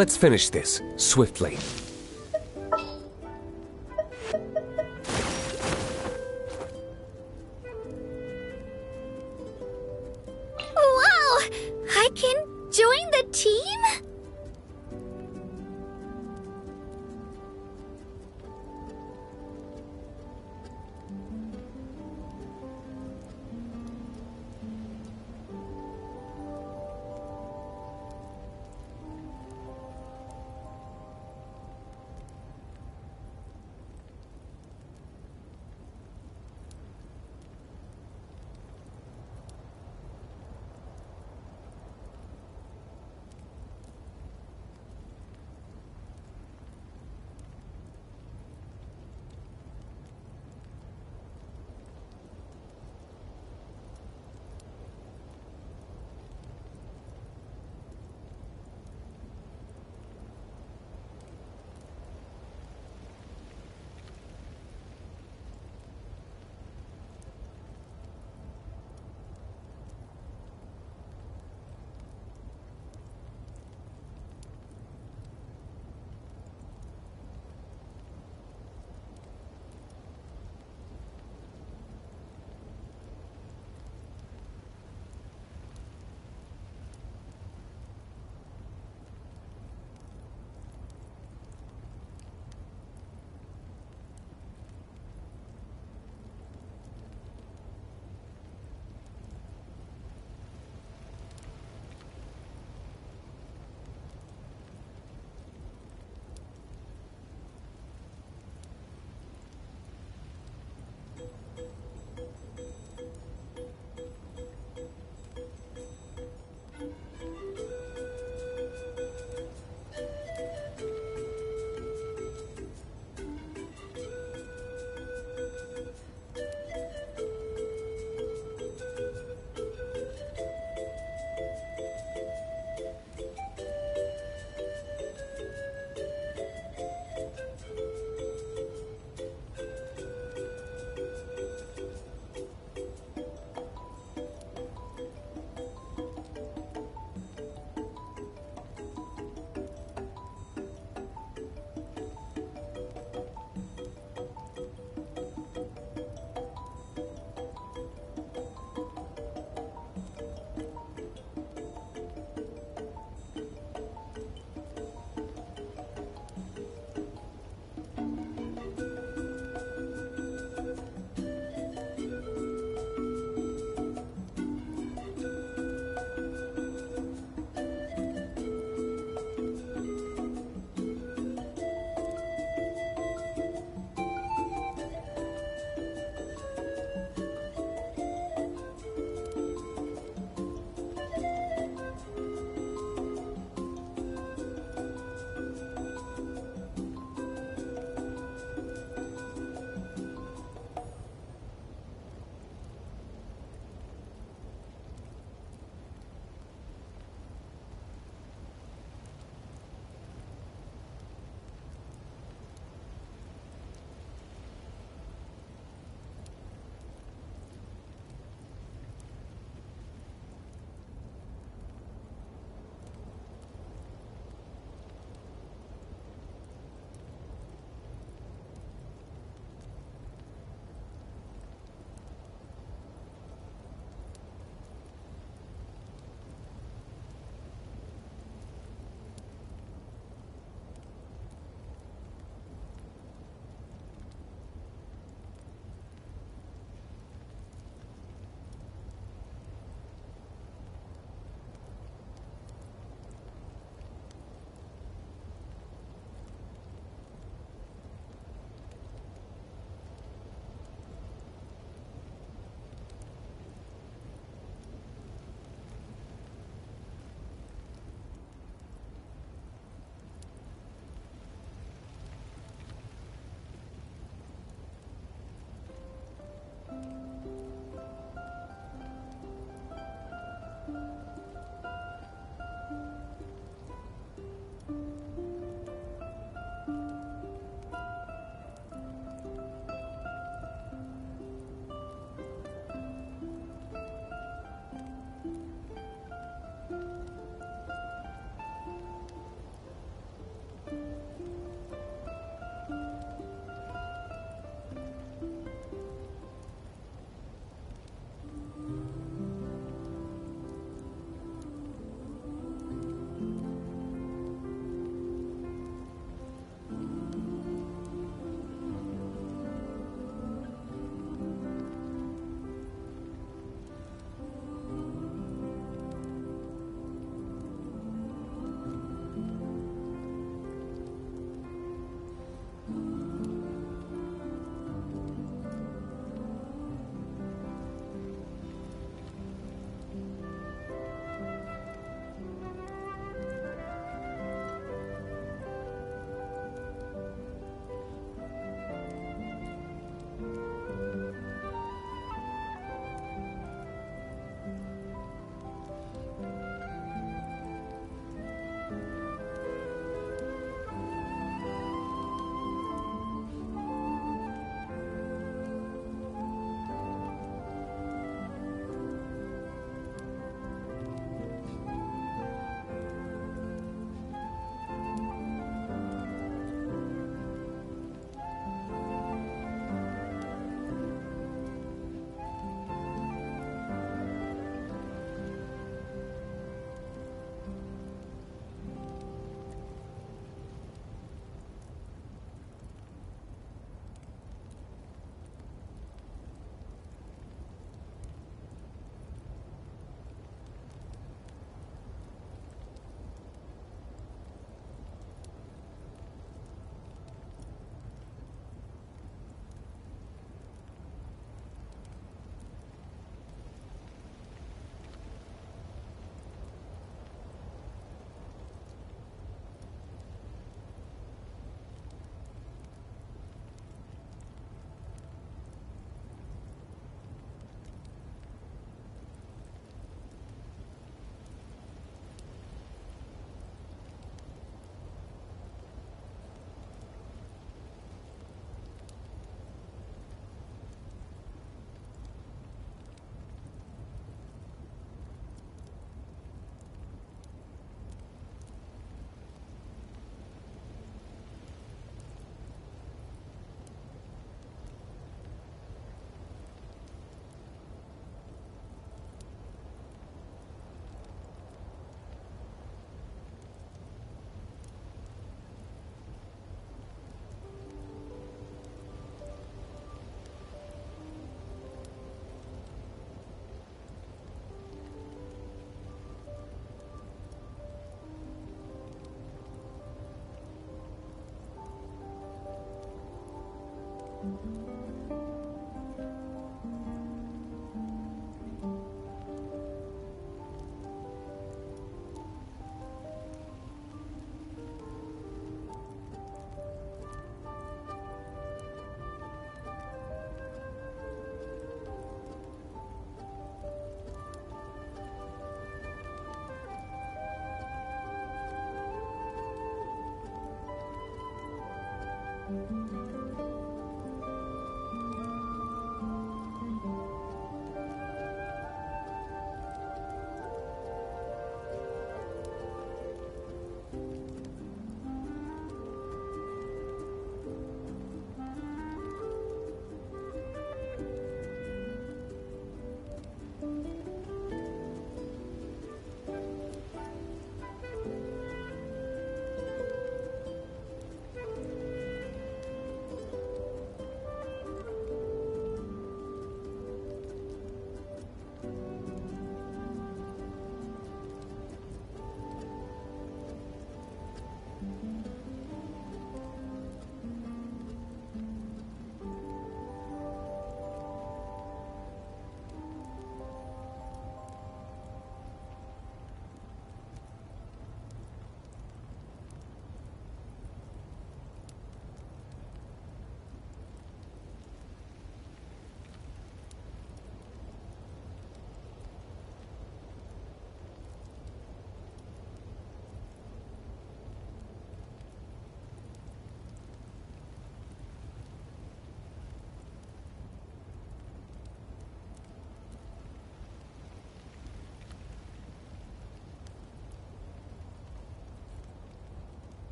Let's finish this, swiftly. Wow! I can join the team?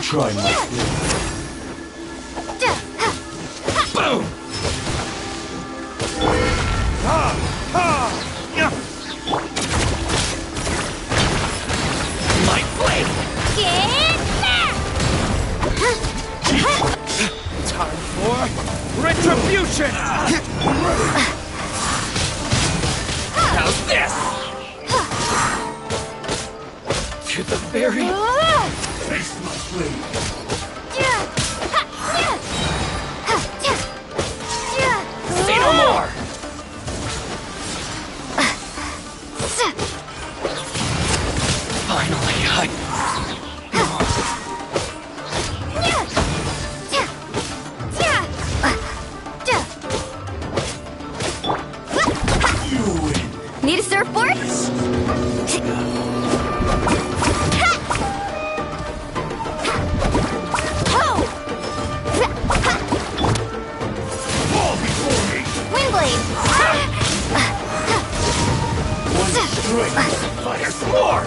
Try my blade. Boom! My blade! Get back! Time for retribution! How's this? To the very... Taste my blade. Say no more! Finally, Need a surfboard? Fall before me. Windblade! One strike. There's more!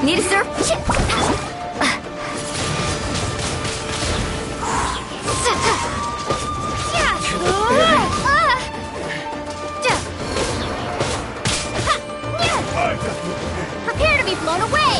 Need a surf? Prepare to be blown away!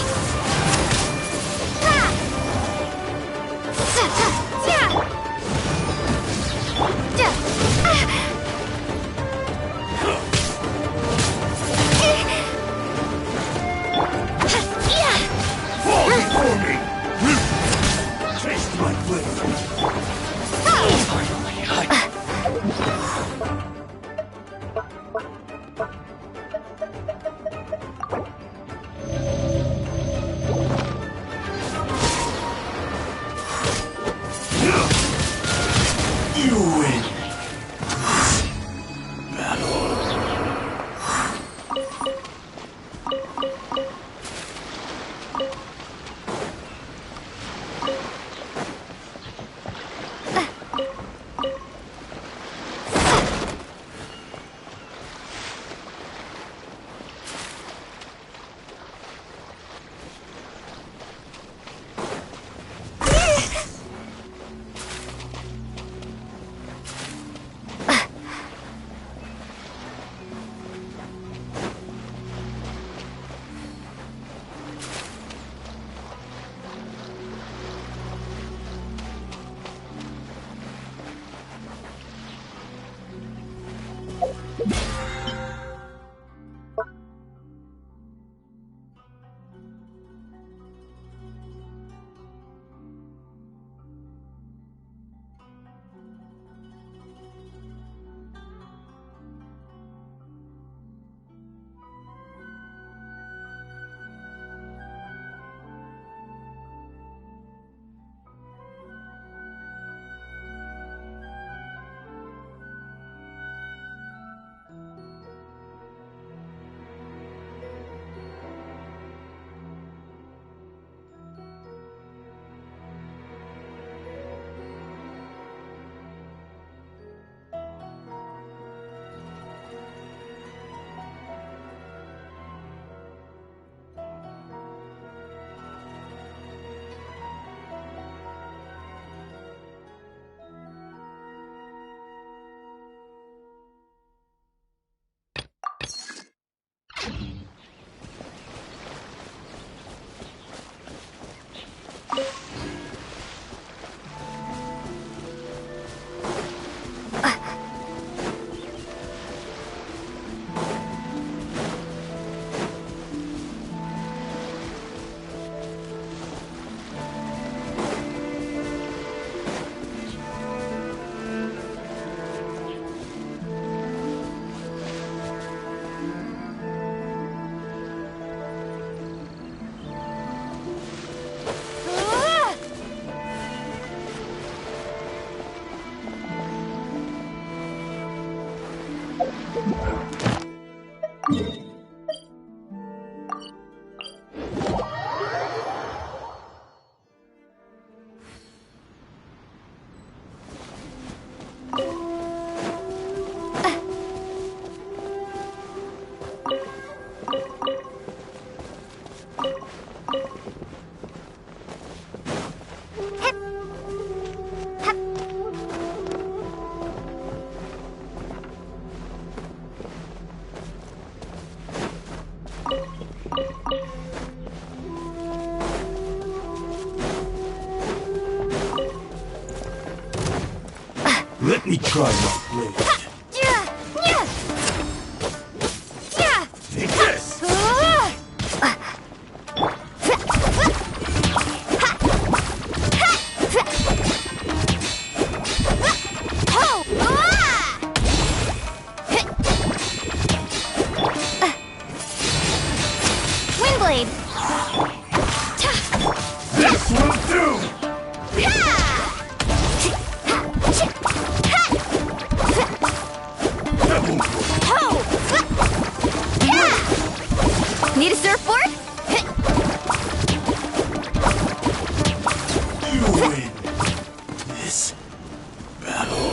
Fall before me. Taste my blade. You win. Let me try my blade. Take this! Windblade! This will do! Need a surfboard? You win this battle.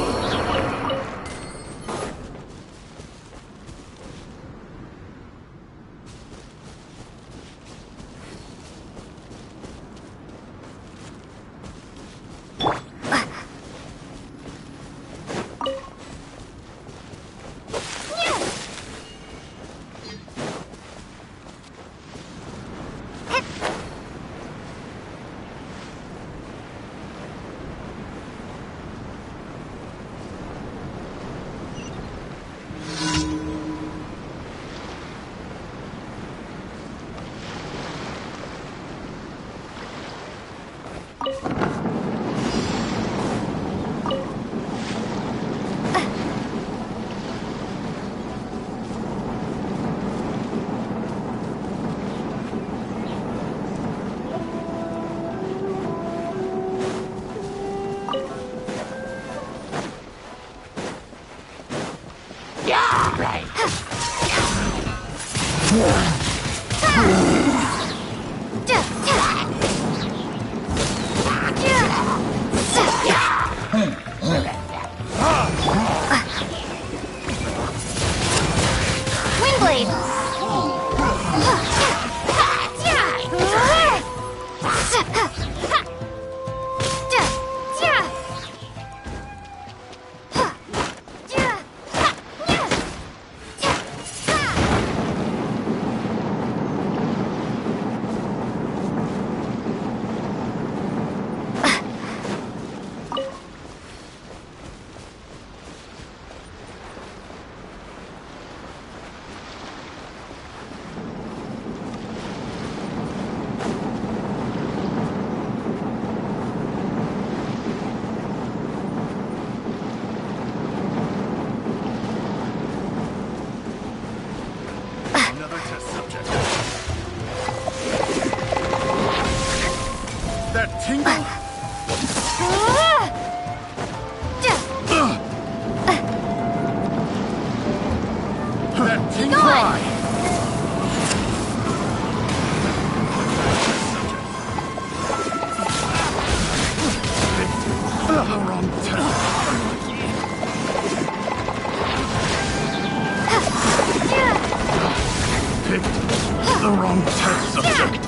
The wrong test subject.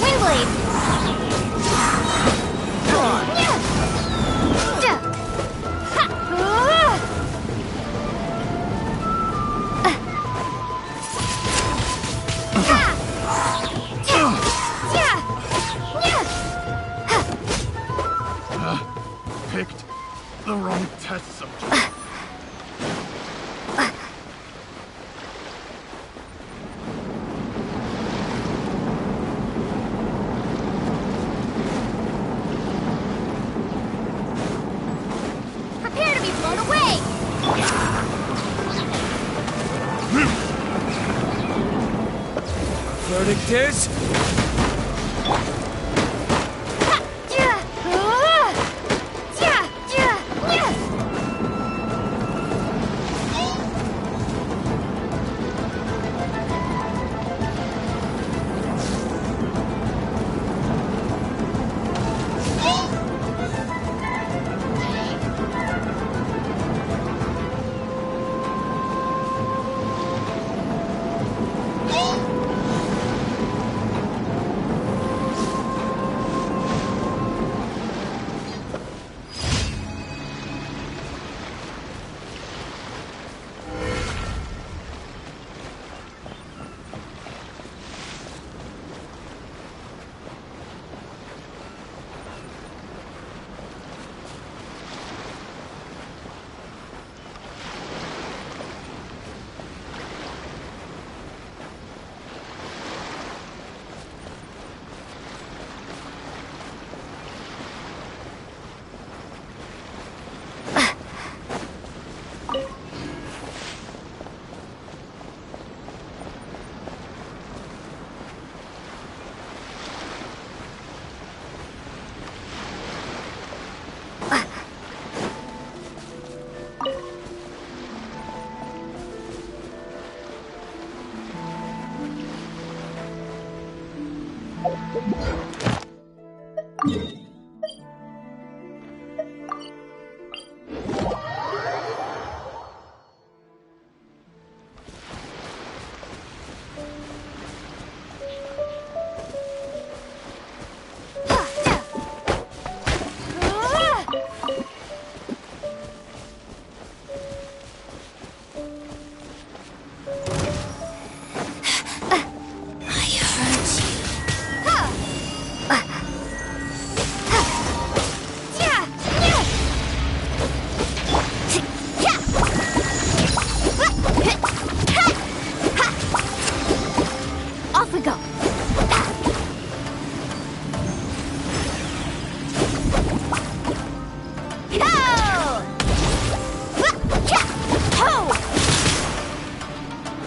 Windblade! Picked the wrong test subject. Prepare to be blown away! Verdict is...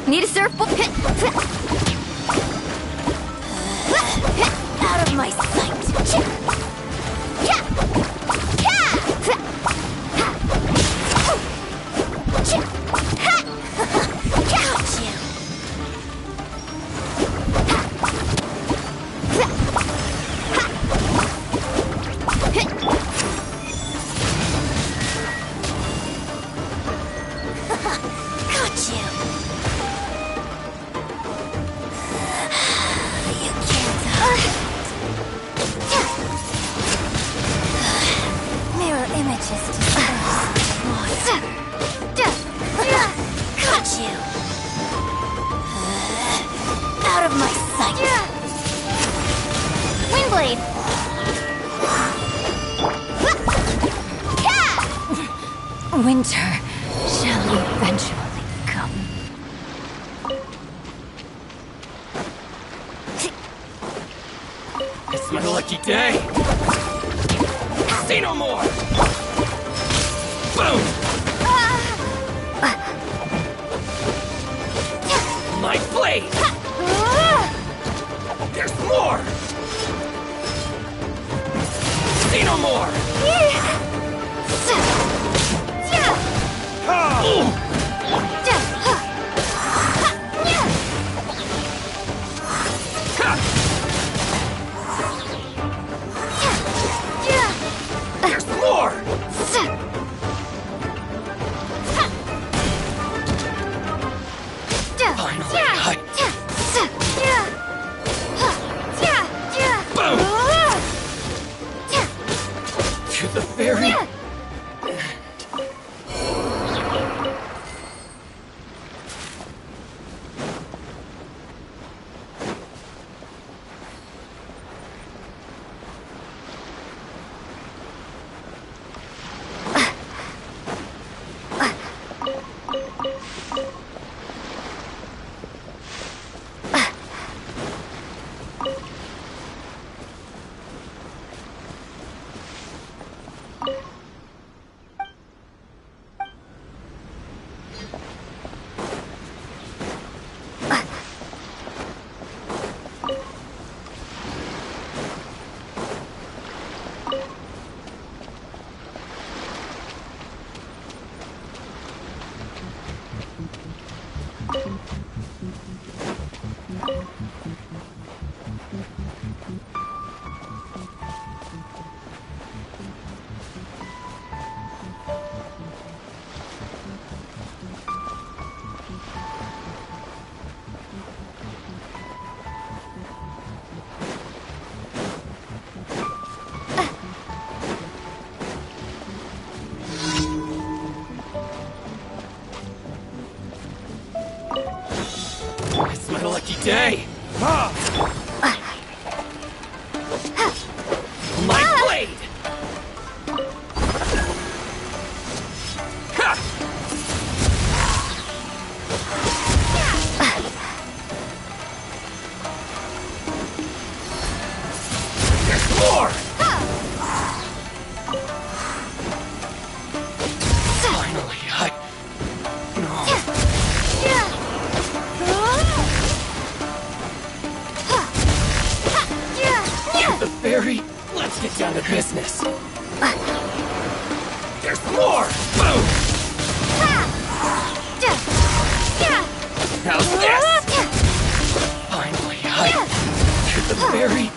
Need a surfboard? Out of my sight. Winter shall eventually come. It's my lucky day! See no more! Boom! My blade! There's more! See no more! There's more! Finally, boom! To the very... It's my lucky day! My blade! There's more! Finally, let's get down to business. There's more! Boom! How's this? Finally, to the very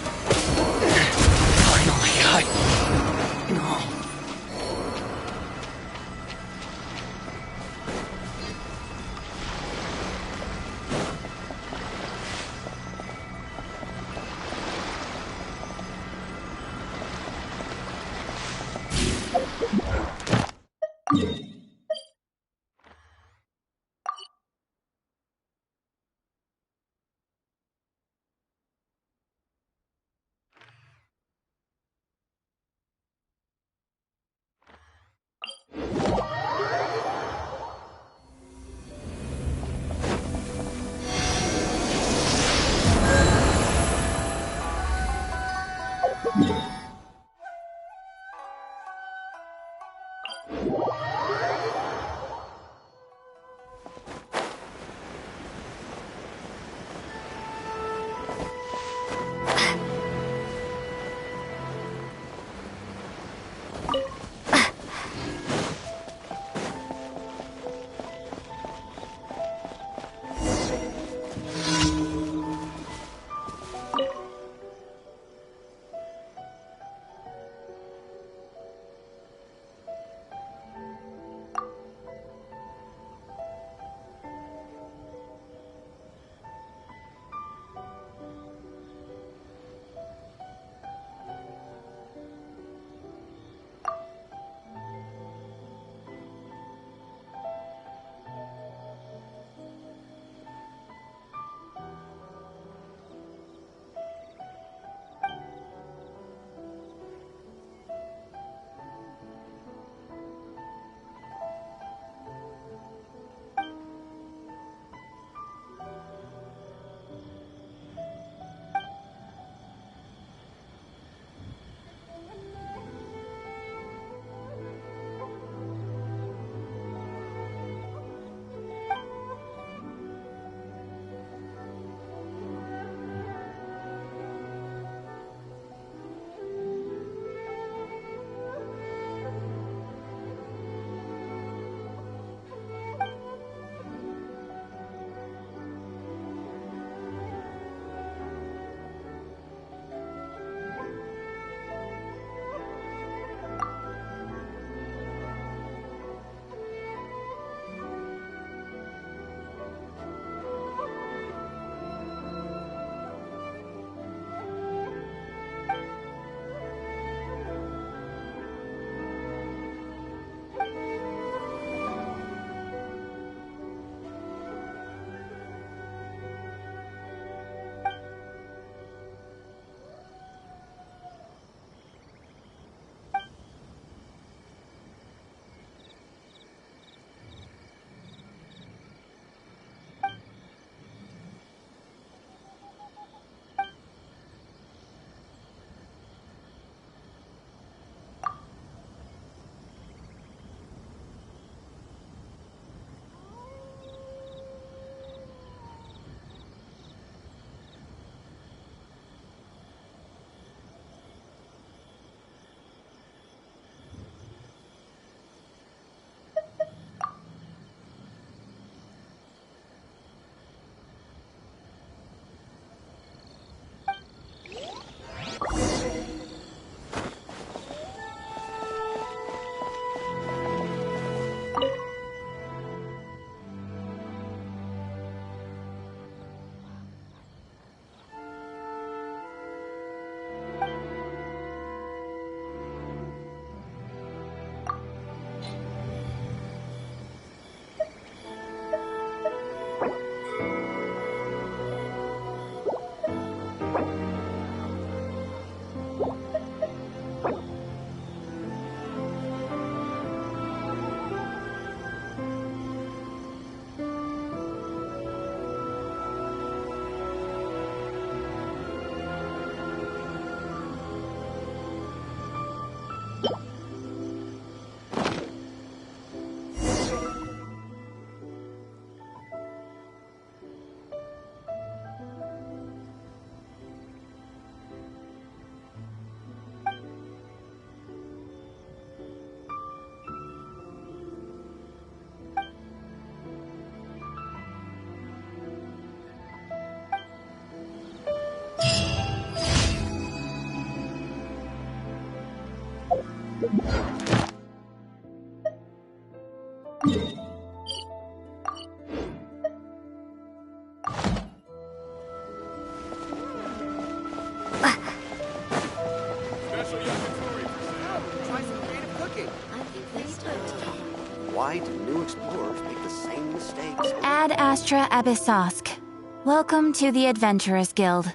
Why do new explorers make the same mistakes? Ad Astra Abyssosk. Welcome to the Adventurers Guild.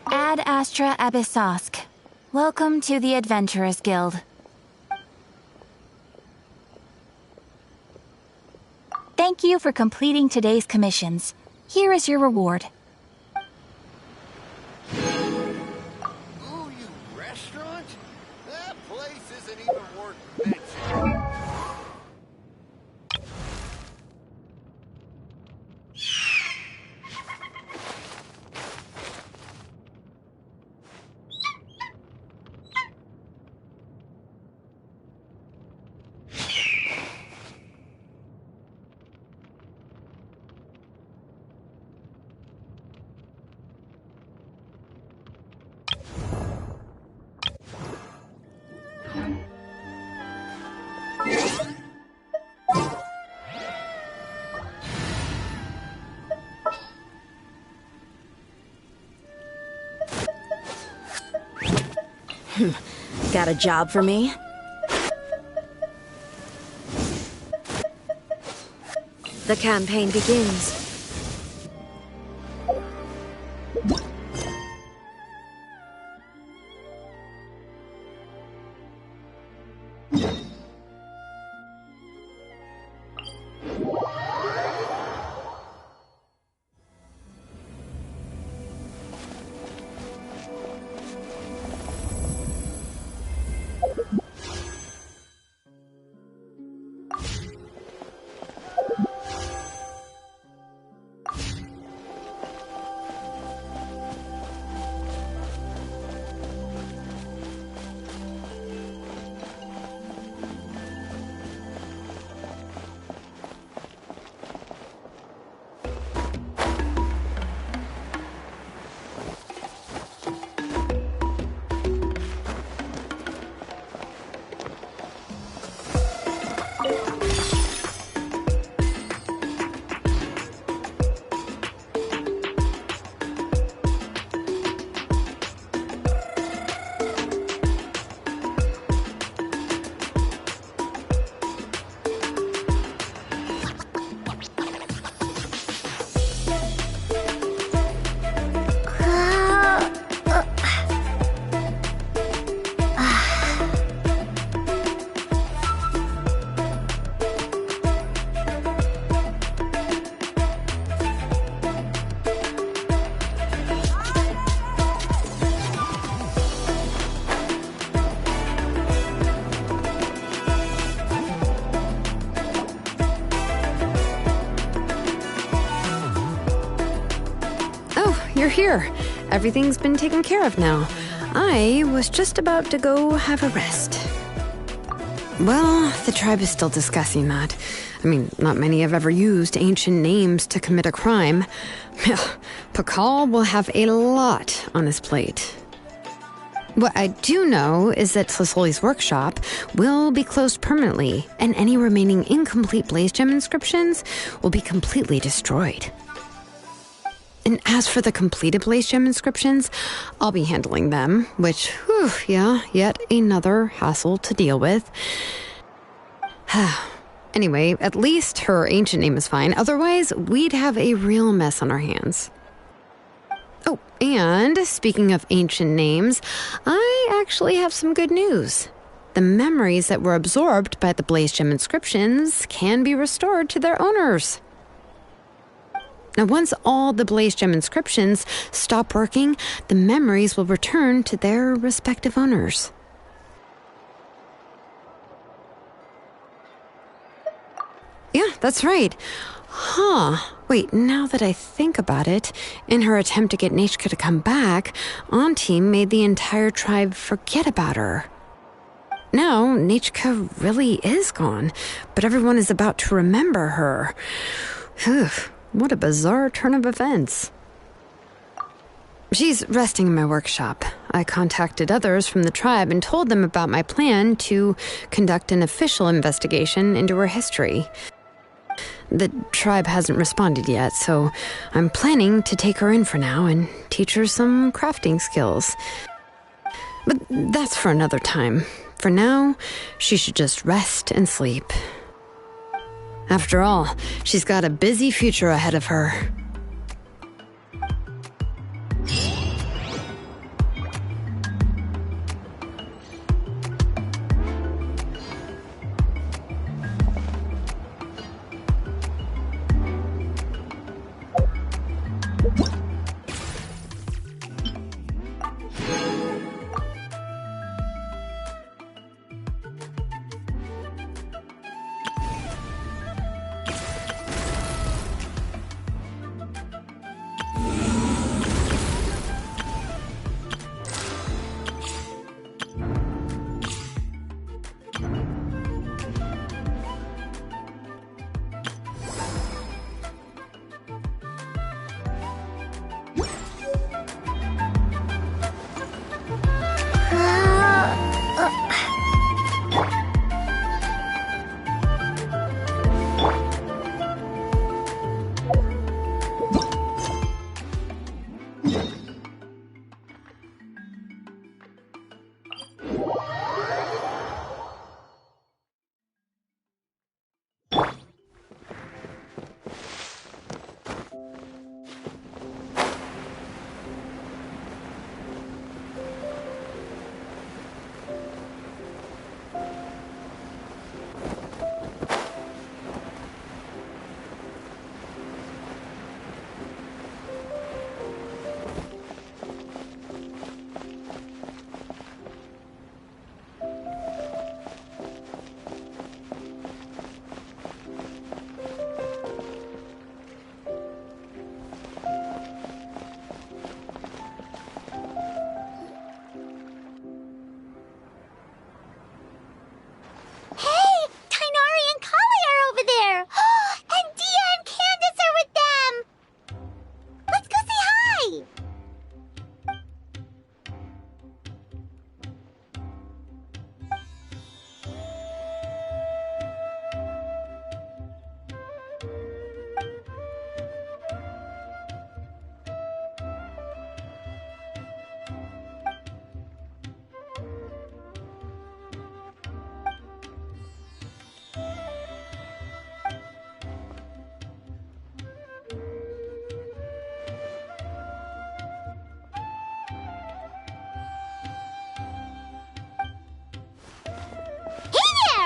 Ad Astra Abyssosk. Welcome to the Adventurers Guild. Thank you for completing today's commissions. Here is your reward. Ooh, you restaurant? That place isn't even worth mentioning. Got a job for me? The campaign begins. You're here. Everything's been taken care of now. I was just about to go have a rest. Well, the tribe is still discussing that. I mean, not many have ever used ancient names to commit a crime. Pakal will have a lot on his plate. What I do know is that Tlisoli's workshop will be closed permanently, and any remaining incomplete Blaze Gem inscriptions will be completely destroyed. And as for the completed Blaze Gem inscriptions, I'll be handling them, which, whew, yeah, yet another hassle to deal with. Anyway, at least her ancient name is fine. Otherwise, we'd have a real mess on our hands. Oh, and speaking of ancient names, I actually have some good news. The memories that were absorbed by the Blaze Gem inscriptions can be restored to their owners. Now, once all the Blaze Gem inscriptions stop working, the memories will return to their respective owners. Yeah, that's right. Huh. Wait, now that I think about it, in her attempt to get Nechka to come back, Auntie made the entire tribe forget about her. Now, Nechka really is gone, but everyone is about to remember her. Whew, what a bizarre turn of events. She's resting in my workshop. I contacted others from the tribe and told them about my plan to conduct an official investigation into her history. The tribe hasn't responded yet, so I'm planning to take her in for now and teach her some crafting skills. But that's for another time. For now, she should just rest and sleep. After all, she's got a busy future ahead of her.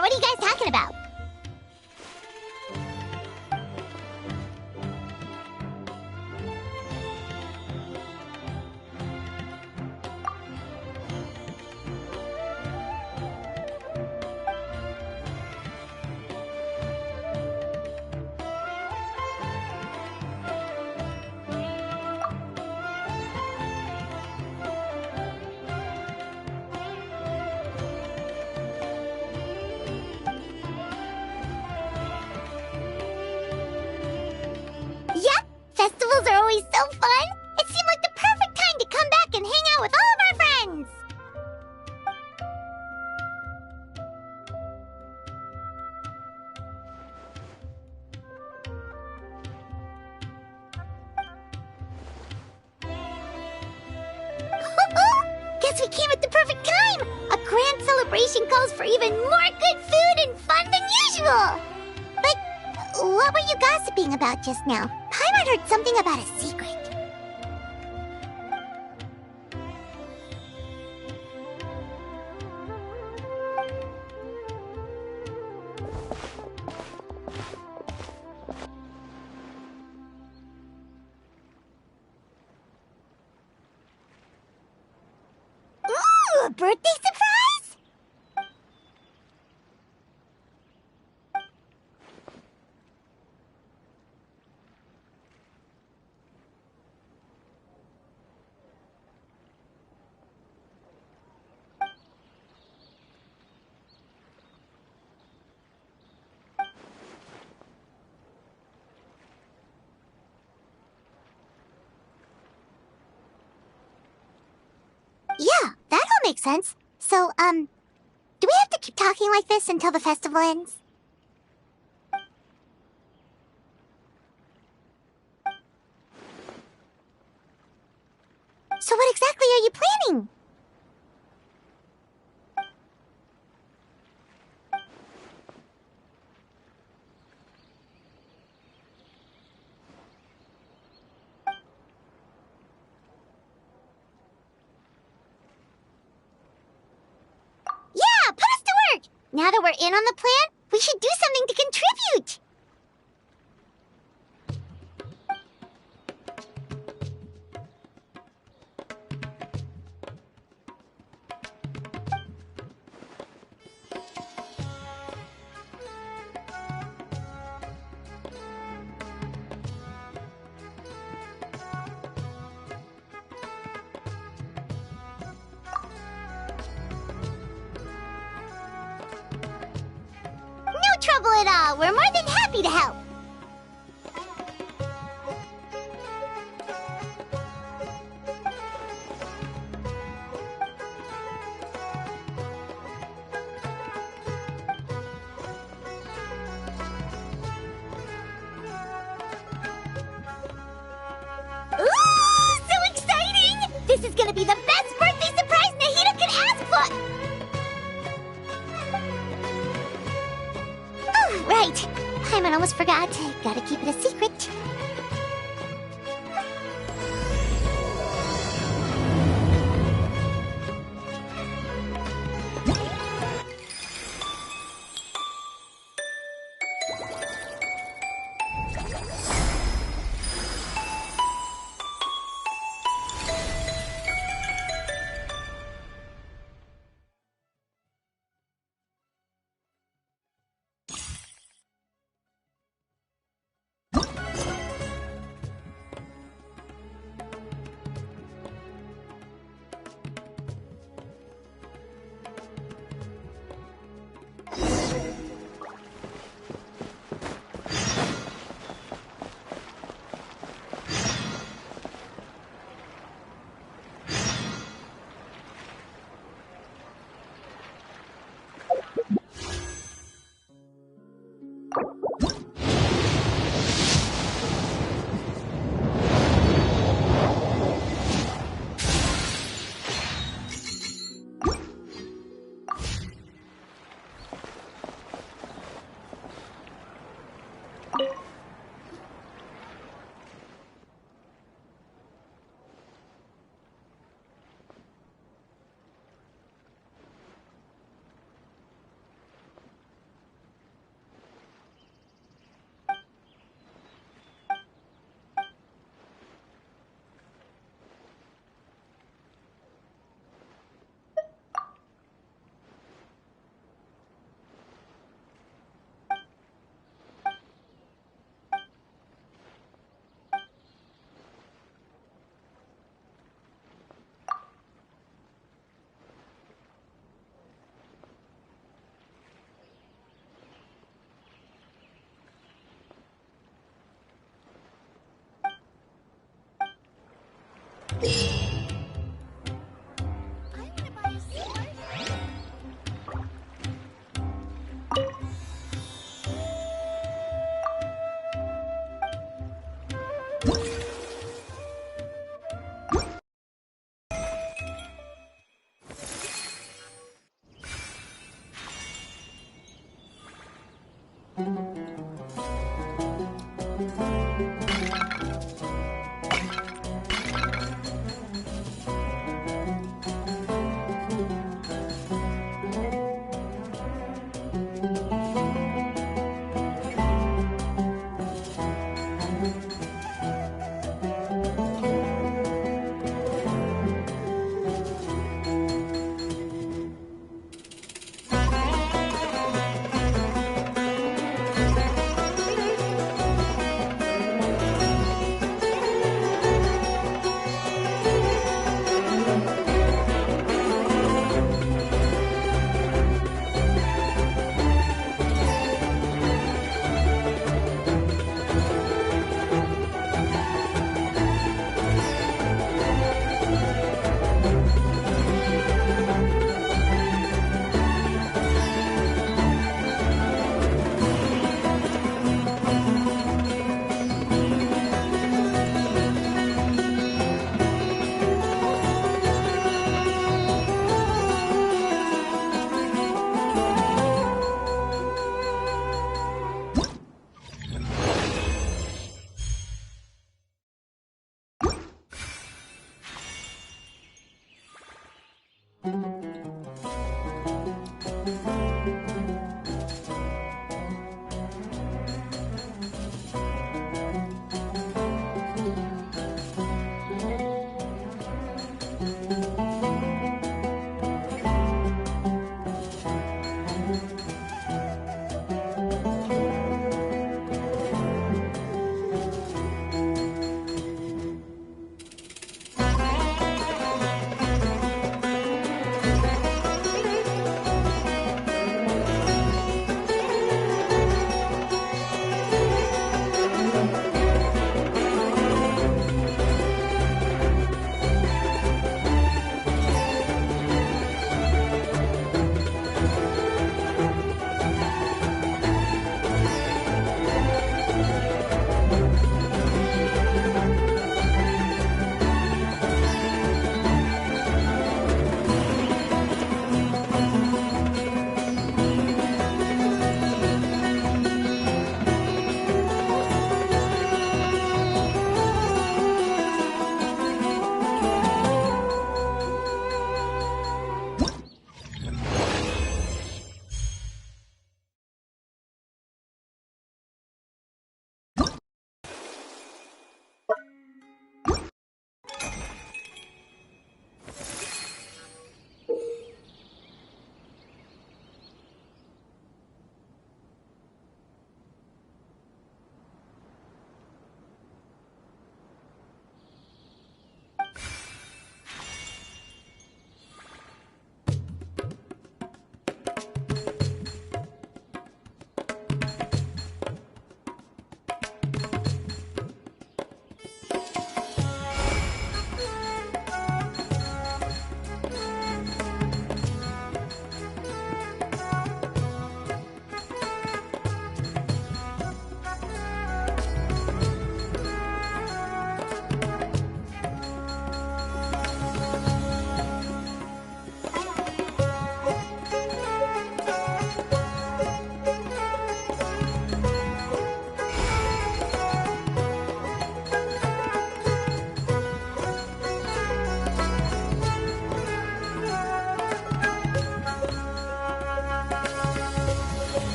What are you guys talking about? Festivals are always so fun! It seemed like the perfect time to come back and hang out with all of our friends! Guess we came at the perfect time! A grand celebration calls for even more good food and fun than usual! But what were you gossiping about just now? Paimon heard something about a secret. makes sense. So, do we have to keep talking like this until the festival ends? So what exactly are you planning? Yeah, put us to work! Now that we're in on the plan, we should do something to contribute! No trouble at all. We're more than happy to help. Ooh, so exciting! This is gonna be the best birthday surprise Nahida could ask for! Oh, right. Paimon almost forgot. Gotta keep it a secret.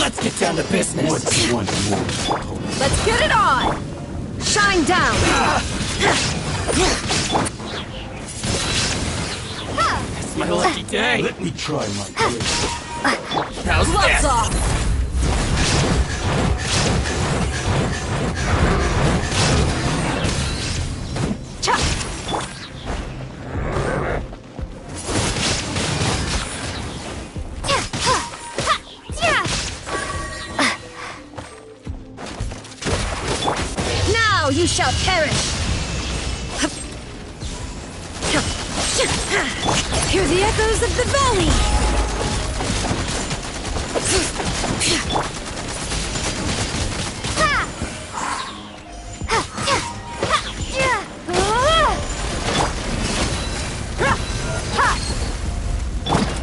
Let's get down to business. What's one more? Let's get it on! Shine down! It's my lucky day. Let me try my blade. How's Gloves this? off! Now you shall perish! Hear the echoes of the valley!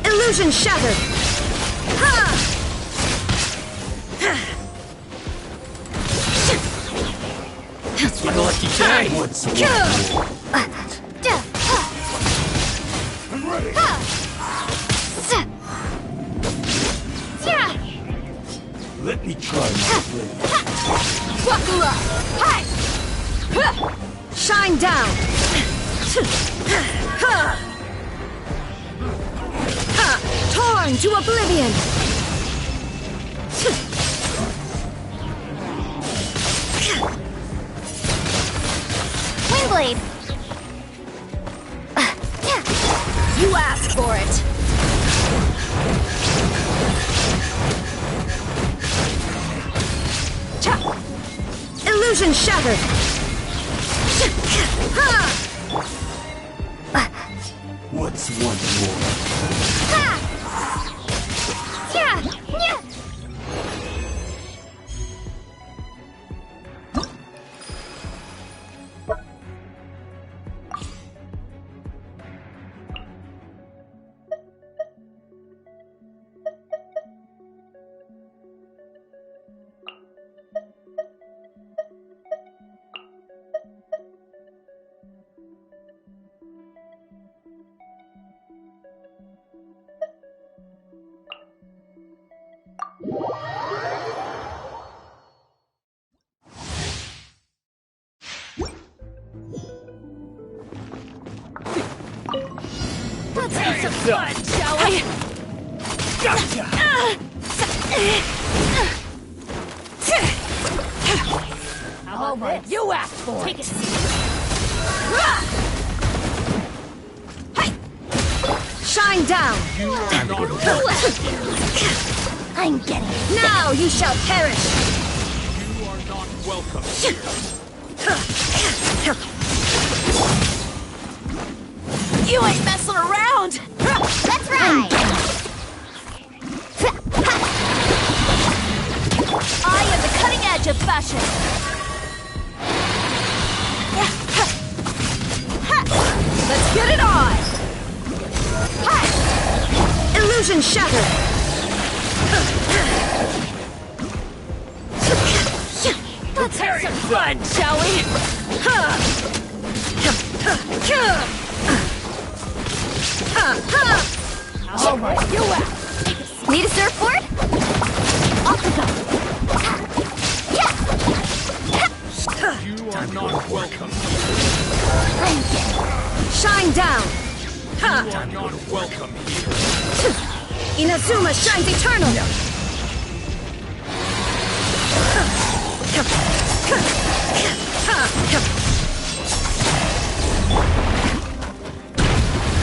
Illusion shattered! It's my lucky day. What's one more? I'm ready. Let me try my blade. Buckle up! Shine down! Torn to oblivion! Windblade! You asked for it! Illusion shattered! What's one more? Let's have some fun, shall we? Gotcha! How about this? You asked for it! Take a seat! Shine down! I'm getting it. Now you shall perish! You are not welcome. You ain't messing around! Let's ride! I am the cutting edge of fashion! Let's get it on! Illusion shattered! Let's have some fun, shall we? All right, you out! Need a surfboard? Off we go! You are not welcome. I'm getting it. Shine down! You are not welcome here. Inazuma shines eternal!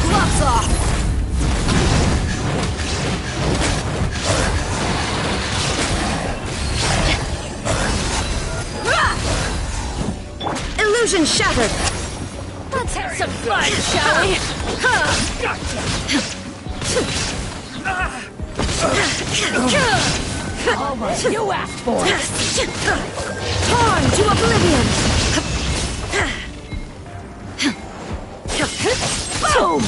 Gloves off! Illusion shattered! Let's have some fun, shall we? All right, you asked for it. Torn to oblivion! Boom!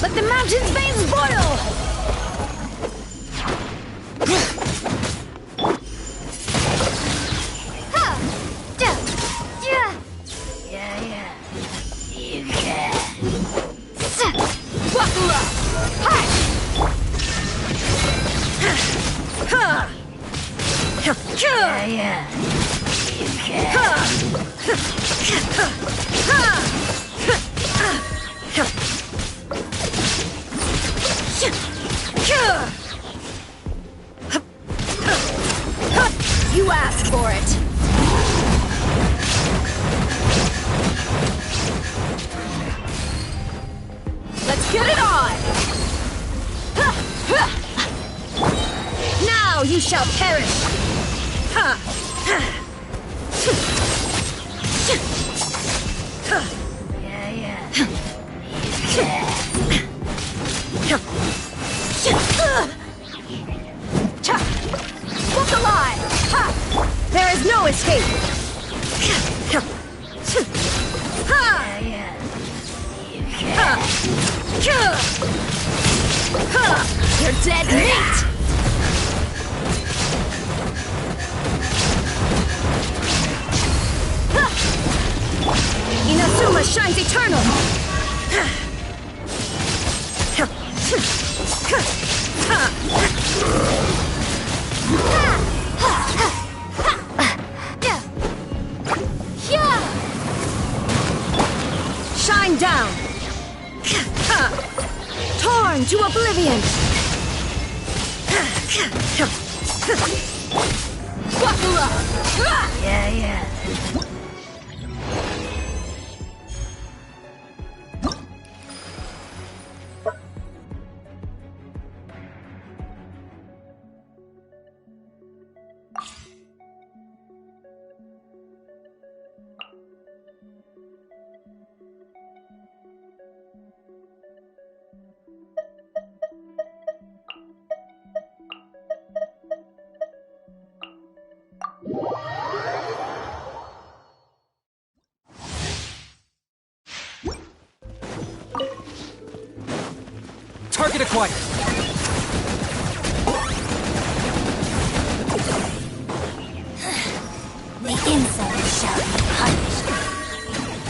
Let the mountain's veins boil! You can. Buckle up! Yeah. You can. You asked for it! Let's get it on! Now you shall perish! Look alive! There is no escape! You're dead meat! Inazuma shines eternal! Shine down! Torn to oblivion! Buckle up! Yeah. Target acquired! The insult shall be punished.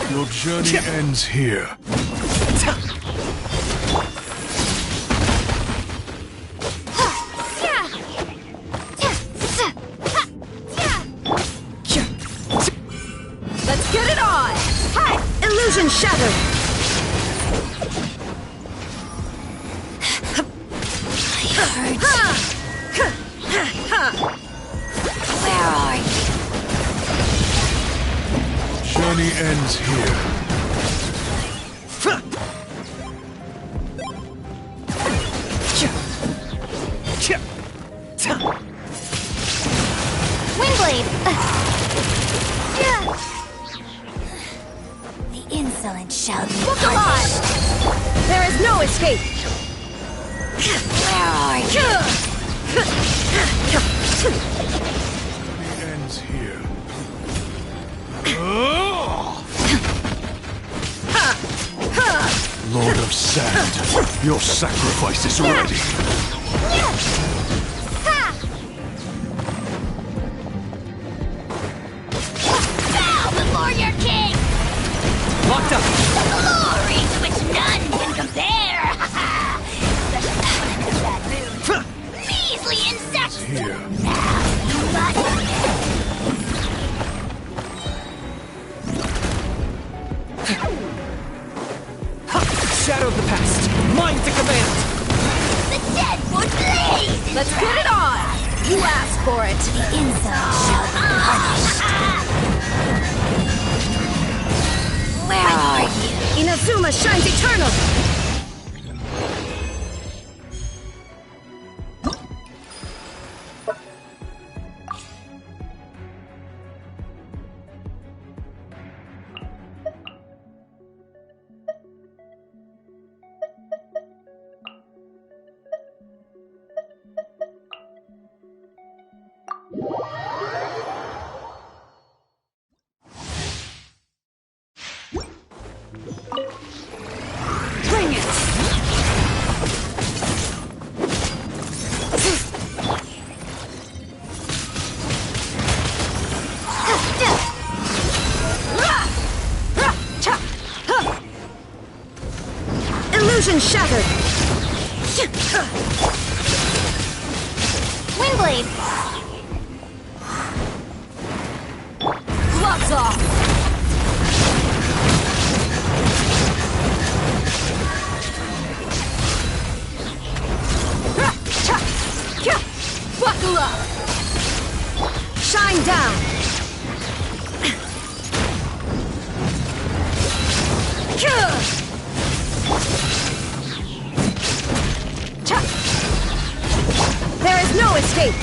Your journey ends here. Let's get it on! Illusion shattered! Where are you? Journey ends here. Windblade! The insolent shall be Look punished. alive! There is no escape! Where are you? Journey ends here. Lord of Sand, your sacrifice is ready. Shadow of the past, mine to command! The dead would blaze! Let's get it on! You asked for it! The inside shall be punished. Where are you? Inazuma shines eternal! Illusion shattered! Windblade! Gloves off! Buckle up! Shine down! There is no escape!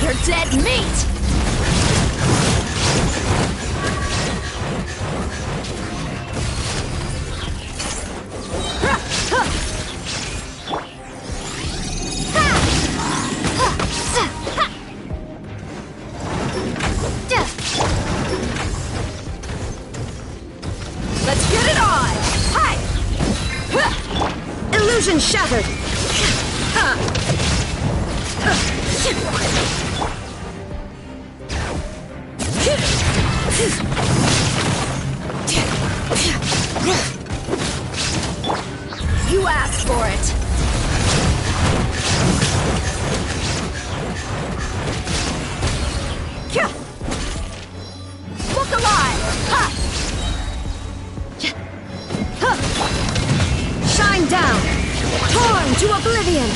You're dead meat! Let's get it on! Hi! Illusion shattered! You asked for it! Look alive! Ha! Shine down! Torn to oblivion!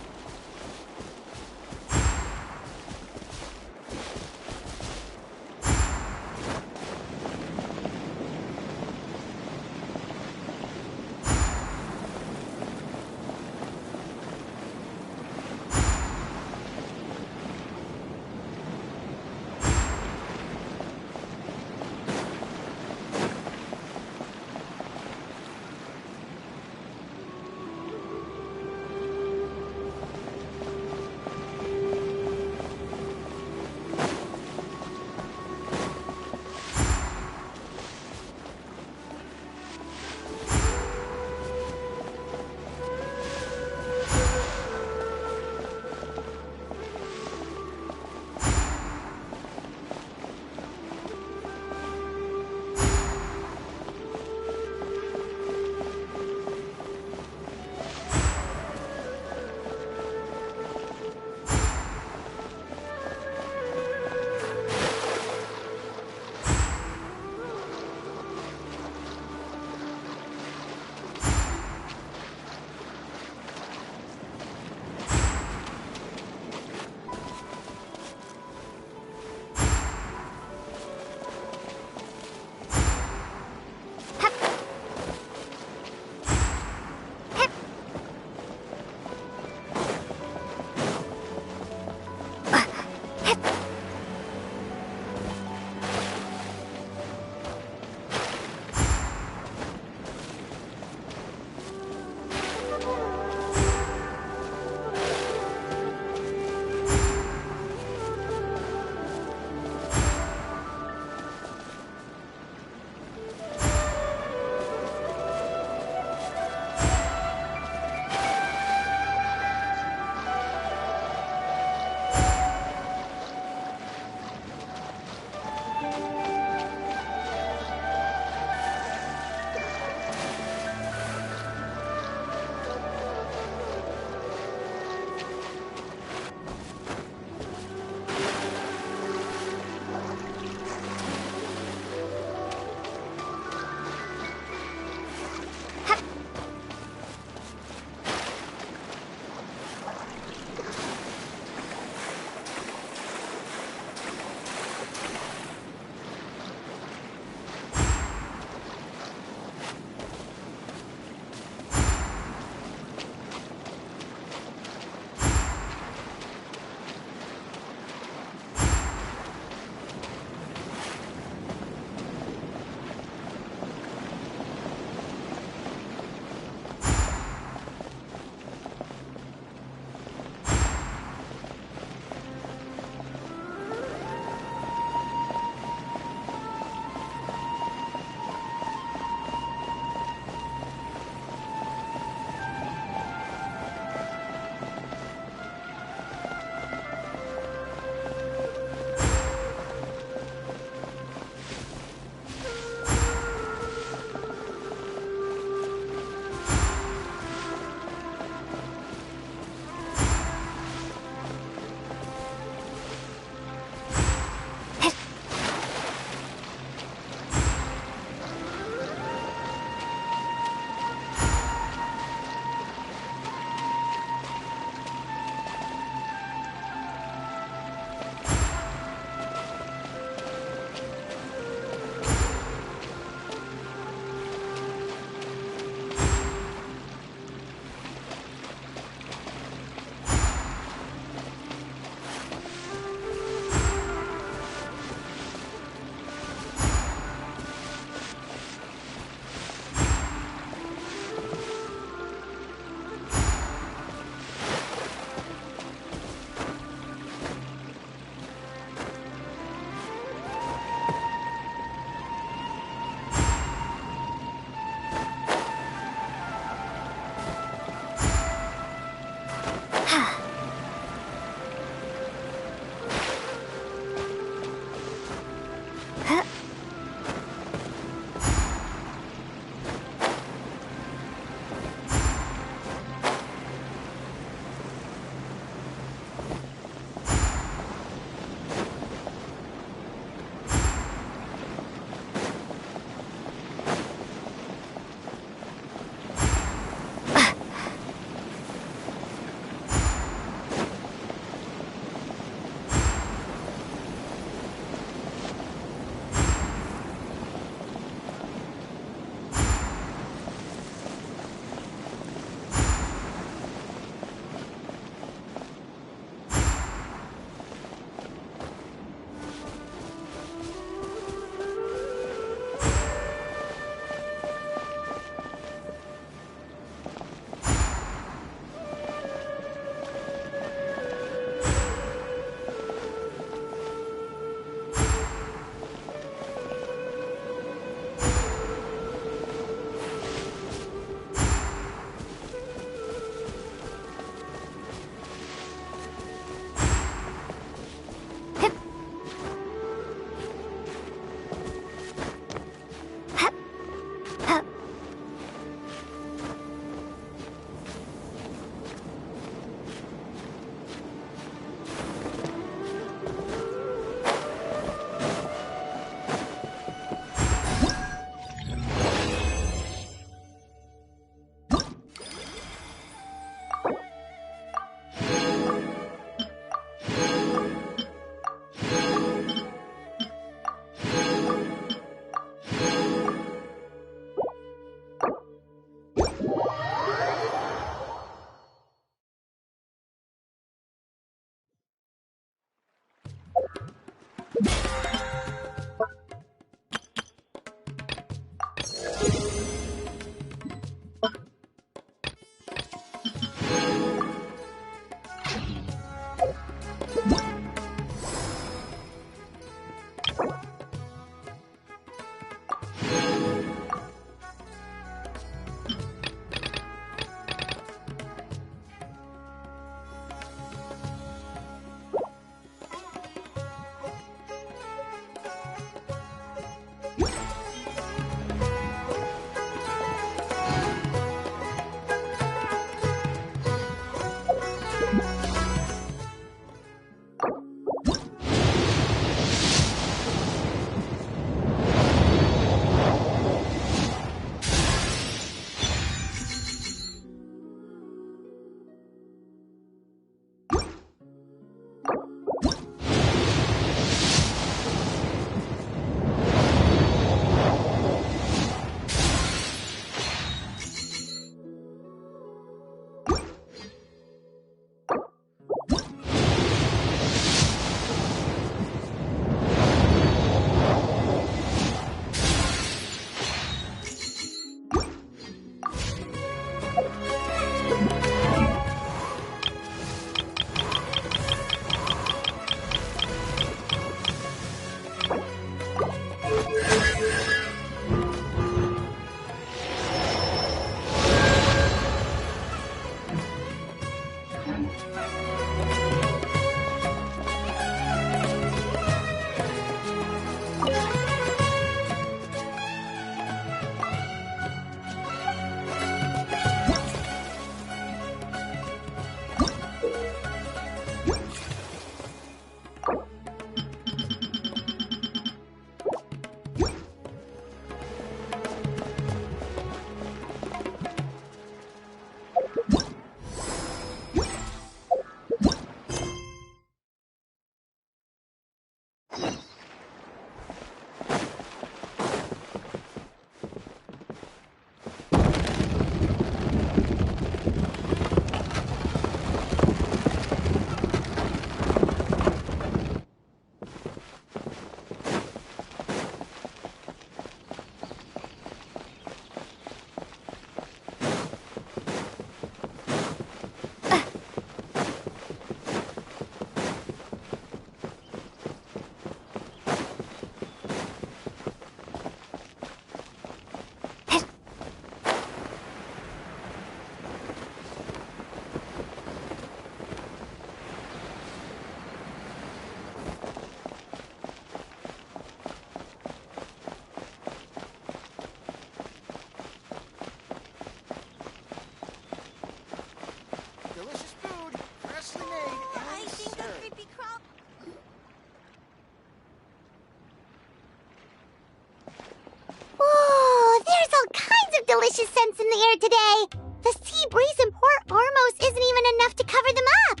delicious scents in the air today. The sea breeze in Port Ormos isn't even enough to cover them up.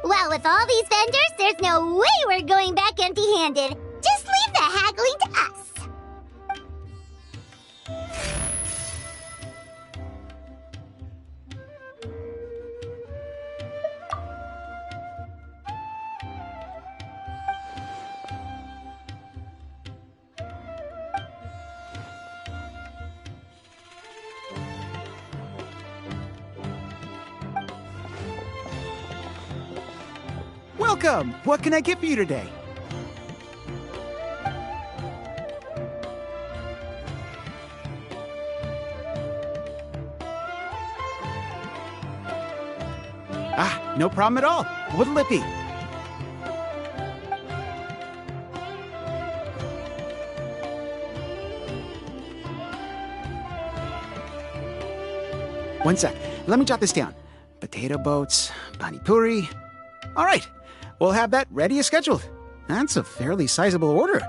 Well, with all these vendors, there's no way we're going back empty-handed. Just leave the haggling to us. Welcome! What can I get for you today? Ah, no problem at all. What'll it be? One sec. Let me jot this down. Potato boats, pani puri. All right. We'll have that ready as scheduled. That's a fairly sizable order.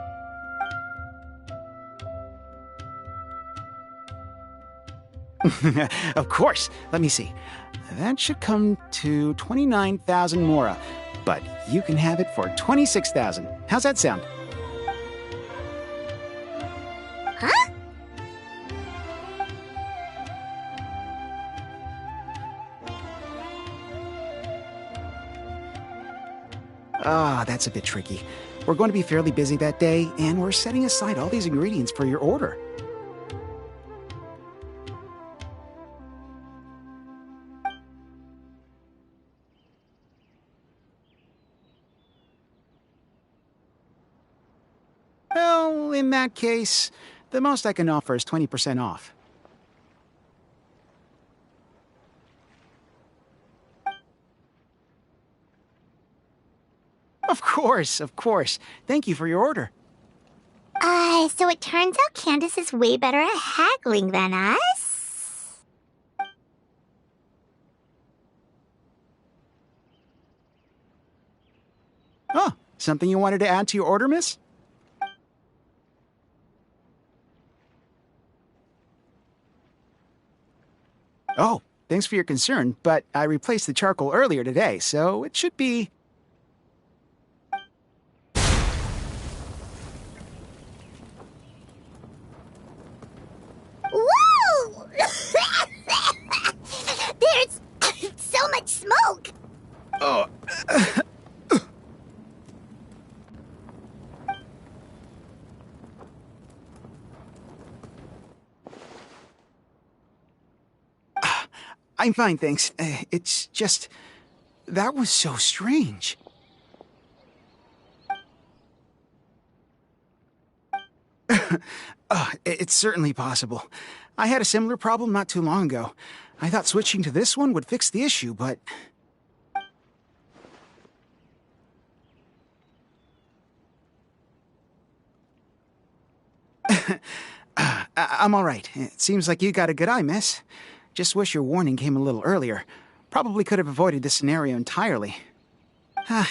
Of course. Let me see. That should come to 29,000 mora, but you can have it for 26,000. How's that sound? Huh? Ah, that's a bit tricky. We're going to be fairly busy that day, and we're setting aside all these ingredients for your order. Well, in that case, the most I can offer is 20% off. Of course, of course. Thank you for your order. So it turns out Candace is way better at haggling than us? Oh, something you wanted to add to your order, miss? Oh, thanks for your concern, but I replaced the charcoal earlier today, so it should be... Whoa! There's so much smoke! Oh. I'm fine, thanks. It's just... that was so strange. It's certainly possible. I had a similar problem not too long ago. I thought switching to this one would fix the issue, but... I'm all right. It seems like you got a good eye, miss. Just wish your warning came a little earlier. Probably could have avoided this scenario entirely.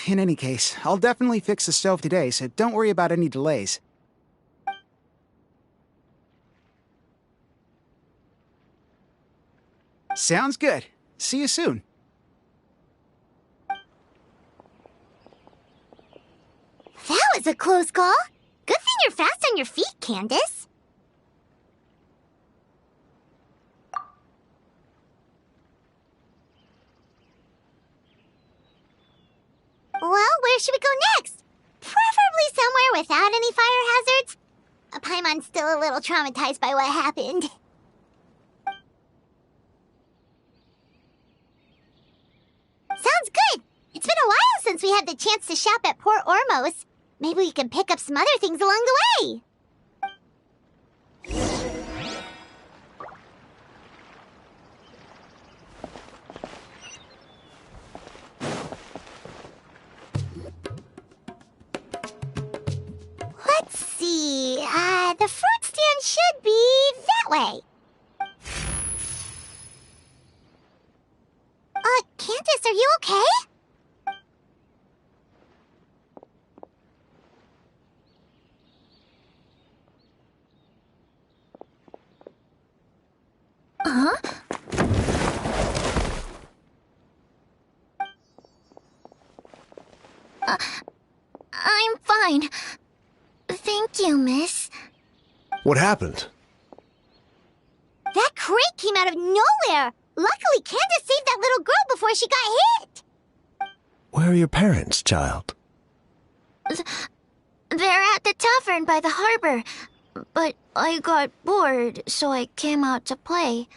In any case, I'll definitely fix the stove today, so don't worry about any delays. Sounds good. See you soon. That was a close call. Good thing you're fast on your feet, Candace. Well, where should we go next? Preferably somewhere without any fire hazards. Paimon's still a little traumatized by what happened. Sounds good. It's been a while since we had the chance to shop at Port Ormos. Maybe we can pick up some other things along the way. Let's see. The fruit stand should be that way. Candace, are you okay? Huh? I'm fine. Thank you, miss. What happened? That crate came out of nowhere! Luckily, Candace saved that little girl before she got hit! Where are your parents, child? They're at the tavern by the harbor. But I got bored, so I came out to play.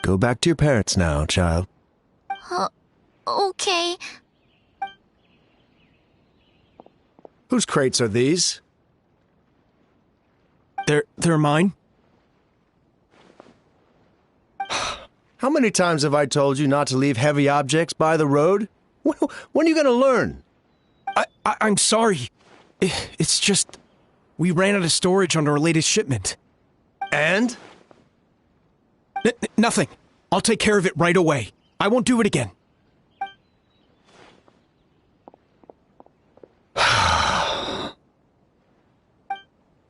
Go back to your parents now, child. Okay. Whose crates are these? They're mine? How many times have I told you not to leave heavy objects by the road? When are you gonna learn? I'm sorry. It's just... we ran out of storage on our latest shipment. And? Nothing. I'll take care of it right away. I won't do it again.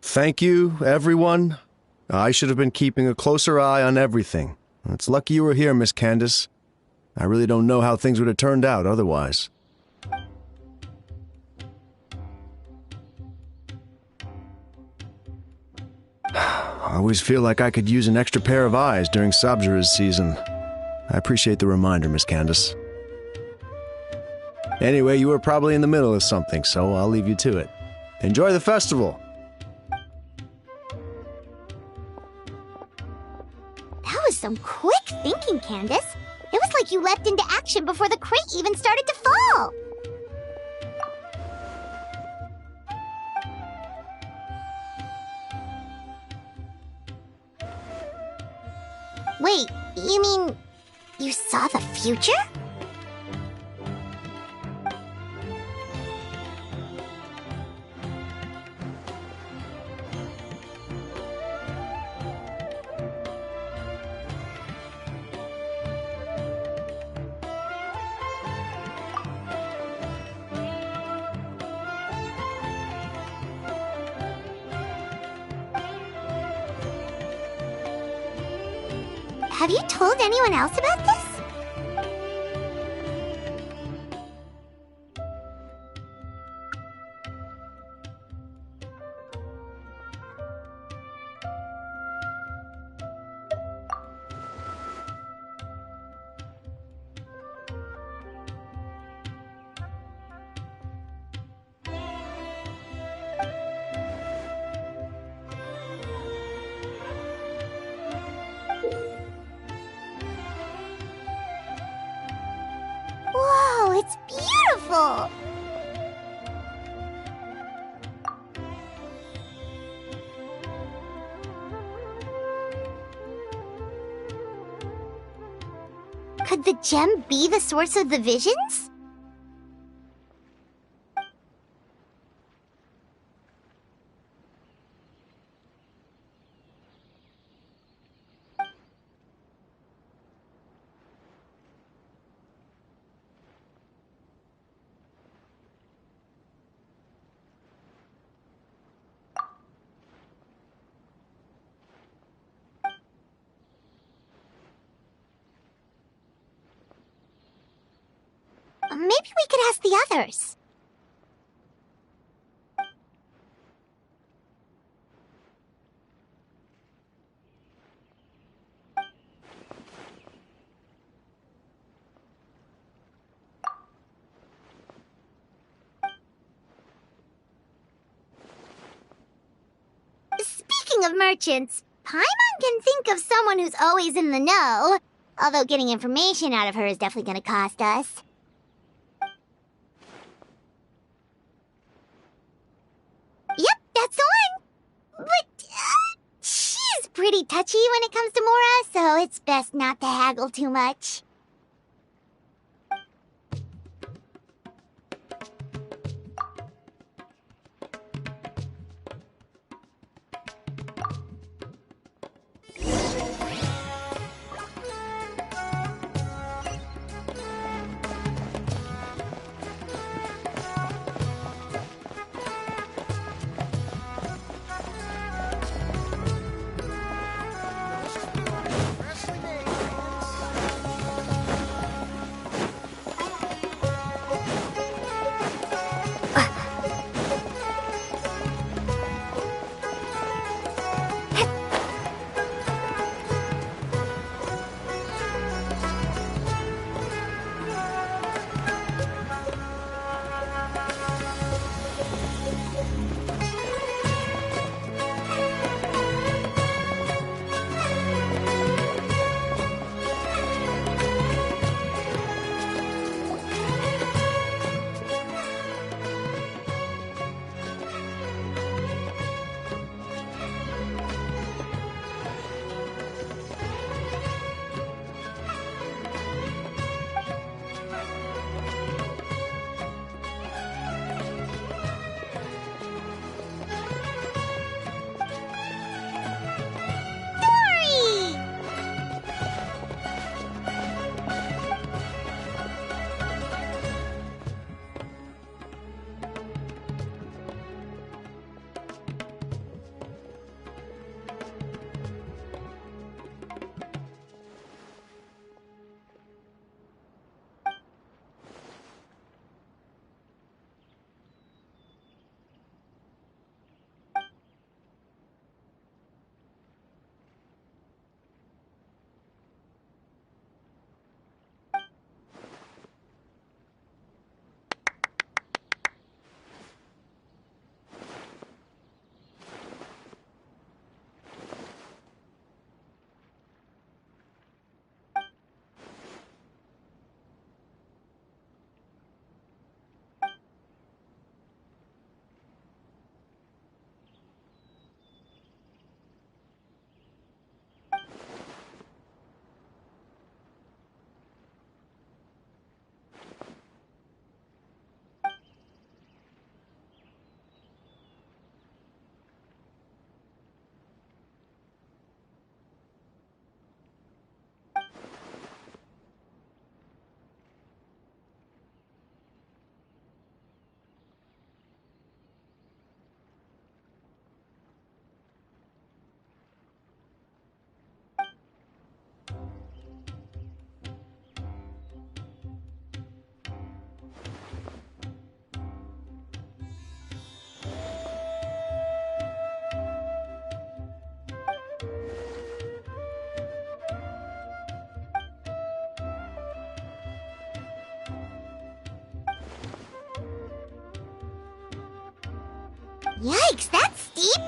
Thank you, everyone. I should have been keeping a closer eye on everything. It's lucky you were here, Miss Candace. I really don't know how things would have turned out otherwise. I always feel like I could use an extra pair of eyes during Sabzura's season. I appreciate the reminder, Miss Candace. Anyway, you were probably in the middle of something, so I'll leave you to it. Enjoy the festival! That was some quick thinking, Candace. It was like you leapt into action before the crate even started to fall. Wait, you mean you saw the future? Have you told anyone else about this? Whoa, it's beautiful! Could the gem be the source of the visions? Maybe we could ask the others. Speaking of merchants, Paimon can think of someone who's always in the know. Although getting information out of her is definitely going to cost us. Yep, that's the one. But she's pretty touchy when it comes to Mora, so it's best not to haggle too much. Yikes, that's steep!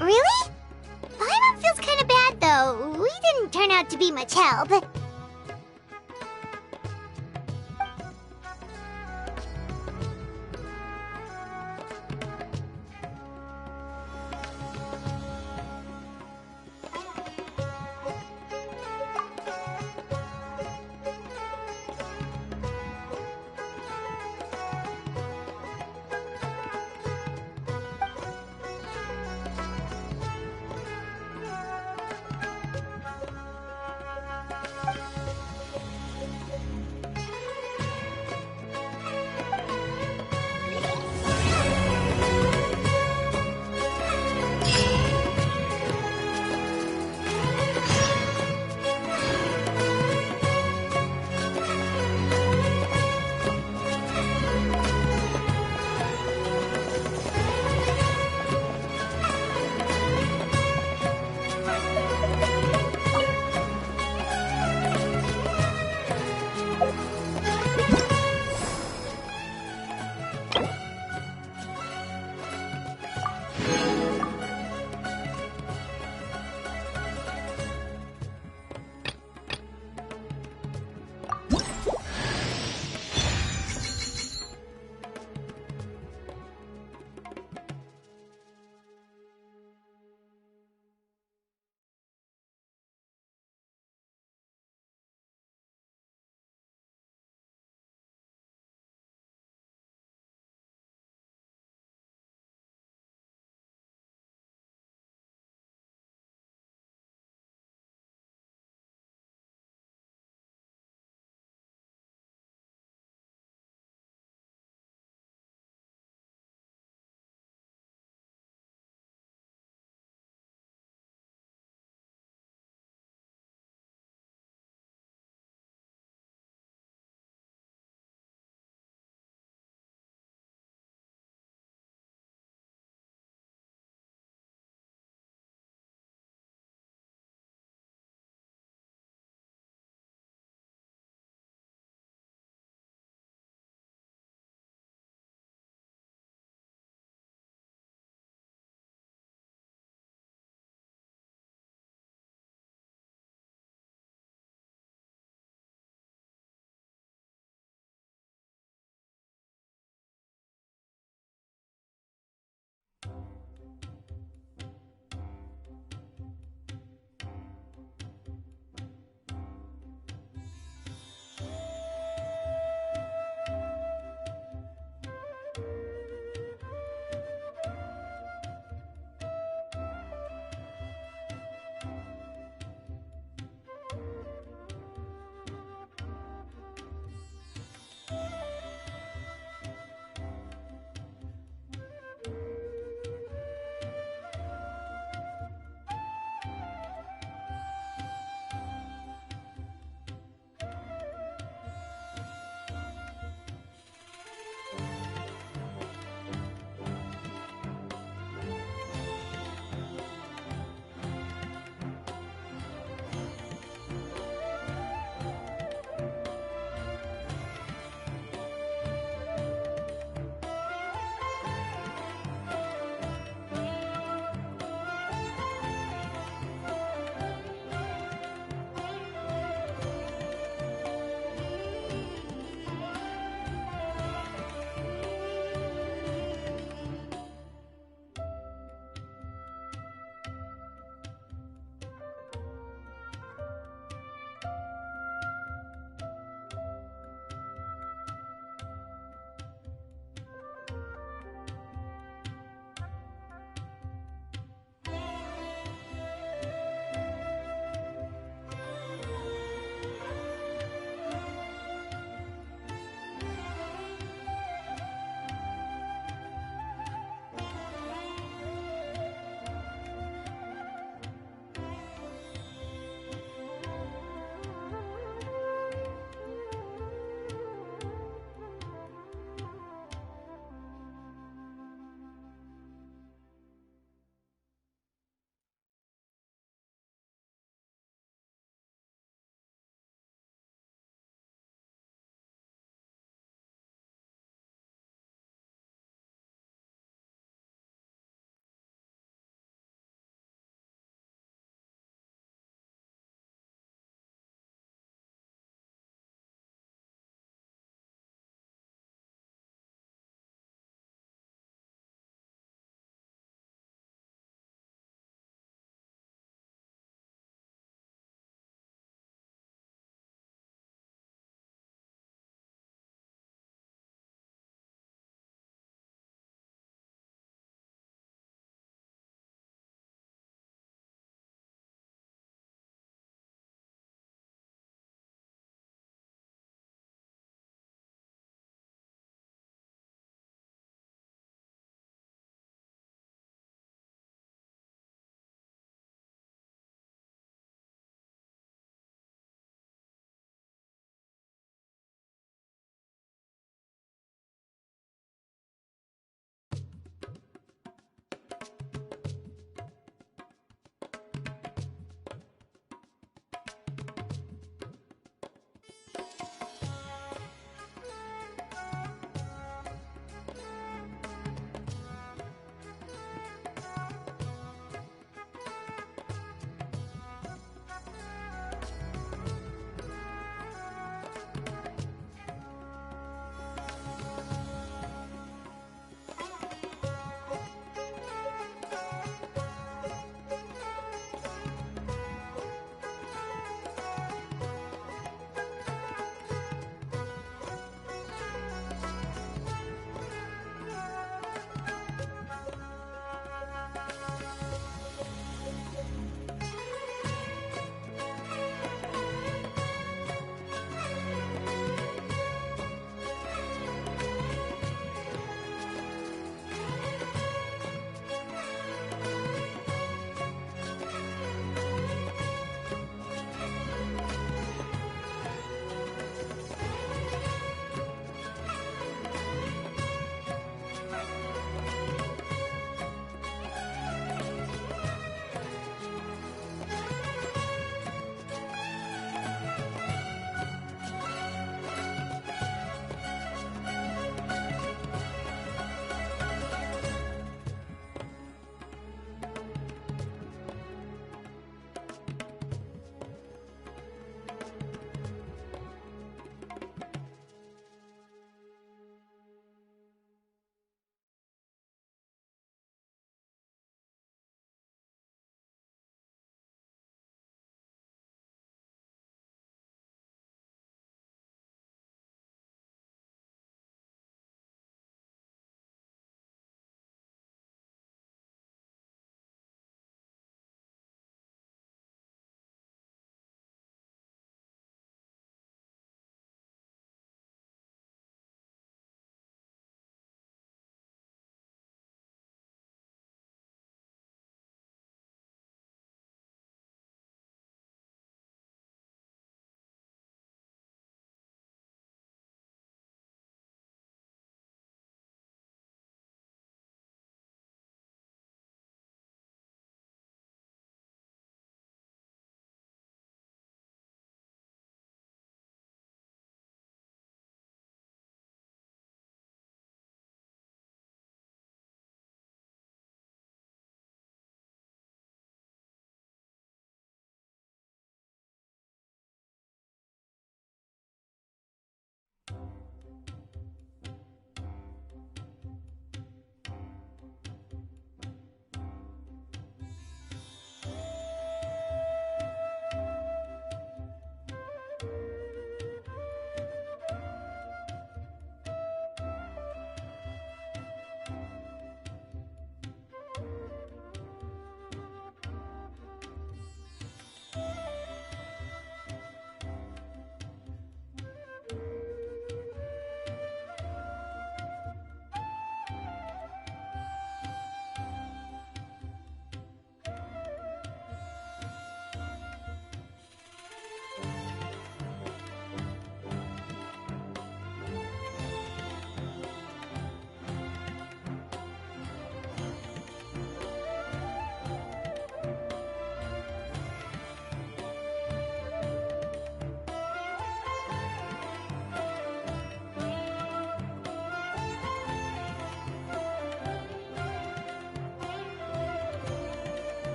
Really? Paimon feels kinda bad though. We didn't turn out to be much help.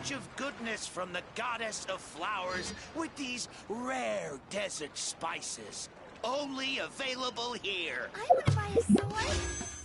touch of goodness from the goddess of flowers with these rare desert spices. Only available here. I want to buy a sword.